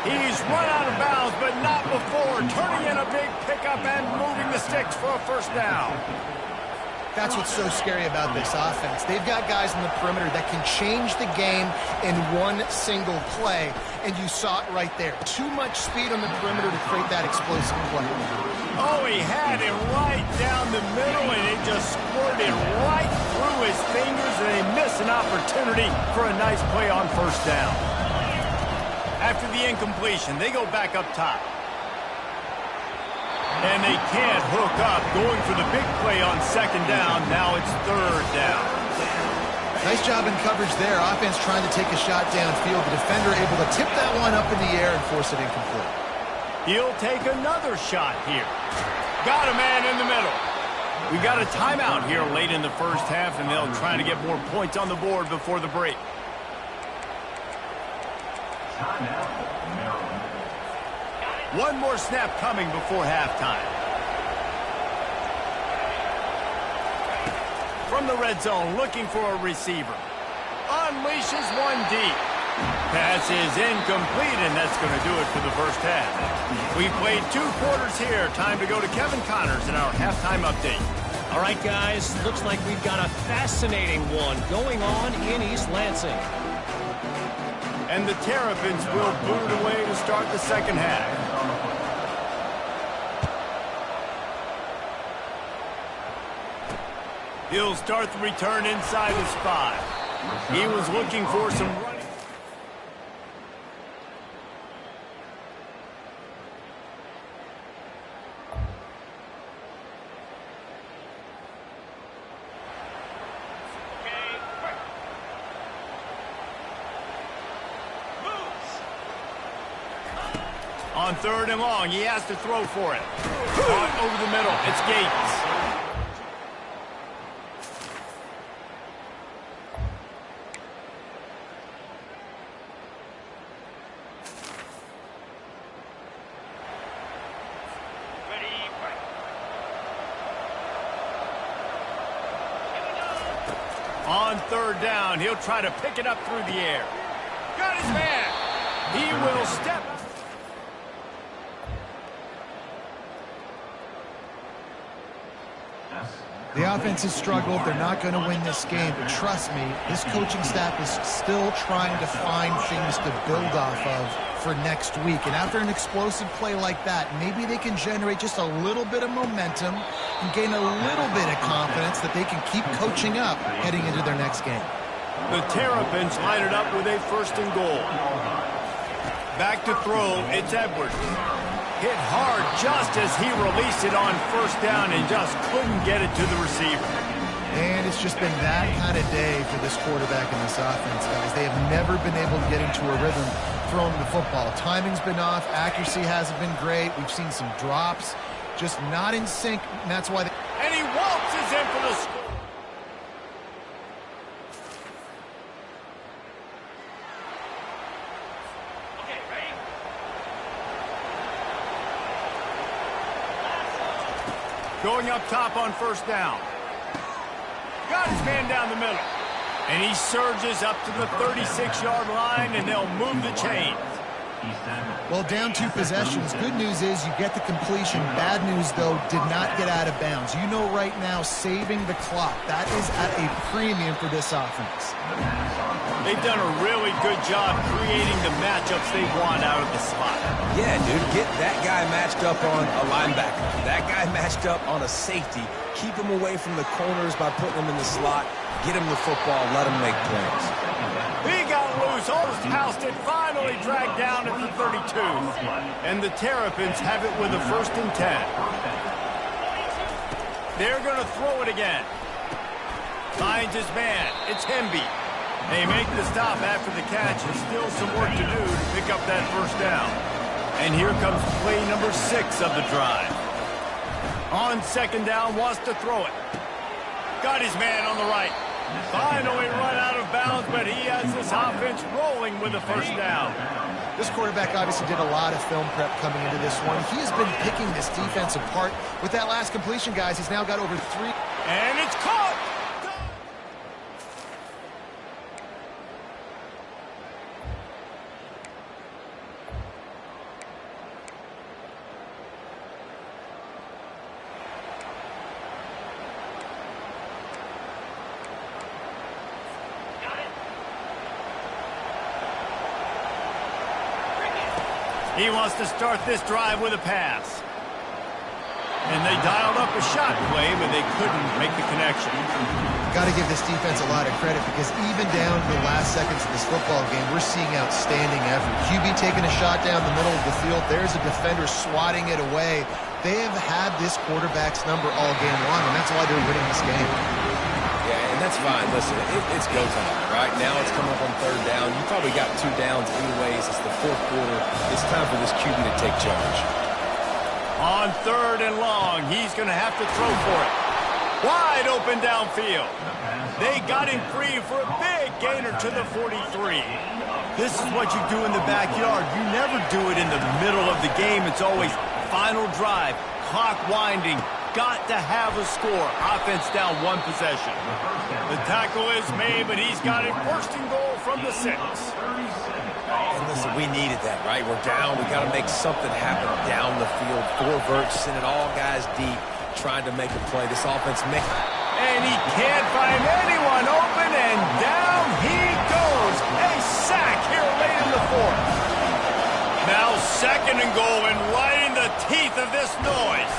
He's run out of bounds, but not before. Turning in a big pickup and moving the sticks for a first down. That's what's so scary about this offense. They've got guys in the perimeter that can change the game in one single play, and you saw it right there. Too much speed on the perimeter to create that explosive play. Oh, he had it right down the middle, and it just squirted right through his fingers, and they miss an opportunity for a nice play on first down. After the incompletion, they go back up top. And they can't hook up, going for the big play on 2nd down. Now it's 3rd down. Nice job in coverage there. Offense trying to take a shot downfield. The defender able to tip that one up in the air and force it incomplete. He'll take another shot here. Got a man in the middle. We got a timeout here late in the first half, and they'll try to get more points on the board before the break. Timeout, Maryland. One more snap coming before halftime. From the red zone, looking for a receiver. Unleashes one deep. Pass is incomplete, and that's going to do it for the first half. We've played 2 quarters here. Time to go to Kevin Connors in our halftime update. All right, guys, looks like we've got a fascinating one going on in East Lansing. And the Terrapins will boot away to start the second half. He'll start the return inside the spot. He was looking for some running. On 3rd and long, he has to throw for it. Over the middle, it's Gates. On 3rd down, he'll try to pick it up through the air. Got his man. He will step. The offense has struggled. They're not going to win this game, but trust me, this coaching staff is still trying to find things to build off of for next week. And after an explosive play like that, maybe they can generate just a little bit of momentum and gain a little bit of confidence that they can keep coaching up heading into their next game. The Terrapins line it up with a 1st and goal. Back to throw, it's Edwards. Hit hard just as he released it on 1st down and just couldn't get it to the receiver. And it's just been that kind of day for this quarterback and this offense, guys. They have never been able to get into a rhythm throwing the football. Timing's been off. Accuracy hasn't been great. We've seen some drops. just not in sync, and that's why they... And he waltzes in for the score. Going up top on first down. Got his man down the middle. And he surges up to the 36-yard line, and they'll move the chains. Well, down 2 possessions. Good news is you get the completion. Bad news, though, did not get out of bounds. You know right now, saving the clock. That is at a premium for this offense. They've done a really good job creating the matchups they want out of the slot. Yeah, dude, get that guy matched up on a linebacker. That guy matched up on a safety. Keep him away from the corners by putting him in the slot. Get him the football. Let him make plays. He got loose, almost housed it, finally dragged down at the 32. And the Terrapins have it with a 1st and 10. They're going to throw it again. Finds his man. It's Hemby. They make the stop after the catch, and still some work to do to pick up that 1st down. And here comes play number 6 of the drive. On 2nd down, wants to throw it. Got his man on the right. Finally run out of bounds, but he has this offense rolling with a 1st down. This quarterback obviously did a lot of film prep coming into this one. He has been picking this defense apart. With that last completion, guys, he's now got over 3. And it's caught! He wants to start this drive with a pass. And they dialed up a shot play, but they couldn't make the connection. Got to give this defense a lot of credit because even down to the last seconds of this football game, we're seeing outstanding effort. QB taking a shot down the middle of the field. There's a defender swatting it away. They have had this quarterback's number all game long, and that's why they're winning this game. Yeah, and that's fine. Listen, it's go time, right? Now it's coming up on 3rd down. You probably got 2 downs anyways. It's the 4th quarter. It's time for this QB to take charge. On 3rd and long, he's going to have to throw for it. Wide open downfield. They got him free for a big gainer to the 43. This is what you do in the backyard. You never do it in the middle of the game. It's always final drive, clock winding. Got to have a score. Offense down 1 possession. The tackle is made, but he's got it 1st and goal from the 6. And listen, we needed that, right? We're down. We got to make something happen down the field. 4 verts, sending all guys deep, trying to make a play. This offense makes... And he can't find anyone open, and down he goes. A sack here late in the 4th. Now 2nd and goal, and right in the teeth of this noise.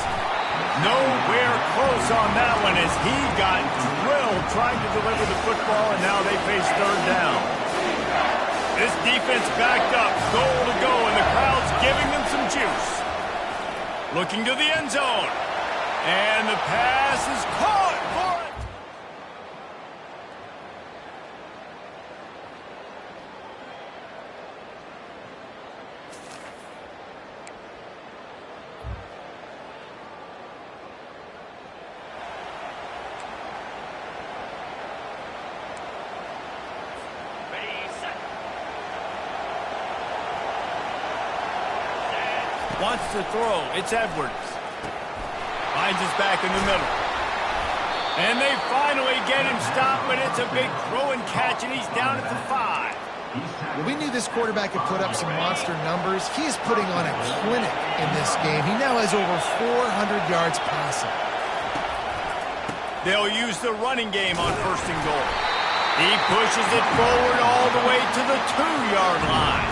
Nowhere close on that one as he got drilled trying to deliver the football, and now they face 3rd down. This defense backed up, goal to go, and the crowd's giving them some juice. Looking to the end zone. And the pass is caught for it. Wants to throw. It's Edwards. Finds his back in the middle. And they finally get him stopped, but it's a big throw and catch, and he's down at the 5. Well, we knew this quarterback could put up some monster numbers. He is putting on a clinic in this game. He now has over 400 yards passing. They'll use the running game on 1st and goal. He pushes it forward all the way to the 2-yard line.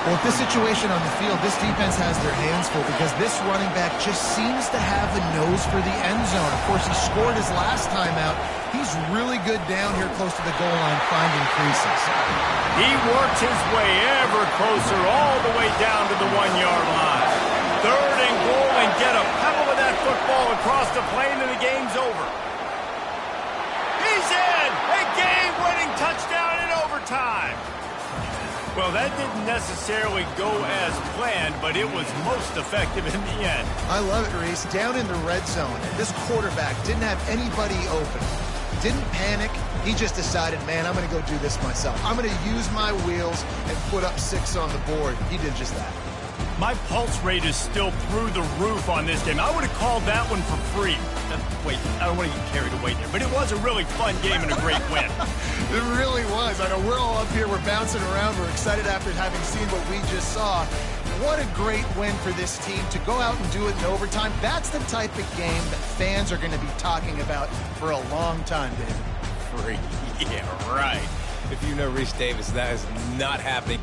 Well, with this situation on the field, this defense has their hands full because this running back just seems to have the nose for the end zone. Of course, he scored his last time out. He's really good down here close to the goal line, finding creases. He works his way ever closer all the way down to the 1-yard line. 3rd and goal, and get a pebble of that football across the plane, and the game's over. He's in! A game-winning touchdown in overtime. Well, that didn't necessarily go as planned, but it was most effective in the end. I love it, Reese. Down in the red zone, this quarterback didn't have anybody open. Didn't panic. He just decided, man, I'm going to go do this myself. I'm going to use my wheels and put up 6 on the board. He did just that. My pulse rate is still through the roof on this game. I would have called that one for free. Wait, I don't want to get carried away there, but it was a really fun game and a great win. It really was. I know we're all up here, we're bouncing around, we're excited after having seen what we just saw. What a great win for this team to go out and do it in overtime. That's the type of game that fans are going to be talking about for a long time, David. Free. Yeah, right. If you know Reese Davis, that is not happening.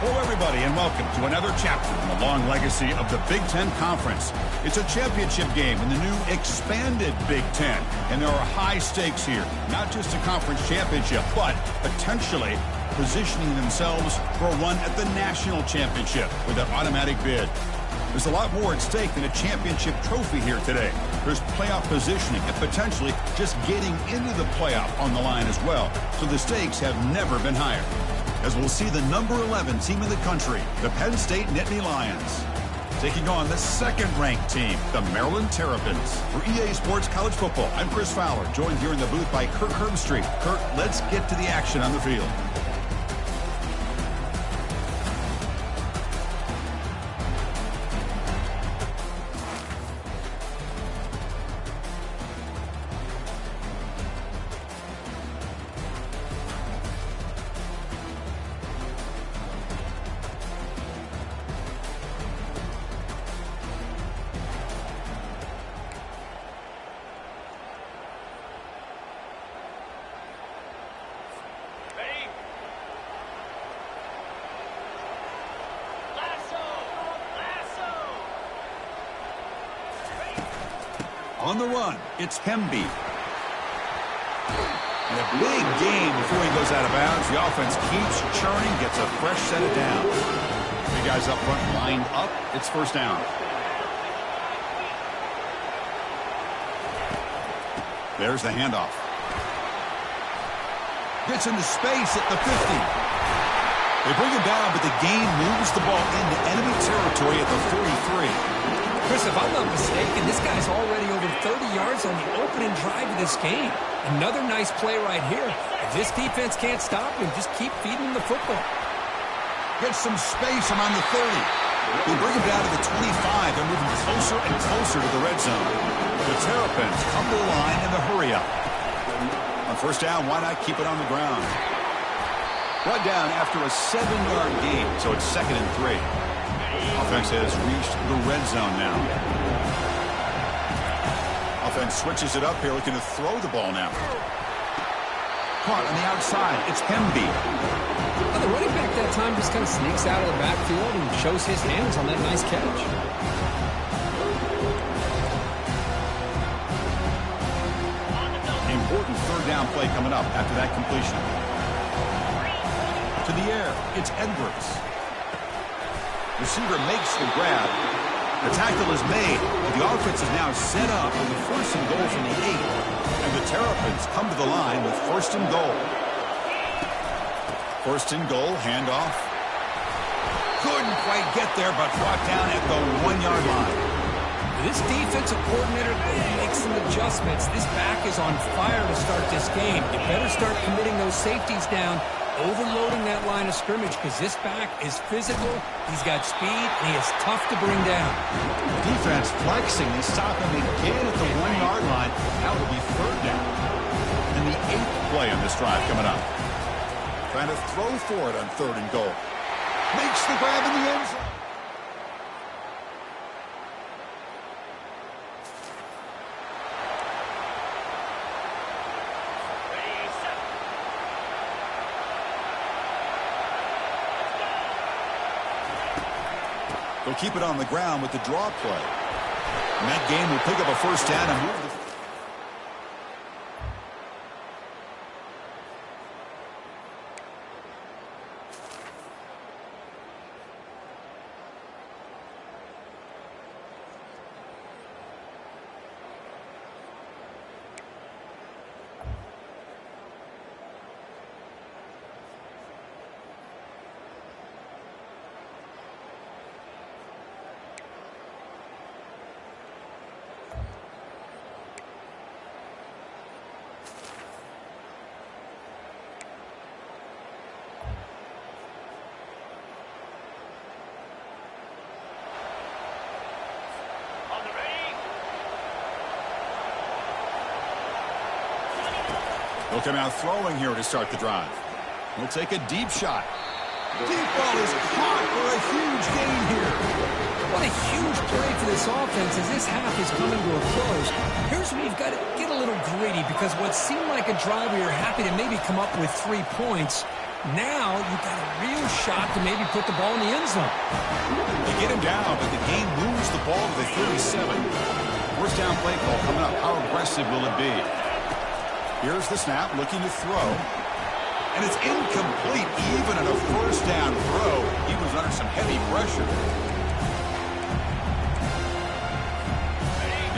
Hello, everybody, and welcome to another chapter in the long legacy of the Big Ten Conference. It's a championship game in the new expanded Big Ten, and there are high stakes here. Not just a conference championship, but potentially positioning themselves for a run at the national championship with an automatic bid. There's a lot more at stake than a championship trophy here today. There's playoff positioning and potentially just getting into the playoff on the line as well. So the stakes have never been higher, as we'll see the number 11 team in the country, the Penn State Nittany Lions, taking on the second-ranked team, the Maryland Terrapins. For EA Sports College Football, I'm Chris Fowler, joined here in the booth by Kirk Herbstreit. Kirk, let's get to the action on the field. On the run, it's Hemby. And a big game before he goes out of bounds. The offense keeps churning, gets a fresh set of downs. Three guys up front lined up. It's first down. There's the handoff. Gets into space at the 50. They bring him down, but the gain moves the ball into enemy territory at the 43. Chris, if I'm not mistaken, this guy's already over 30 yards on the opening drive of this game. Another nice play right here. If this defense can't stop him, just keep feeding him the football. Gets some space around the 30. They bring him down to the 25. They're moving closer and closer to the red zone. The Terrapins come to the line in the hurry up. On first down, why not keep it on the ground? Brought down after a 7-yard gain, so it's 2nd and 3. Offense has reached the red zone now. Offense switches it up here, looking to throw the ball now. Caught on the outside. It's Hemby. Well, the running back that time just kind of sneaks out of the backfield and shows his hands on that nice catch. Important third down play coming up after that completion. To the air, it's Edwards. Receiver makes the grab. The tackle is made. The offense is now set up with a 1st and goal from the 8. And the Terrapins come to the line with 1st and goal. 1st and goal, handoff. Couldn't quite get there, but brought down at the 1-yard line. This defensive coordinator makes some adjustments. This back is on fire to start this game. You better start committing those safeties down, overloading that line of scrimmage, because this back is physical, he's got speed, and he is tough to bring down. Defense flexing. They stop him again at the 1-yard line. Now it'll be 3rd down. And the 8th play on this drive coming up. Trying to throw for it on 3rd and goal. Makes the grab in the end zone. They'll keep it on the ground with the draw play. And that game will pick up a 1st down and move He'll come out throwing here to start the drive. He'll take a deep shot. Deep ball is caught for a huge gain here. What a huge play for this offense as this half is coming to a close. Here's where you've got to get a little gritty because what seemed like a drive where you're happy to maybe come up with 3 points, now you've got a real shot to maybe put the ball in the end zone. They get him down, but the game moves the ball to the 37. First down play call coming up. How aggressive will it be? Here's the snap, looking to throw. And it's incomplete, even on a first down throw. He was under some heavy pressure.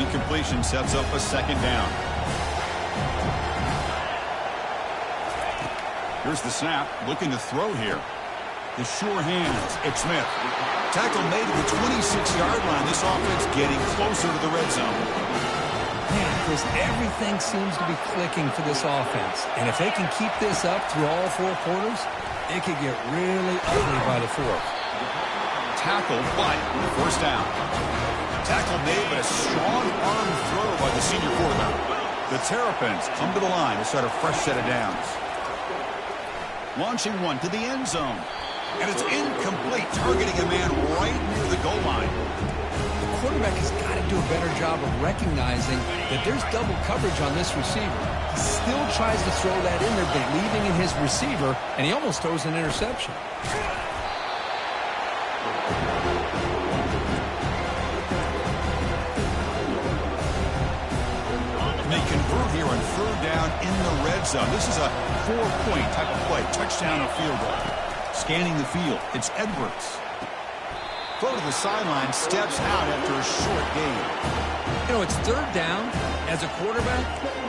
Incompletion sets up a second down. Here's the snap, looking to throw here. The sure hands, it's Smith. Tackle made at the 26-yard line. This offense getting closer to the red zone. Man, Chris, everything seems to be clicking for this offense. And if they can keep this up through all 4 quarters, it could get really ugly by the 4th. Tackle, but first down. Tackle made, but a strong arm throw by the senior quarterback. The Terrapins come to the line to start a fresh set of downs. Launching one to the end zone. And it's incomplete, targeting a man right near the goal line. The quarterback has got to do a better job of recognizing that there's double coverage on this receiver. He still tries to throw that in there, believing in his receiver, and he almost throws an interception. They convert here on third down in the red zone. This is a 4-point type of play, touchdown or field goal. Scanning the field, it's Edwards. Throw to the sideline, steps out after a short gain. You know, it's third down. As a quarterback,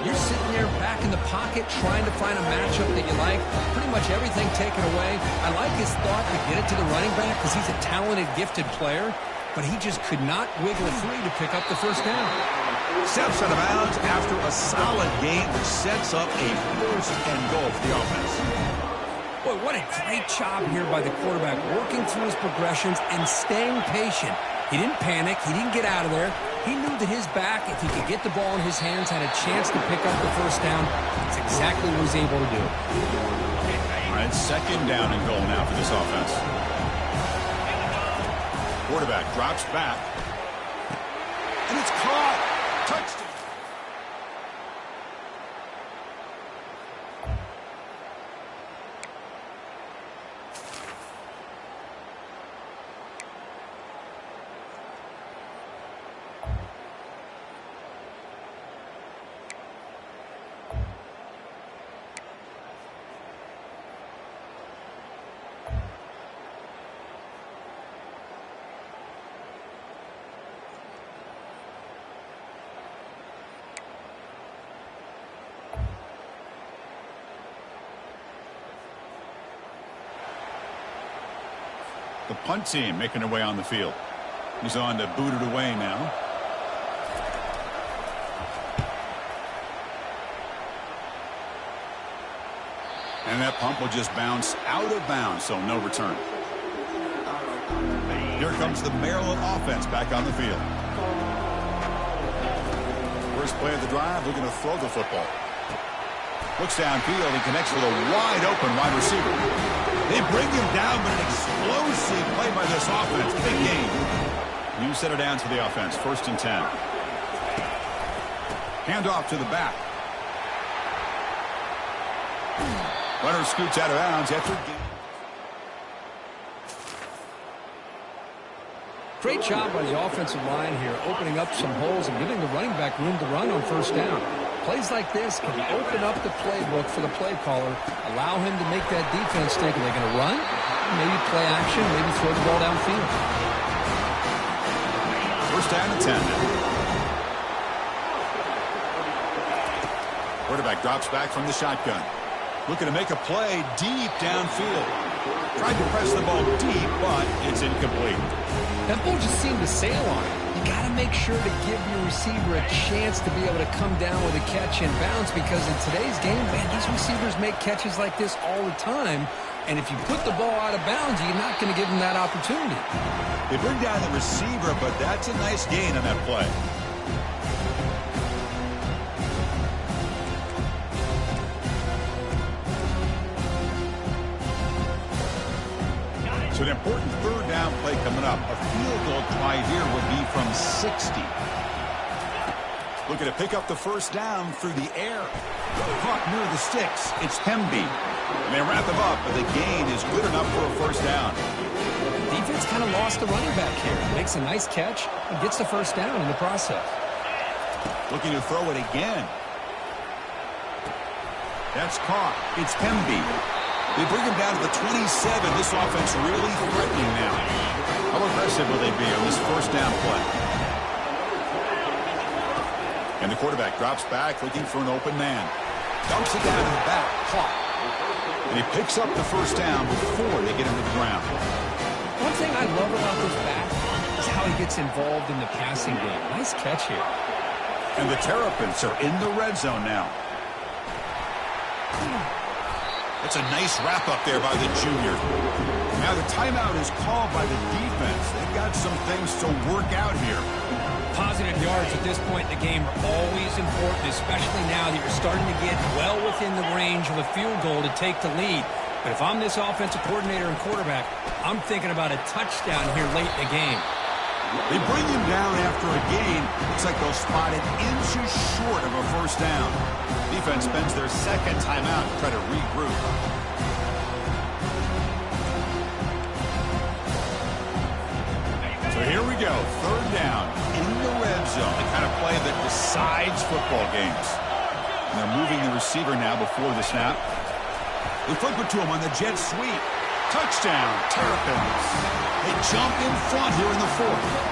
you're sitting there back in the pocket trying to find a matchup that you like. Pretty much everything taken away. I like his thought to get it to the running back because he's a talented, gifted player, but he just could not wiggle free to pick up the first down. Steps out of bounds after a solid game, which sets up a first and goal for the offense. Boy, what a great job here by the quarterback, working through his progressions and staying patient. He didn't panic. He didn't get out of there. He knew that his back, if he could get the ball in his hands, had a chance to pick up the first down. That's exactly what he was able to do. All right, second down and goal now for this offense. Quarterback drops back. And it's caught. Touchdown. The punt team making their way on the field. He's on to boot it away now. And that punt will just bounce out of bounds, so no return. Here comes the Maryland offense back on the field. First play of the drive, looking to throw the football. Looks downfield and connects with a wide open wide receiver. They bring him down, but an explosive play by this offense. Big game. New set of downs for the offense. First and 10. Handoff to the back. Runner scoots out of bounds after game. Great job by the offensive line here, opening up some holes and giving the running back room to run on first down. Plays like this can open up the playbook for the play caller, allow him to make that defense think, are they going to run? Maybe play action, maybe throw the ball downfield. First down and 10. Quarterback drops back from the shotgun. Looking to make a play deep downfield. Tried to press the ball deep, but it's incomplete. That ball just seemed to sail on it. You got to make sure to give your receiver a chance to be able to come down with a catch and bounce, because in today's game, man, these receivers make catches like this all the time. And if you put the ball out of bounds, you're not going to give them that opportunity. They bring down the receiver, but that's a nice gain on that play. important third down play coming up. A field goal try here would be from 60. Looking to pick up the first down through the air. Caught near the sticks. It's Hemby. And they wrap him up, but the gain is good enough for a first down. Defense kind of lost the running back here. Makes a nice catch and gets the first down in the process. Looking to throw it again. That's caught. It's Hemby. They bring him down to the 27. This offense really threatening now. How aggressive will they be on this first down play? And the quarterback drops back looking for an open man. Dumps it down in the back. Caught. And he picks up the first down before they get him to the ground. One thing I love about this back is how he gets involved in the passing game. Nice catch here. And the Terrapins are in the red zone now. It's a nice wrap up there by the junior. Now the timeout is called by the defense. They've got some things to work out here. Positive yards at this point in the game are always important, especially now that you're starting to get well within the range of a field goal to take the lead. But if I'm this offensive coordinator and quarterback, I'm thinking about a touchdown here late in the game. They bring him down after a gain. Looks like they'll spot it inches short of a first down. Defense spends their second timeout to try to regroup. So here we go, third down in the red zone. The kind of play that decides football games. And they're moving the receiver now before the snap. They flip it to him on the jet sweep. Touchdown, Terrapins. They jump in front here in the fourth.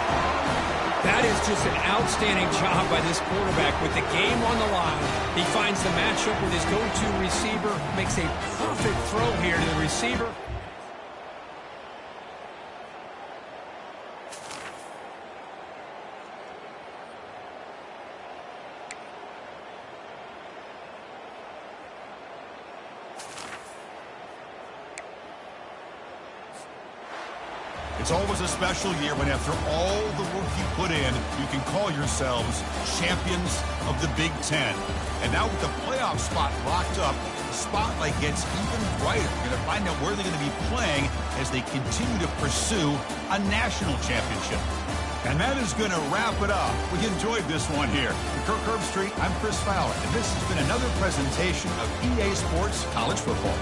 That is just an outstanding job by this quarterback with the game on the line. He finds the matchup with his go-to receiver, makes a perfect throw here to the receiver. It's always a special year when after all the work you put in, you can call yourselves champions of the Big Ten. And now with the playoff spot locked up, the spotlight gets even brighter. You're going to find out where they're going to be playing as they continue to pursue a national championship. And that is going to wrap it up. We enjoyed this one here. In Kirk Herbstreit, I'm Chris Fowler, and this has been another presentation of EA Sports College Football.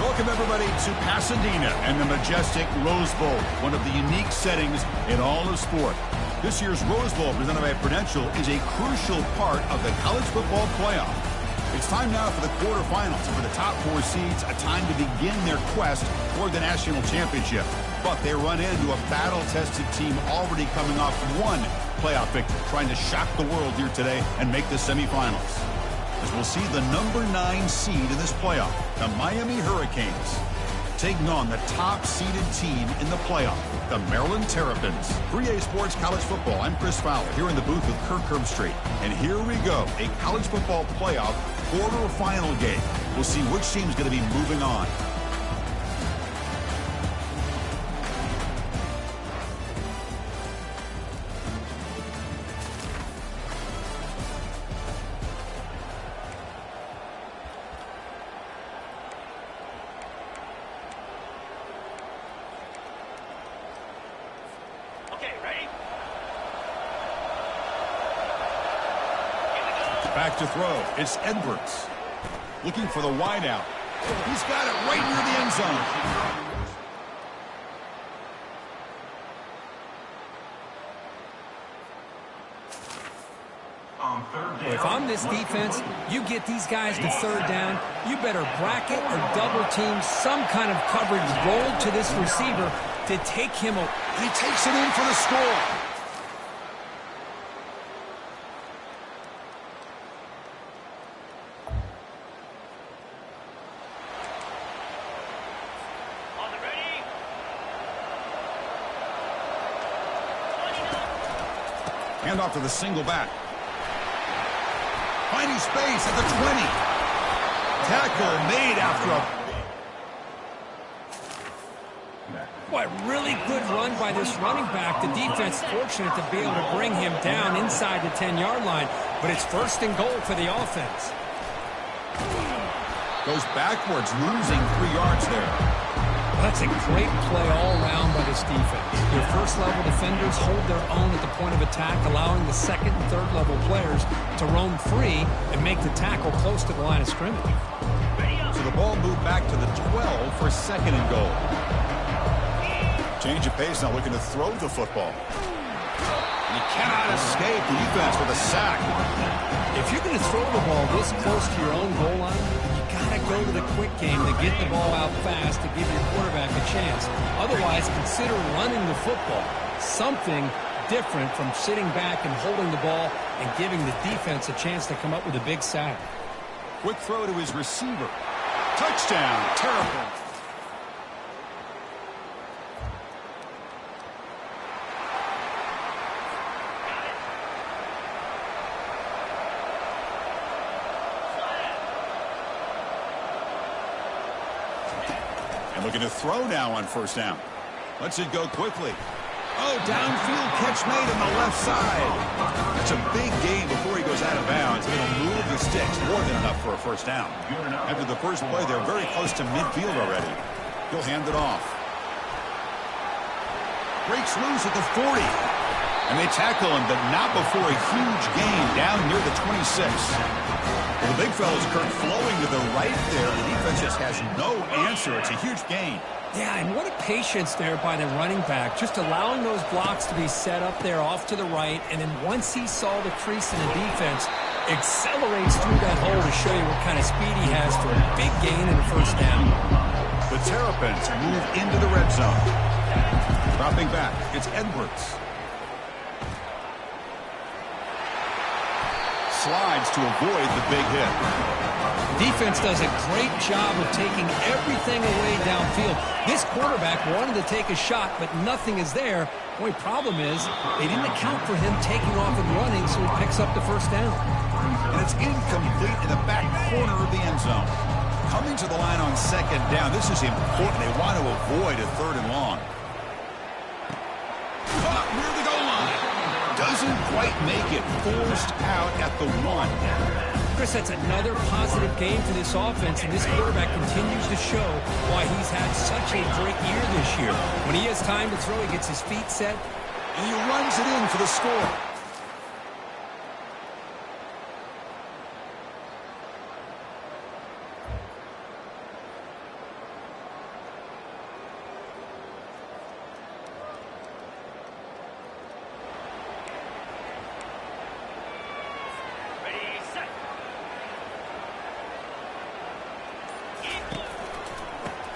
Welcome, everybody, to Pasadena and the majestic Rose Bowl, one of the unique settings in all of sport. This year's Rose Bowl, presented by Prudential, is a crucial part of the college football playoff. It's time now for the quarterfinals, and for the top 4 seeds, a time to begin their quest for the national championship. But they run into a battle-tested team already coming off one playoff victory, trying to shock the world here today and make the semifinals. As we'll see the number 9 seed in this playoff, the Miami Hurricanes, taking on the top-seeded team in the playoff, the Maryland Terrapins. 3A Sports College Football, I'm Chris Fowler, here in the booth with Kirk Herbstreit. And here we go, a college football playoff quarterfinal game. We'll see which team's going to be moving on. Back to throw. It's Edwards. Looking for the wideout. He's got it right near the end zone. On third down. If I'm this defense, you get these guys to third down, you better bracket or double team some kind of coverage rolled to this receiver to take him away. He takes it in for the score. Hand off to the single back. Finding space at the 20. Tackle made after a... What really good run by this running back. The defense fortunate to be able to bring him down inside the 10-yard line. But it's first and goal for the offense. Goes backwards, losing 3 yards there. That's a great play all around by this defense. Your first-level defenders hold their own at the point of attack, allowing the second and third-level players to roam free and make the tackle close to the line of scrimmage. So the ball moved back to the 12 for second and goal. Change of pace, now looking to throw the football. And he cannot escape the defense with a sack. If you're going to throw the ball this close to your own goal line, got to go to the quick game to get the ball out fast to give your quarterback a chance. Otherwise, consider running the football. Something different from sitting back and holding the ball and giving the defense a chance to come up with a big sack. Quick throw to his receiver. Touchdown, Terrapins. Looking to throw now on first down. Lets it go quickly. Oh, downfield catch made on the left side. That's a big gain before he goes out of bounds. He'll move the sticks, more than enough for a first down. After the first play, they're very close to midfield already. He'll hand it off. Breaks loose at the 40. And they tackle him, but not before a huge gain down near the 26. Well, the big fella's Kirk flowing to the right there. The defense just has no answer. It's a huge gain. Yeah, and what a patience there by the running back, just allowing those blocks to be set up there off to the right, and then once he saw the crease in the defense, accelerates through that hole to show you what kind of speed he has for a big gain in the first down. The Terrapins move into the red zone. Dropping back, it's Edwards. Slides to avoid the big hit. Defense does a great job of taking everything away downfield. This quarterback wanted to take a shot, but nothing is there. The only problem is they didn't account for him taking off and running, so he picks up the first down. And it's incomplete in the back corner of the end zone. Coming to the line on second down. This is important. They want to avoid a third and long. Caught near the goal line. Doesn't quite make it. Forced out at the 1. Chris, that's another positive game for this offense, and this quarterback continues to show why he's had such a great year this year. When he has time to throw, he gets his feet set. And he runs it in for the score.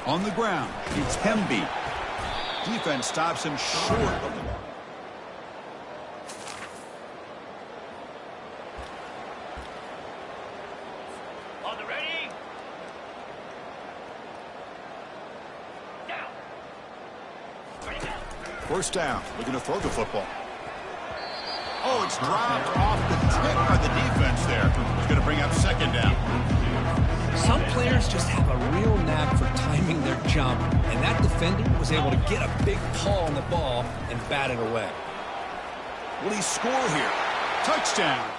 On the ground, it's Hemby. Defense stops him short of the mark. On the ready. Down. Ready, go. First down, looking to throw the football. Oh, it's dropped off the tip by the defense there. It's going to bring up second down. Some players just have a real knack for timing their jump, and that defender was able to get a big paw on the ball and bat it away. Will he score here? Touchdown.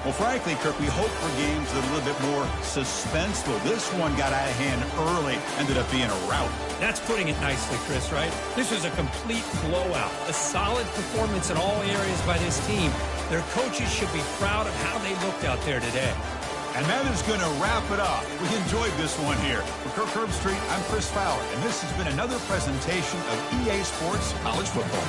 Well, frankly, Kirk, we hope for games that are a little bit more suspenseful. This one got out of hand early, ended up being a rout. That's putting it nicely, Chris, right? This was a complete blowout. A solid performance in all areas by this team. Their coaches should be proud of how they looked out there today. And that is going to wrap it up. We enjoyed this one here. For Kirk Herbstreit, I'm Chris Fowler, and this has been another presentation of EA Sports College Football.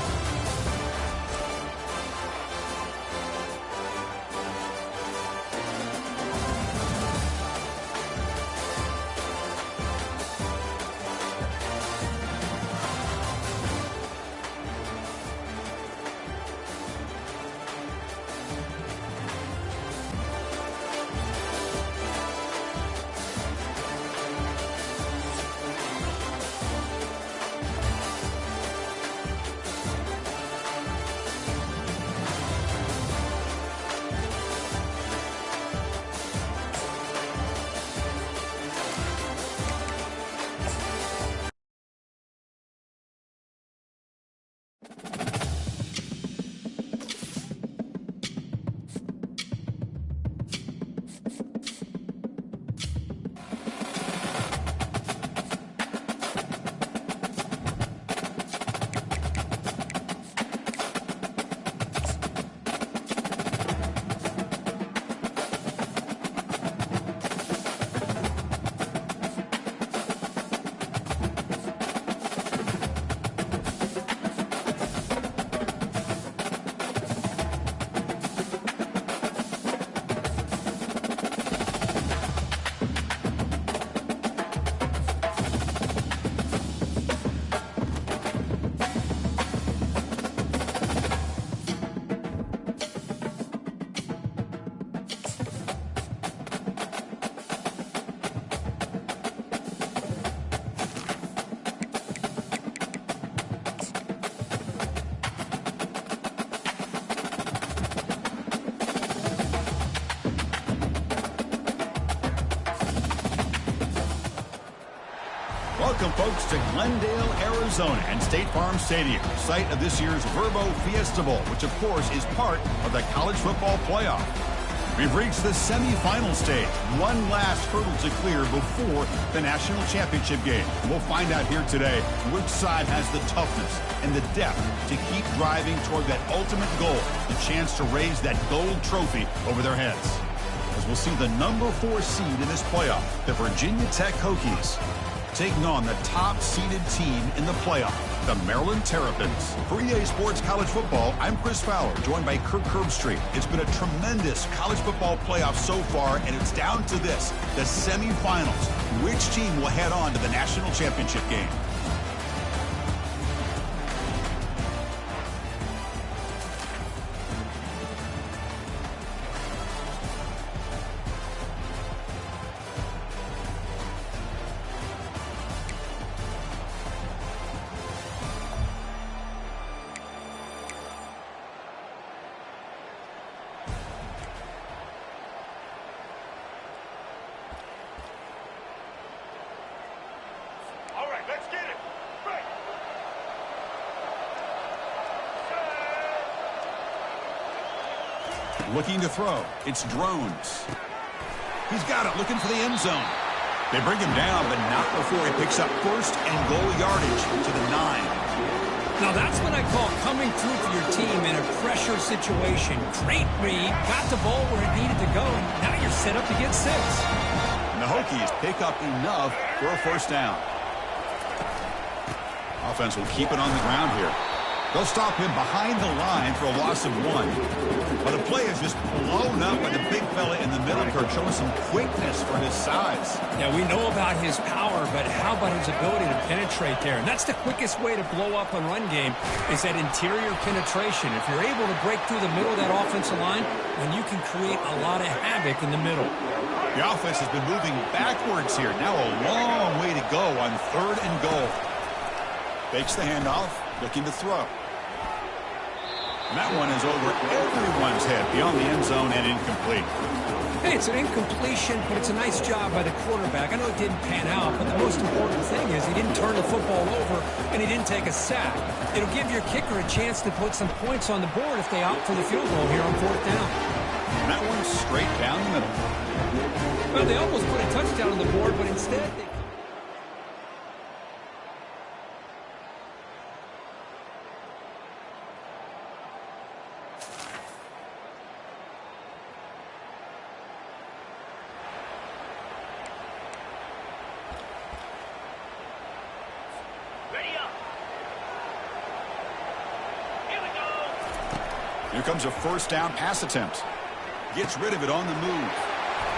Welcome, folks, to Glendale, Arizona, and State Farm Stadium, site of this year's Verbo Fiesta Bowl, which, of course, is part of the college football playoff. We've reached the semifinal stage, one last hurdle to clear before the national championship game. And we'll find out here today which side has the toughness and the depth to keep driving toward that ultimate goal, the chance to raise that gold trophy over their heads. As we'll see the number 4 seed in this playoff, the Virginia Tech Hokies, taking on the top-seeded team in the playoff, the Maryland Terrapins. For EA Sports College Football, I'm Chris Fowler, joined by Kirk Herbstreit. It's been a tremendous college football playoff so far, and it's down to this, the semifinals. Which team will head on to the national championship game? Looking to throw. It's Drones. He's got it, looking for the end zone. They bring him down, but not before he picks up first and goal yardage to the 9. Now that's what I call coming through for your team in a pressure situation. Great read, got the ball where it needed to go, and now you're set up to get 6. And the Hokies pick up enough for a first down. Offense will keep it on the ground here. They'll stop him behind the line for a loss of 1. But the play is just blown up by the big fella in the middle, Kurt, showing some quickness for his size. Yeah, we know about his power, but how about his ability to penetrate there? And that's the quickest way to blow up a run game, is that interior penetration. If you're able to break through the middle of that offensive line, then you can create a lot of havoc in the middle. The offense has been moving backwards here. Now a long way to go on 3rd and goal. Fakes the handoff, looking to throw. And that one is over everyone's head beyond the end zone and incomplete. Hey, it's an incompletion, but it's a nice job by the quarterback. I know it didn't pan out, but the most important thing is he didn't turn the football over and he didn't take a sack. It'll give your kicker a chance to put some points on the board if they opt for the field goal here on 4th down. And that one's straight down the middle. Well, they almost put a touchdown on the board, but instead they... Ready up. Here we go. Here comes a first down pass attempt. Gets rid of it on the move.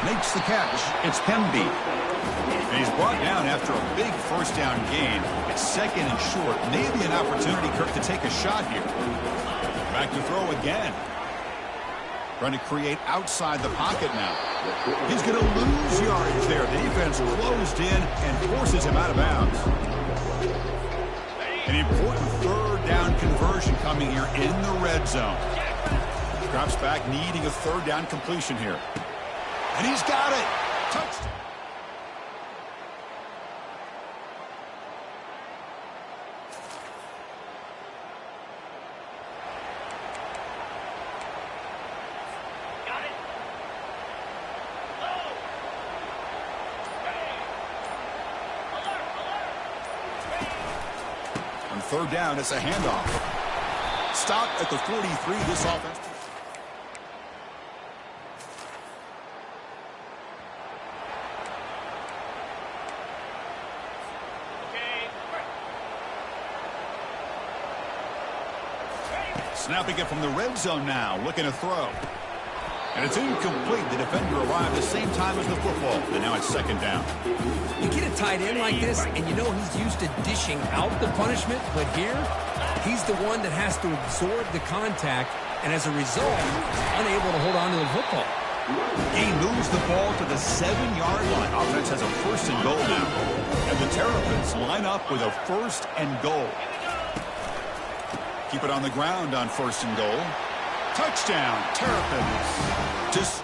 Makes the catch. It's Pemby. And he's brought down after a big first down gain. It's 2nd and short. Maybe an opportunity, Kirk, to take a shot here. Back to throw again. Trying to create outside the pocket now. He's going to lose yardage there. The defense closed in and forces him out of bounds. An important 3rd down conversion coming here in the red zone. Drops back, needing a 3rd down completion here. And he's got it. Touchdown. Got it. Low. Ready. Alert, alert. Ready. On 3rd down, it's a handoff. Stop at the 43, this offense. Snapping it from the red zone now, looking to throw. And it's incomplete. The defender arrived the same time as the football, and now it's 2nd down. You get a tight end like this, and you know he's used to dishing out the punishment, but here, he's the one that has to absorb the contact, and as a result, unable to hold on to the football. He moves the ball to the 7-yard line. Offense has a 1st and goal now. And the Terrapins line up with a 1st and goal. Keep it on the ground on 1st and goal. Touchdown, Terrapins. Just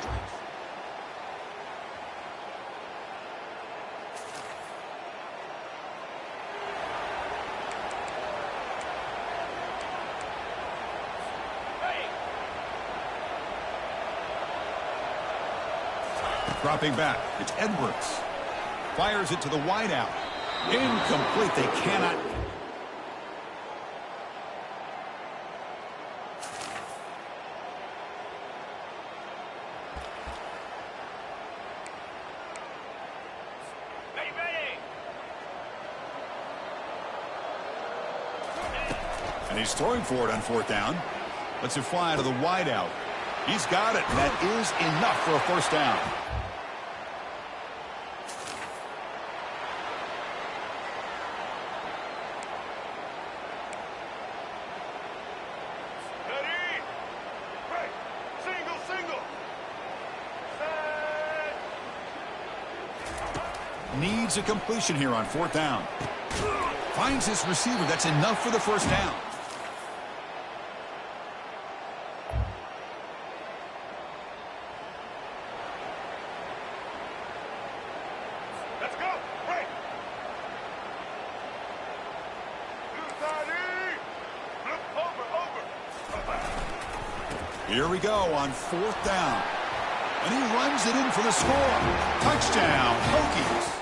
dropping back. It's Edwards. Fires it to the wideout. Incomplete. They cannot. And he's throwing for it on 4th down. Lets it fly to the wideout. He's got it. And that is enough for a first down. Ready. Break. Single, single. Set. Needs a completion here on 4th down. Finds his receiver. That's enough for the first down. Let's go. Break. Flip over. Here we go on 4th down. And he runs it in for the score. Touchdown, Hokies.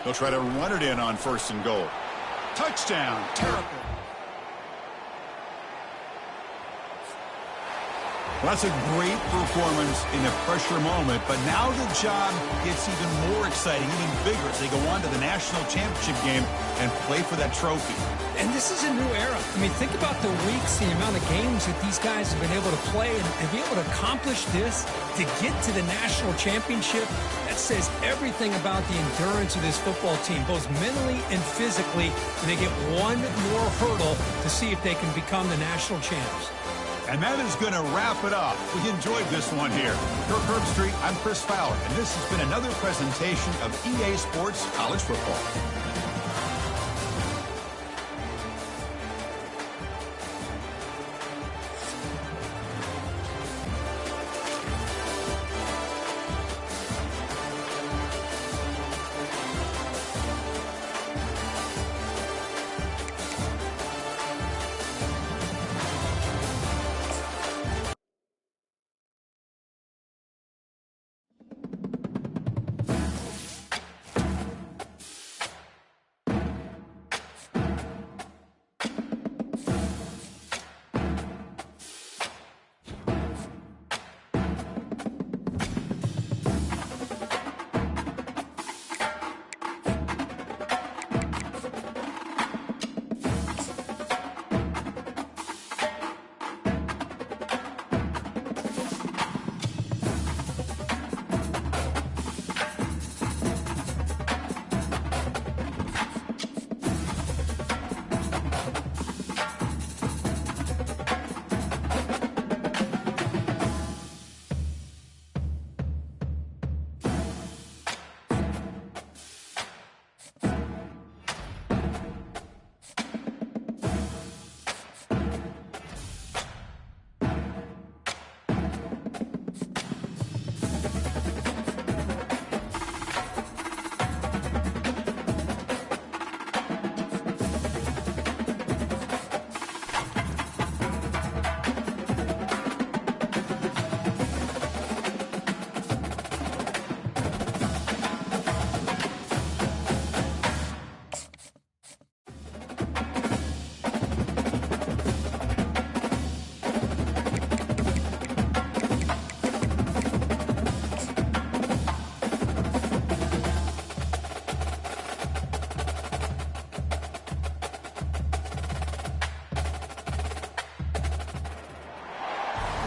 They'll try to run it in on 1st and goal. Touchdown, Terrapins. Well, that's a great performance in a pressure moment, but now the job gets even more exciting, even bigger as they go on to the national championship game and play for that trophy. And this is a new era. I mean, think about the weeks, the amount of games that these guys have been able to play, and to be able to accomplish this, to get to the national championship, that says everything about the endurance of this football team, both mentally and physically, and they get one more hurdle to see if they can become the national champs. And that is going to wrap it up. We enjoyed this one here. For Herbstreit, I'm Chris Fowler, and this has been another presentation of EA Sports College Football.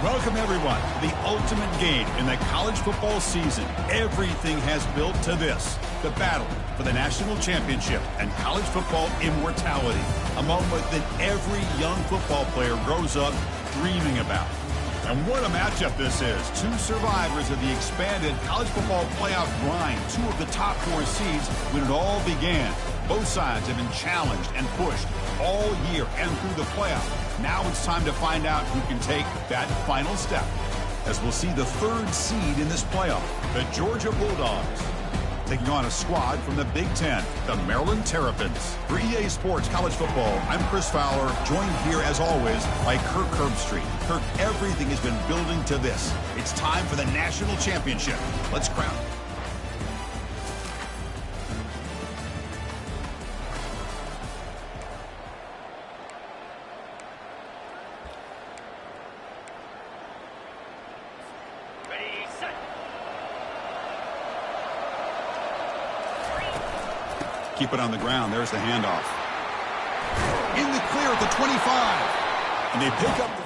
Welcome, everyone, to the ultimate game in the college football season. Everything has built to this, the battle for the national championship and college football immortality, a moment that every young football player grows up dreaming about. And what a matchup this is. Two survivors of the expanded college football playoff grind, two of the top 4 seeds when it all began. Both sides have been challenged and pushed all year and through the playoff. Now it's time to find out who can take that final step, as we'll see the 3rd seed in this playoff, the Georgia Bulldogs, taking on a squad from the Big Ten, the Maryland Terrapins. For EA Sports College Football, I'm Chris Fowler, joined here as always by Kirk Herbstreit. Kirk, everything has been building to this. It's time for the national championship. Let's crown it. Keep it on the ground. There's the handoff. In the clear at the 25. And they pick up the...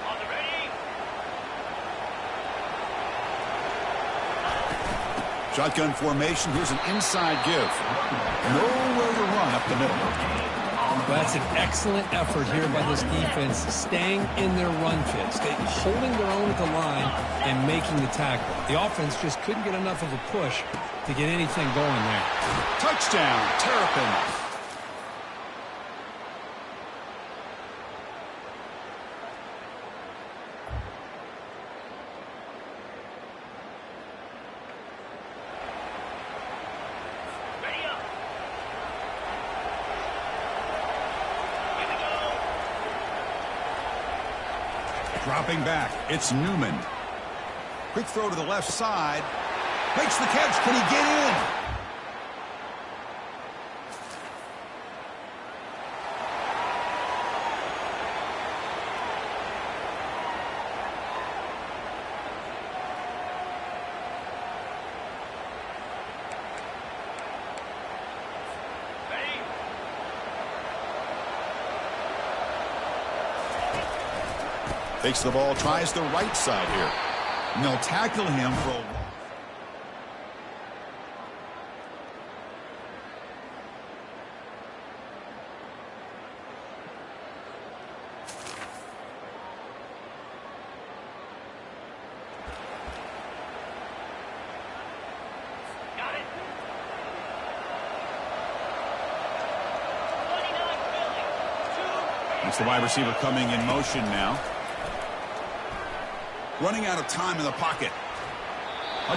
On the ready. Shotgun formation. Here's an inside give. Nowhere to run up the middle. That's an excellent effort here by this defense, staying in their run fit, holding their own at the line and making the tackle. The offense just couldn't get enough of a push to get anything going there. Touchdown, Terrapins. Dropping back, it's Newman. Quick throw to the left side. Makes the catch. Can he get in? Takes the ball, tries the right side here. And they'll tackle him for a... Got it. 29 Philly. It's the wide receiver coming in motion now. Running out of time in the pocket.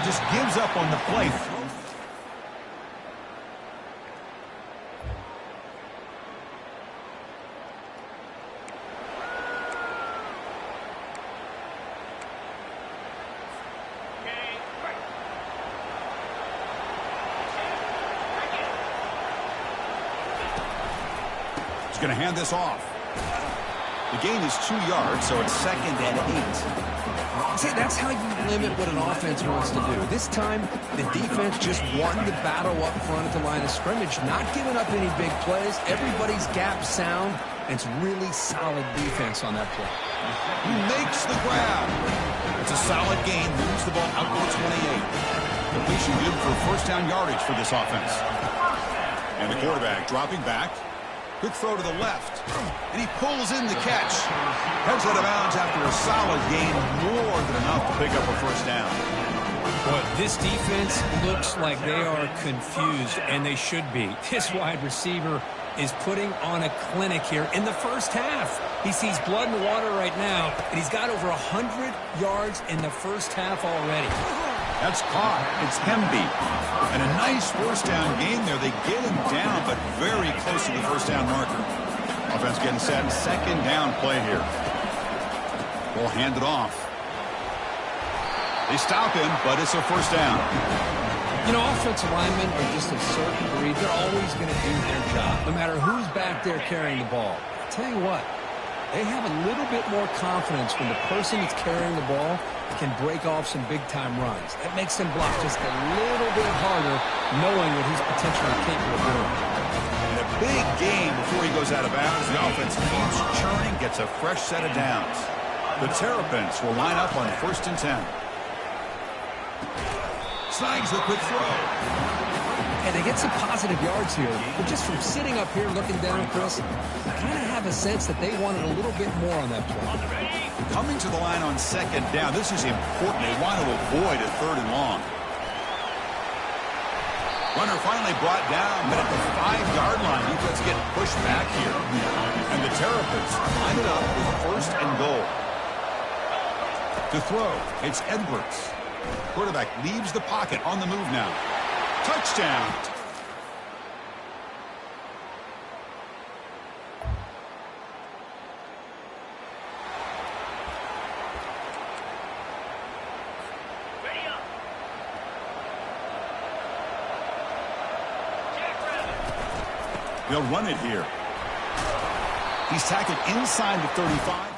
Just gives up on the play. He's going to hand this off. The gain is 2 yards, so it's 2nd and 8. See, that's how you limit what an offense wants to do. This time, the defense just won the battle up front at the line of scrimmage, not giving up any big plays. Everybody's gap sound, and it's really solid defense on that play. He makes the grab. It's a solid gain, moves the ball out to the 28. Completion good for first down yardage for this offense. And the quarterback dropping back. Quick throw to the left, and he pulls in the catch. Heads out of bounds after a solid gain, more than enough to pick up a first down. Boy, this defense looks like they are confused, and they should be. This wide receiver is putting on a clinic here in the first half. He sees blood in the water right now, and he's got over 100 yards in the first half already. That's caught. It's Hemby. And a nice first down game there. They get him down, but very close to the first down marker. Offense getting set. 2nd down play here. We'll hand it off. They stop him, but it's a first down. You know, offensive linemen are just a certain breed. They're always going to do their job, no matter who's back there carrying the ball. I'll tell you what, they have a little bit more confidence when the person that's carrying the ball can break off some big-time runs. That makes them block just a little bit harder, knowing what he's potentially capable of doing. And a big game before he goes out of bounds. The offense keeps churning, gets a fresh set of downs. The Terrapins will line up on 1st and 10. Snags the quick throw. And they get some positive yards here, but just from sitting up here looking down, Chris, I kind of have a sense that they wanted a little bit more on that play. Coming to the line on 2nd down. This is important. They want to avoid a 3rd and long. Runner finally brought down, but at the 5-yard line, defense get pushed back here. And the Terrapins line it up with 1st and goal. To throw, it's Edwards. Quarterback leaves the pocket on the move now. Touchdown. They'll run it here. He's tackled inside the 35.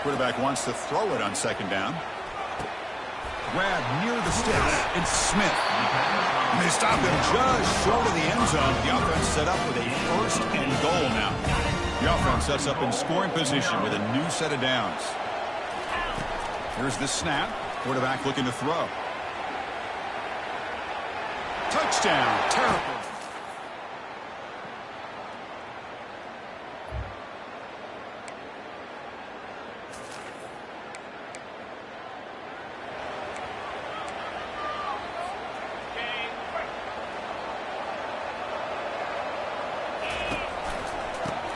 Quarterback wants to throw it on 2nd down. Grab near the sticks. It's Smith. And they stop him just short of the end zone. The offense set up with a 1st and goal now. The offense sets up in scoring position with a new set of downs. Here's the snap. Quarterback looking to throw. Touchdown. Terrible.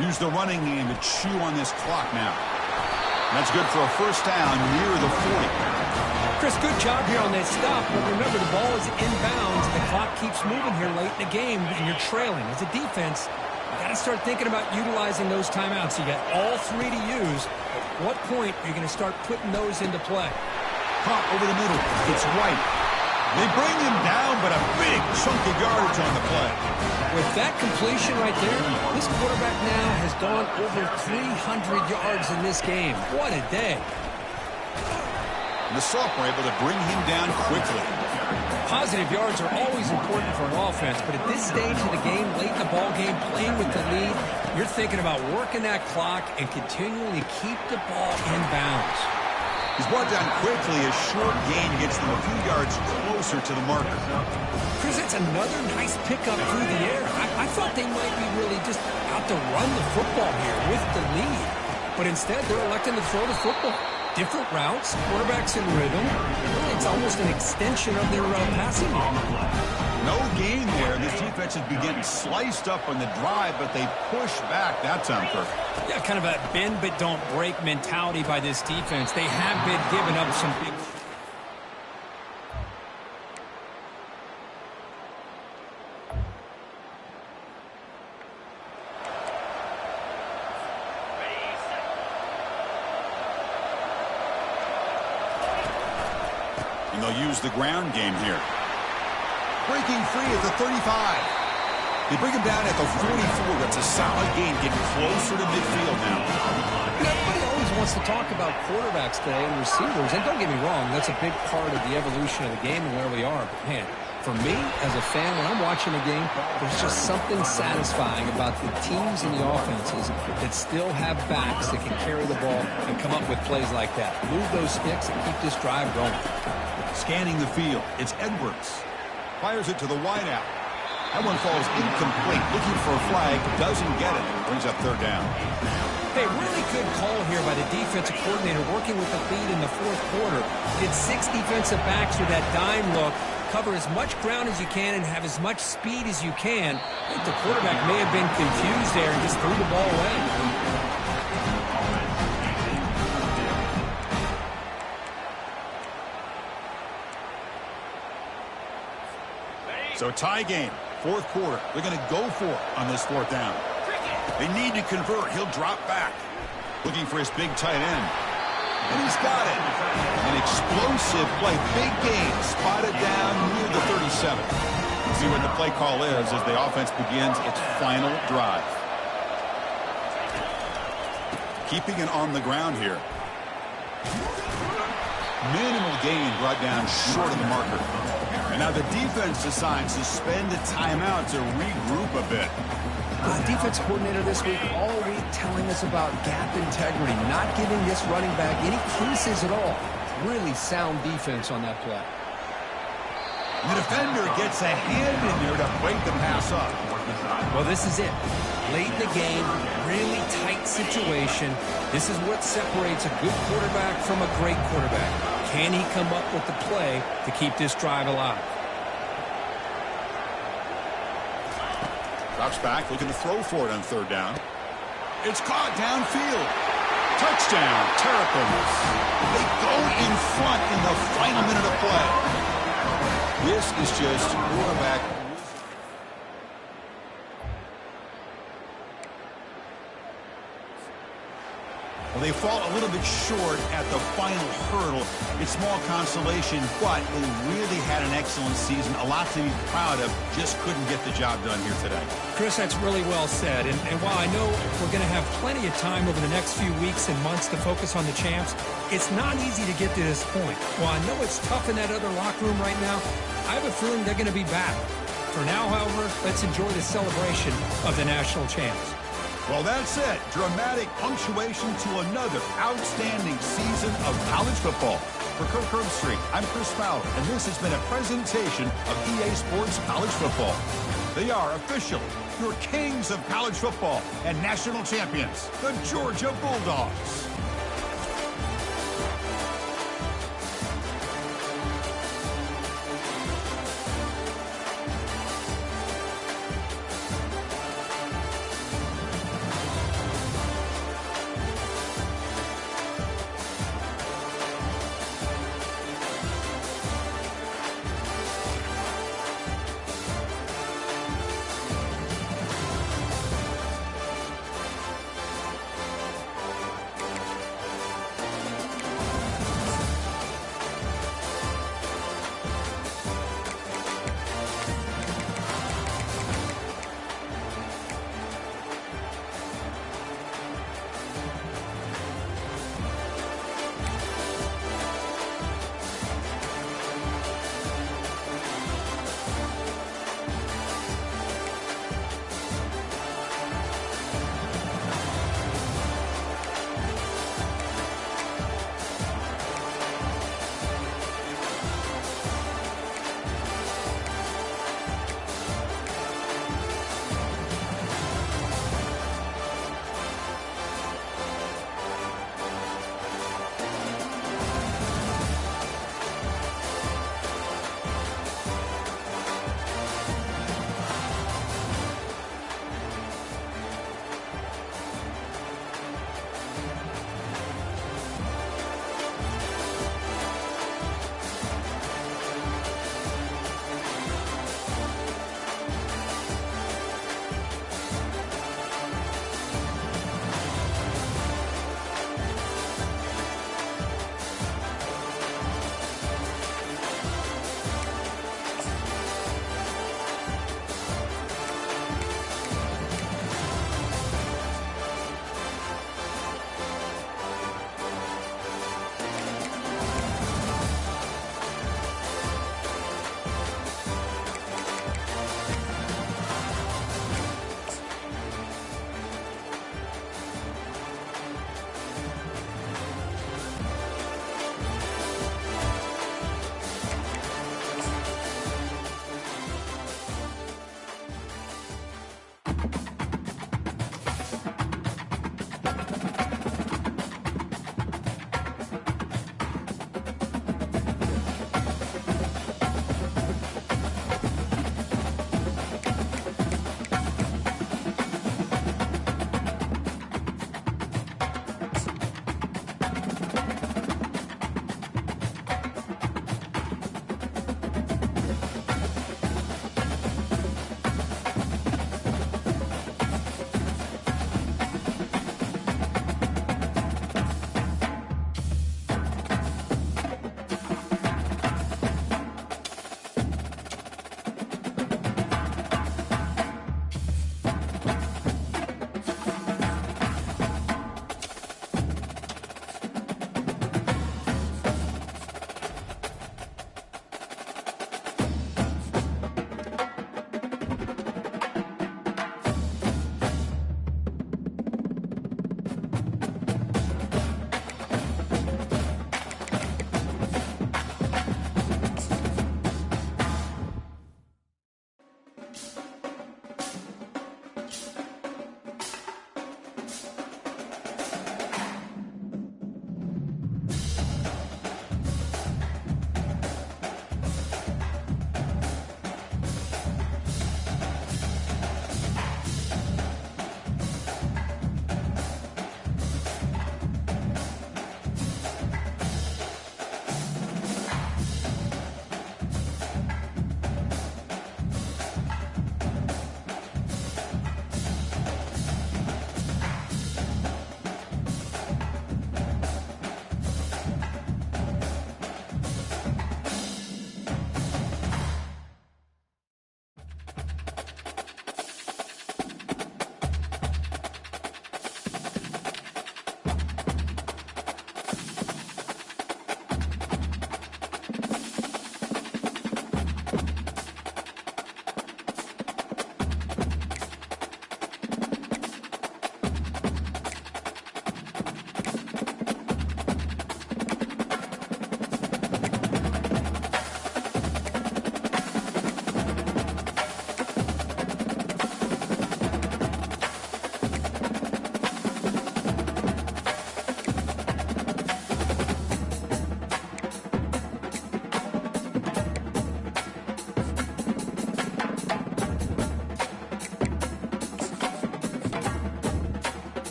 Use the running game to chew on this clock now. That's good for a first down near the 40. Chris, good job here on that stop, but remember the ball is inbounds. The clock keeps moving here late in the game, and you're trailing. As a defense, you got to start thinking about utilizing those timeouts. You got all three to use. At what point are you going to start putting those into play? Caught over the middle. It's White. They bring him down, but a big chunk of yardage on the play. With that completion right there, this quarterback now has gone over 300 yards in this game. What a day. And the sophomore able to bring him down quickly. Positive yards are always important for an offense, but at this stage of the game, late in the ball game, playing with the lead, you're thinking about working that clock and continuing to keep the ball in bounds. He's brought down quickly. A short gain gets them a few yards closer to the marker. Chris, that's another nice pickup through the air. I thought they might be really just out to run the football here with the lead. But instead, they're electing to throw the football. Different routes, quarterbacks in rhythm. Really, it's almost an extension of their passing game. No gain there. This defense has been getting sliced up on the drive, but they push back that time, Kirk. Yeah, kind of a bend but don't break mentality by this defense. They have been giving up some big... And they'll use the ground game here. Breaking free at the 35. They bring him down at the 44. That's a solid gain, getting closer to midfield now. Everybody always wants to talk about quarterbacks today and receivers. And don't get me wrong, that's a big part of the evolution of the game and where we are. But man, for me, as a fan, when I'm watching a game, there's just something satisfying about the teams and the offenses that still have backs that can carry the ball and come up with plays like that. Move those sticks and keep this drive going. Scanning the field, it's Edwards. Fires it to the wideout. That one falls incomplete. Looking for a flag, doesn't get it. Brings up third down. Hey, really good call here by the defensive coordinator working with the lead in the fourth quarter. Did 6 defensive backs with that dime look. Cover as much ground as you can and have as much speed as you can. I think the quarterback may have been confused there and just threw the ball away. So tie game, fourth quarter. They're going to go for it on this fourth down. They need to convert. He'll drop back. Looking for his big tight end. And he's got it. An explosive play. Big gain. Spotted down near the 37. See what the play call is as the offense begins its final drive. Keeping it on the ground here. Minimal gain brought down short of the marker. And now the defense decides to spend a timeout to regroup a bit. Defense coordinator this week, all week telling us about gap integrity, not giving this running back any creases at all. Really sound defense on that play. The defender gets a hand in there to break the pass up. Well, this is it. Late in the game, really tight situation. This is what separates a good quarterback from a great quarterback. Can he come up with the play to keep this drive alive? Drops back, looking to throw for it on third down. It's caught downfield. Touchdown, Terrapins. They go in front in the final minute of play. This is just quarterback. Well, they fall a little bit short at the final hurdle. It's small consolation, but they really had an excellent season. A lot to be proud of. Just couldn't get the job done here today. Chris, that's really well said. And while I know we're going to have plenty of time over the next few weeks and months to focus on the champs, it's not easy to get to this point. While I know it's tough in that other locker room right now, I have a feeling they're going to be back. For now, however, let's enjoy the celebration of the national champs. Well, that's it. Dramatic punctuation to another outstanding season of college football. For Kirk Herbstreit, I'm Chris Fowler, and this has been a presentation of EA Sports College Football. They are officially your kings of college football and national champions, the Georgia Bulldogs.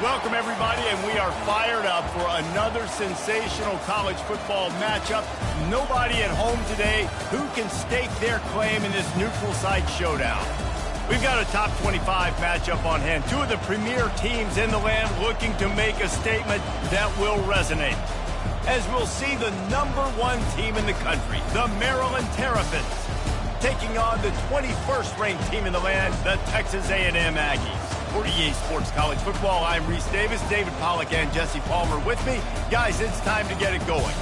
Welcome, everybody, and we are fired up for another sensational college football matchup. Nobody at home today who can stake their claim in this neutral site showdown. We've got a top 25 matchup on hand. Two of the premier teams in the land looking to make a statement that will resonate. As we'll see the #1 team in the country, the Maryland Terrapins, taking on the 21st ranked team in the land, the Texas A&M Aggies. For EA Sports College Football, I'm Reese Davis, David Pollack, and Jesse Palmer with me. Guys, it's time to get it going.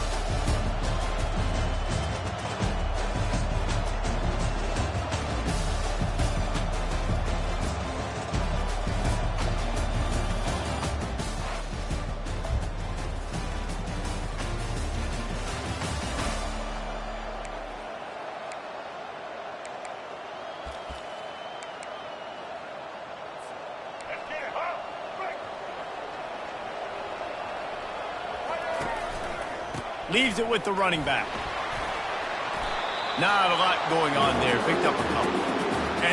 Leaves it with the running back. Not a lot going on there. Picked up a couple.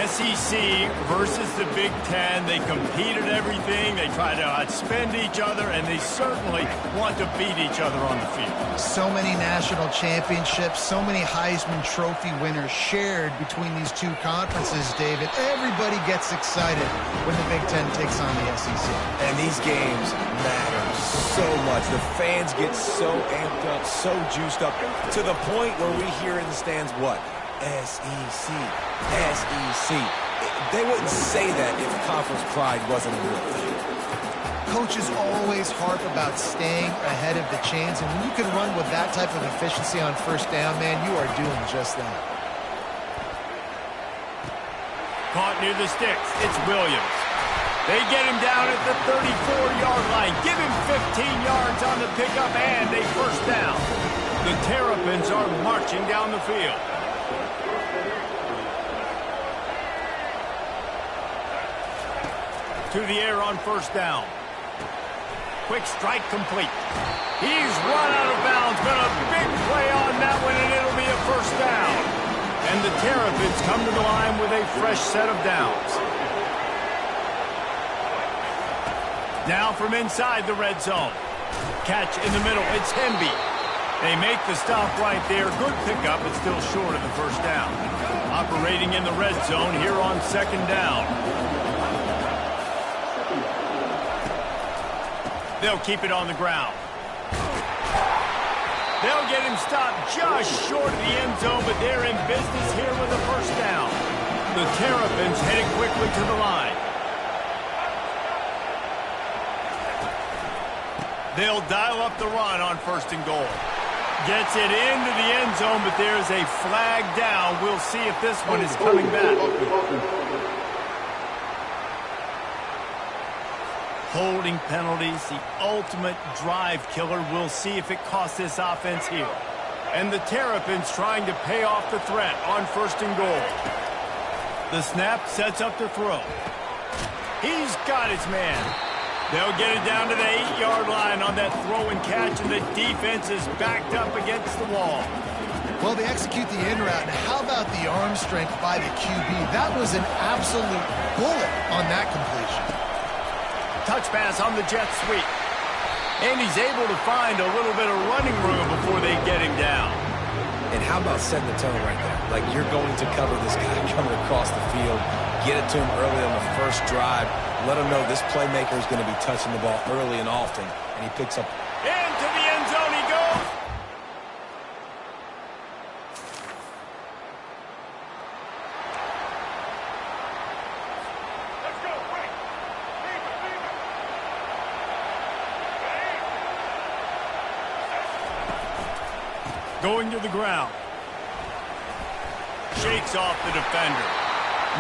SEC versus the Big Ten. They compete at everything. They try to outspend each other, and they certainly want to beat each other on the field. So many national championships, so many Heisman Trophy winners shared between these two conferences, David. Everybody gets excited when the Big Ten takes on the SEC. And these games matter so much. The fans get so amped up, so juiced up, to the point where we hear in the stands, what? SEC, SEC. They wouldn't say that if conference pride wasn't a real thing. Coaches always harp about staying ahead of the chains, and when you can run with that type of efficiency on first down, man, you are doing just that. Caught near the sticks. It's Williams. They get him down at the 34-yard line. Give him 15 yards on the pickup and a first down. The Terrapins are marching down the field. To the air on first down. Quick strike complete. He's run out of bounds, but a big play on that one, and it'll be a first down. And the Terrapins come to the line with a fresh set of downs. Now from inside the red zone. Catch in the middle. It's Hemby. They make the stop right there. Good pickup, but still short of the first down. Operating in the red zone here on second down. They'll keep it on the ground. They'll get him stopped just short of the end zone, but they're in business here with a first down. The Terrapins heading quickly to the line. They'll dial up the run on first and goal. Gets it into the end zone, but there's a flag down. We'll see if this one is coming back. Holding penalties, the ultimate drive killer. We'll see if it costs this offense here. And the Terrapins trying to pay off the threat on first and goal. The snap sets up the throw. He's got his man. They'll get it down to the 8-yard line on that throw and catch, and the defense is backed up against the wall. Well, they execute the in route. Now, how about the arm strength by the QB? That was an absolute bullet on that completion. Touch pass on the jet sweep. And he's able to find a little bit of running room before they get him down. And how about setting the tone right there? Like, you're going to cover this guy coming across the field. Get it to him early on the first drive. Let him know this playmaker is going to be touching the ball early and often. And he picks up. Into the end zone he goes. Let's go, Frank. Leave it. Going to the ground. Shakes off the defender.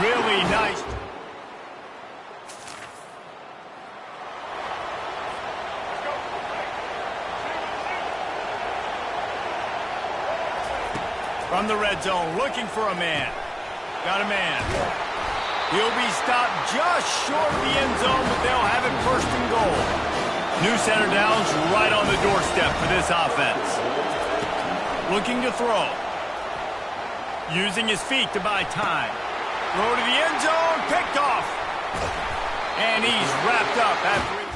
Really nice. From the red zone, looking for a man. Got a man. He'll be stopped just short of the end zone, but they'll have it first and goal. New center downs right on the doorstep for this offense. Looking to throw. Using his feet to buy time. Throw to the end zone, picked off. And he's wrapped up after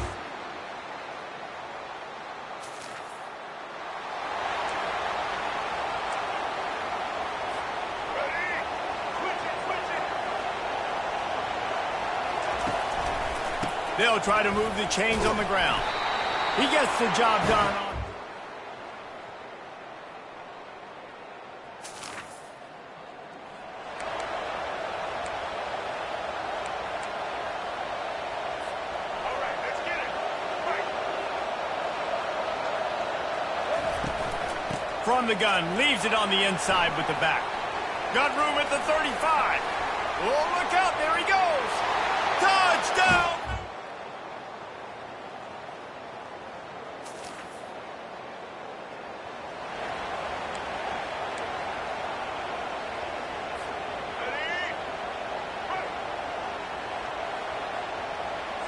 They'll try to move the chains on the ground. He gets the job done on. All right, let's get it. Right. From the gun, leaves it on the inside with the back. Got room at the 35. Oh, look out, there he goes. Touchdown! Ready?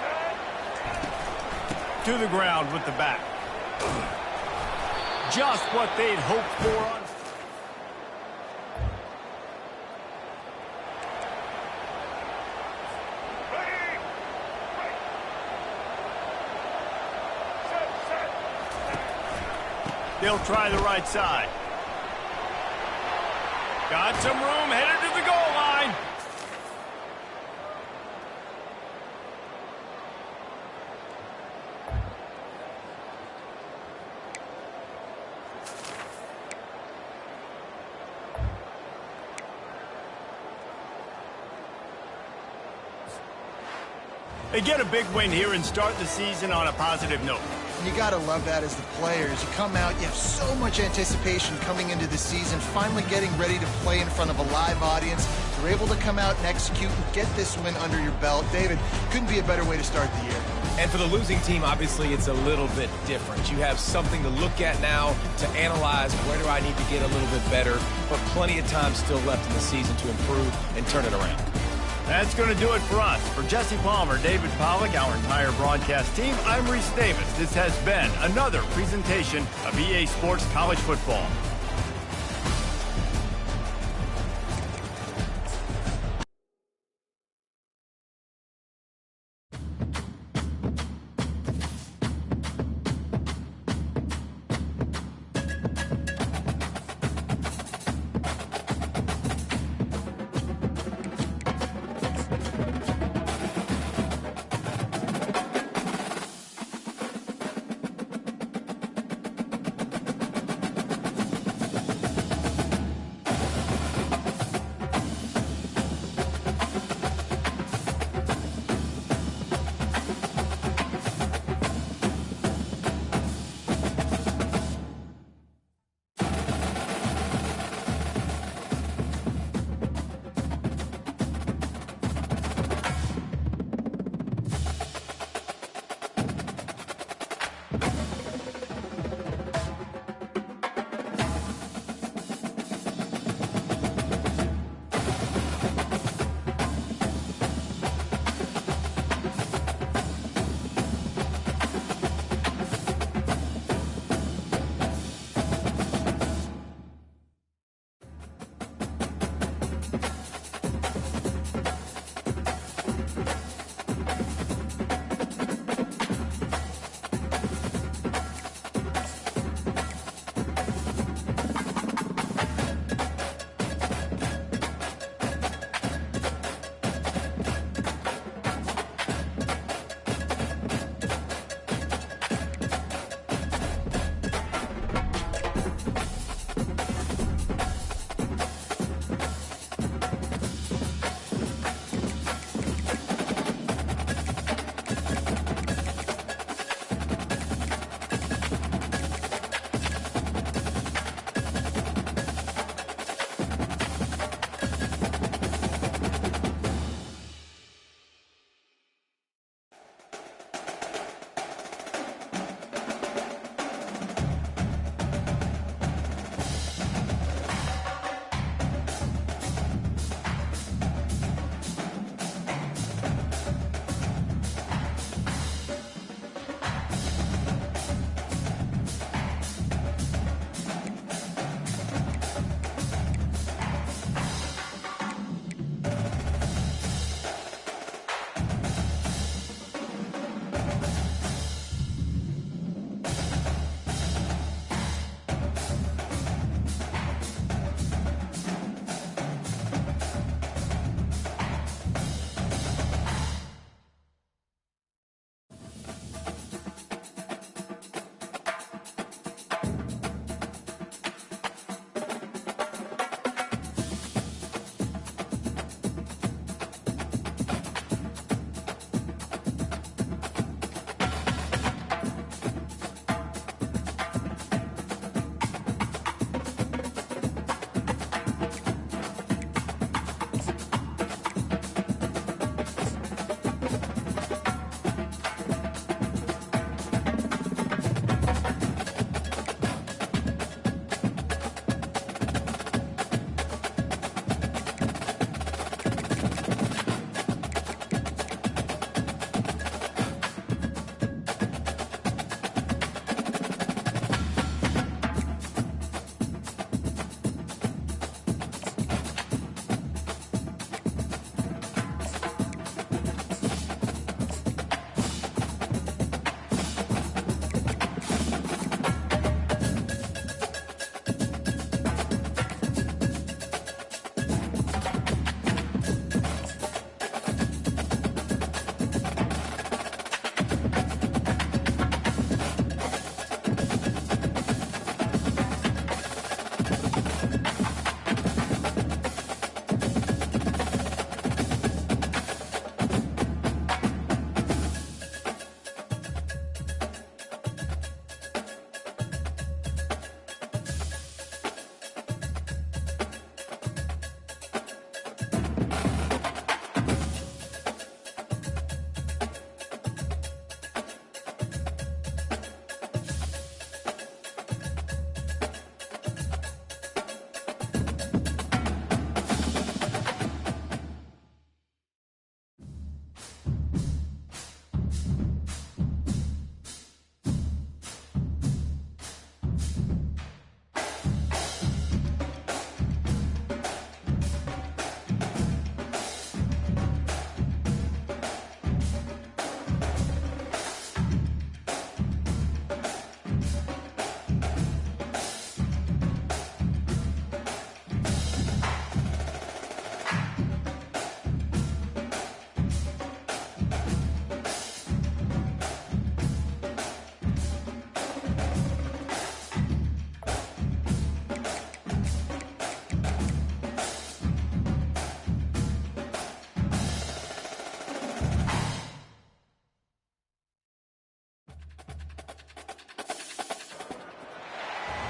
Right. To the ground with the back. Just what they'd hoped for on. Ready. Right. Set. They'll try the right side. Got some room, headed to the goal line. They get a big win here and start the season on a positive note. And you got to love that as the players. You come out, you have so much anticipation coming into the season, finally getting ready to play in front of a live audience. You're able to come out and execute and get this win under your belt. David, couldn't be a better way to start the year. And for the losing team, obviously, it's a little bit different. You have something to look at now, to analyze where do I need to get a little bit better, but plenty of time still left in the season to improve and turn it around. That's going to do it for us. For Jesse Palmer, David Pollack, our entire broadcast team, I'm Reese Davis. This has been another presentation of EA Sports College Football.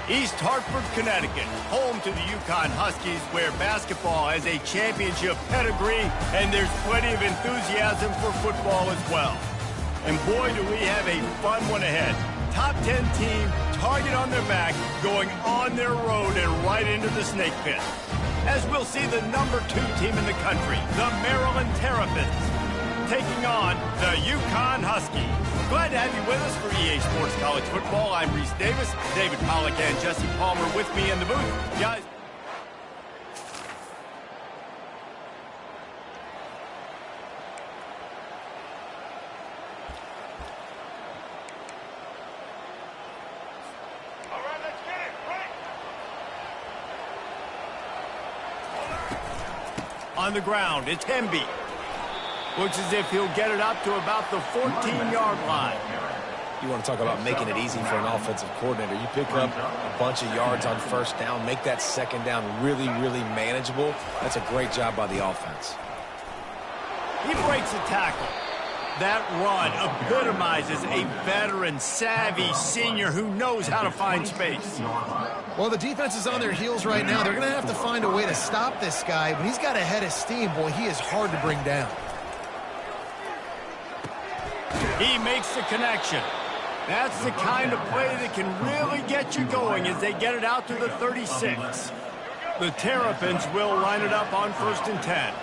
East Hartford, Connecticut, home to the Yukon Huskies, where basketball has a championship pedigree, and there's plenty of enthusiasm for football as well. And boy, do we have a fun one ahead. Top 10 team, target on their back, going on their road and right into the snake pit. As we'll see the number 2 team in the country, the Maryland Terrapins, taking on the Yukon Huskies. Glad to have you with us for EA Sports College Football. I'm Reese Davis, David Pollack and Jesse Palmer with me in the booth. Guys. All right, let's get it. Right. On the ground, it's Hemby. Looks as if he'll get it up to about the 14-yard line. You want to talk about making it easy for an offensive coordinator. You pick up a bunch of yards on first down, make that second down really, really manageable. That's a great job by the offense. He breaks a tackle. That run epitomizes a veteran, savvy senior who knows how to find space. Well, the defense is on their heels right now. They're going to have to find a way to stop this guy. When he's got a head of steam, boy, he is hard to bring down. He makes the connection. That's the kind of play that can really get you going as they get it out to the 36. The Terrapins will line it up on 1st and 10.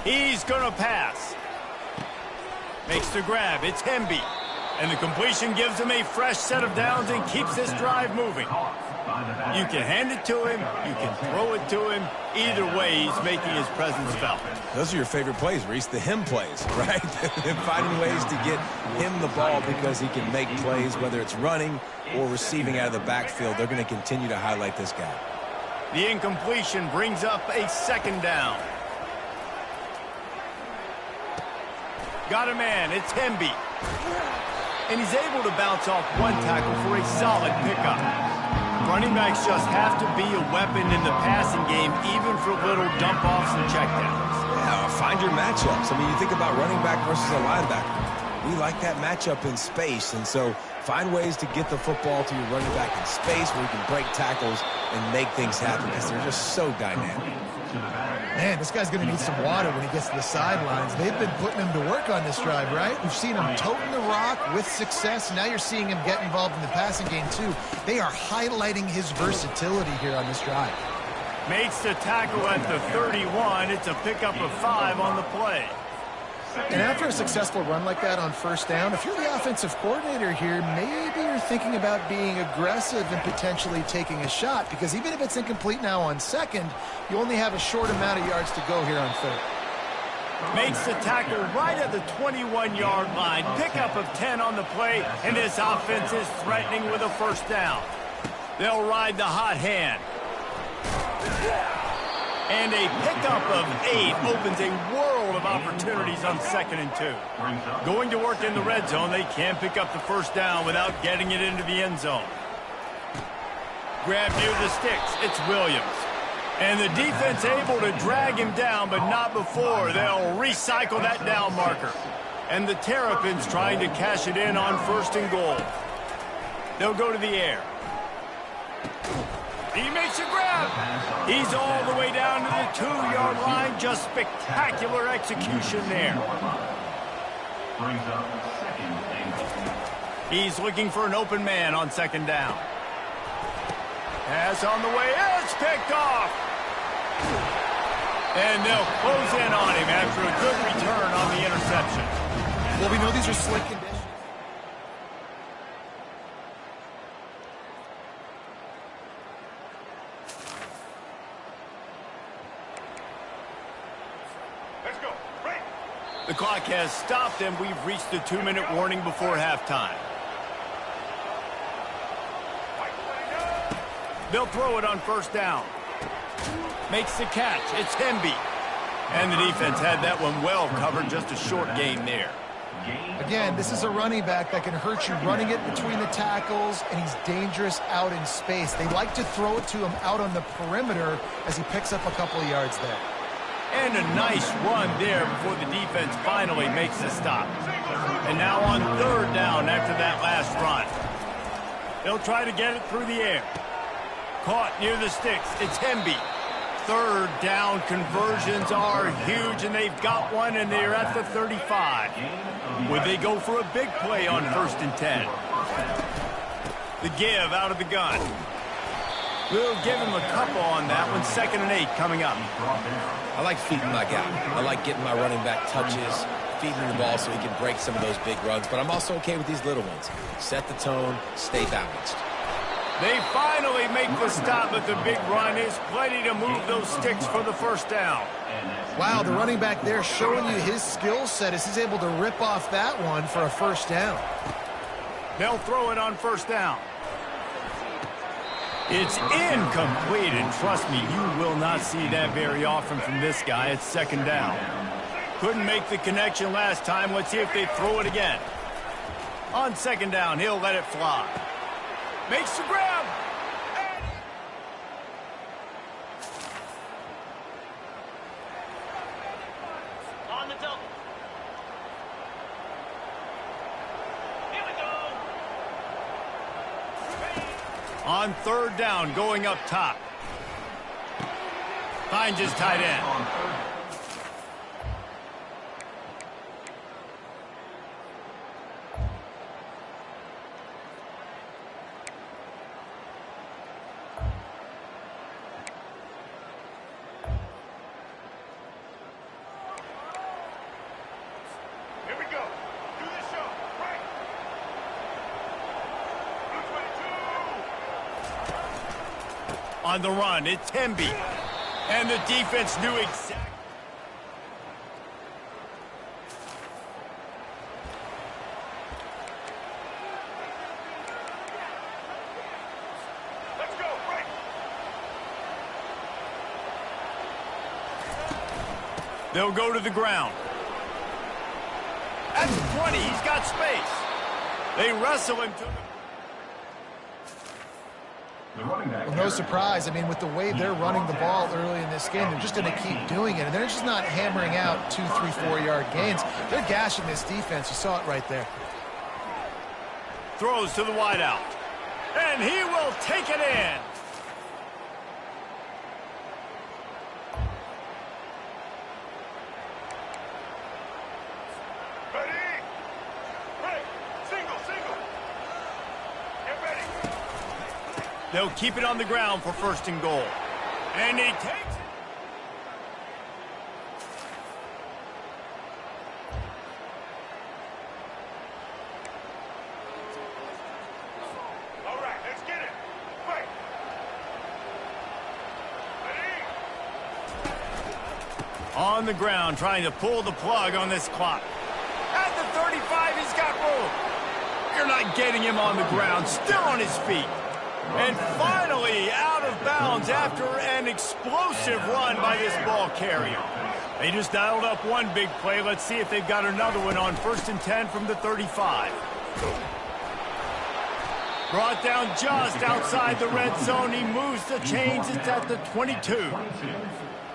He's going to pass. Makes the grab. It's Hemby. And the completion gives him a fresh set of downs and keeps this drive moving. You can hand it to him. You can throw it to him. Either way, he's making his presence felt. Those are your favorite plays, Reese, the him plays, right? Finding ways to get him the ball because he can make plays, whether it's running or receiving out of the backfield. They're going to continue to highlight this guy. The incompletion brings up a 2nd down. Got a man. It's Hemby. And he's able to bounce off one tackle for a solid pickup. Running backs just have to be a weapon in the passing game, even for little dump-offs and checkdowns. Yeah, find your matchups. I mean, you think about running back versus a linebacker. We like that matchup in space, and so find ways to get the football to your running back in space where you can break tackles and make things happen because they're just so dynamic. Man, this guy's going to need some water when he gets to the sidelines. They've been putting him to work on this drive, right? We've seen him toting the rock with success. Now you're seeing him get involved in the passing game, too. They are highlighting his versatility here on this drive. Makes the tackle at the 31. It's a pickup of 5 on the play. And after a successful run like that on 1st down, if you're the offensive coordinator here, maybe you're thinking about being aggressive and potentially taking a shot, because even if it's incomplete now on 2nd, you only have a short amount of yards to go here on 3rd. Makes the tackle right at the 21-yard line. Pickup of 10 on the play, and this offense is threatening with a 1st down. They'll ride the hot hand. And a pickup of 8 opens a world of opportunities on 2nd and 2. Going to work in the red zone, they can pick up the 1st down without getting it into the end zone. Grab near the sticks. It's Williams. And the defense able to drag him down, but not before. They'll recycle that down marker. And the Terrapins trying to cash it in on 1st and goal. They'll go to the air. He makes a grab. He's all the way down to the 2-yard line. Just spectacular execution there. He's looking for an open man on 2nd down. Pass on the way. It's picked off. And they'll close in on him after a good return on the interception. Well, we know these are slick conditions. Let's go. Right. The clock has stopped, and we've reached the 2-minute warning before halftime. They'll throw it on 1st down. Makes the catch. It's Hemby. And the defense had that one well covered. Just a short gain there. Again, this is a running back that can hurt you running it between the tackles, and he's dangerous out in space. They like to throw it to him out on the perimeter as he picks up a couple of yards there. And a nice run there before the defense finally makes the stop. And now on 3rd down after that last run. They'll try to get it through the air. Caught near the sticks. It's Hemby. Third down conversions are huge, and they've got one, and they're at the 35. Would they go for a big play on 1st and 10? The give out of the gun. We'll give him a couple on that one. 2nd and 8 coming up. I like feeding my guy. I like getting my running back touches, feeding the ball so he can break some of those big runs, but I'm also okay with these little ones. Set the tone, stay balanced. They finally make the stop at the big run. Is plenty to move those sticks for the 1st down. Wow, the running back there showing you his skill set as he's able to rip off that one for a 1st down. They'll throw it on 1st down. It's incomplete, and trust me, you will not see that very often from this guy. It's 2nd down. Couldn't make the connection last time. Let's see if they throw it again. On 2nd down, he'll let it fly. Makes the grab. On the double. Here we go. On 3rd down, going up top. Finds his tight end. Here we go. Do this show. Right. Blue 22. On the run, it's Hemby. And the defense knew exactly. Let's go. Right. They'll go to the ground. At the 20, he's got space. They wrestle him to the... Well, no surprise. I mean, with the way they're running the ball early in this game, they're just going to keep doing it. And they're just not hammering out 2, 3, 4-yard gains. They're gashing this defense. You saw it right there. Throws to the wideout. And he will take it in. Ready. Right. Single. Get ready. They'll keep it on the ground for 1st and goal. And he takes it. All right, let's get it. Right. Ready. On the ground, trying to pull the plug on this clock. At the 35, he's got room. You're not getting him on the ground, still on his feet. And finally out of bounds after an explosive run by this ball carrier. They just dialed up one big play. Let's see if they've got another one on 1st and 10 from the 35. Brought down just outside the red zone. He moves the chains. It's at the 22.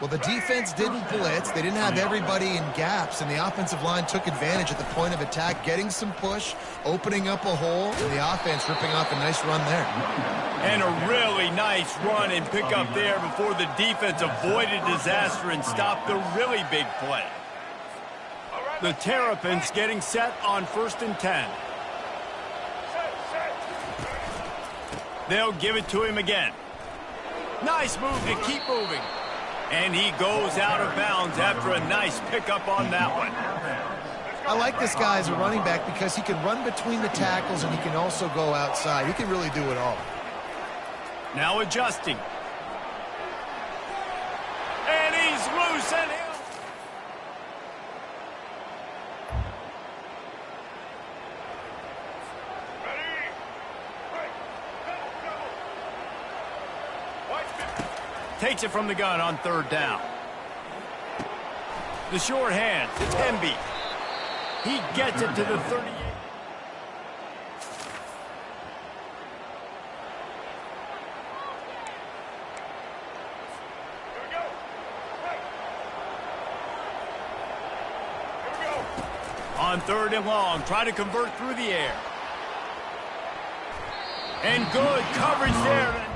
Well, the defense didn't blitz. They didn't have everybody in gaps, and the offensive line took advantage at the point of attack, getting some push, opening up a hole, and the offense ripping off a nice run there. And a really nice run and pick up there before the defense avoided disaster and stopped the really big play. The Terrapins getting set on 1st and 10. They'll give it to him again. Nice move to keep moving. And he goes out of bounds after a nice pickup on that one. I like this guy as a running back because he can run between the tackles and he can also go outside. He can really do it all. Now adjusting. And he's loose and him. Ready. Right. Double. Watch me. Takes it from the gun on 3rd down. The short hand to Hemby. He gets it to the 38. Here we go. Right. Here we go. On 3rd and long, try to convert through the air. And good coverage there.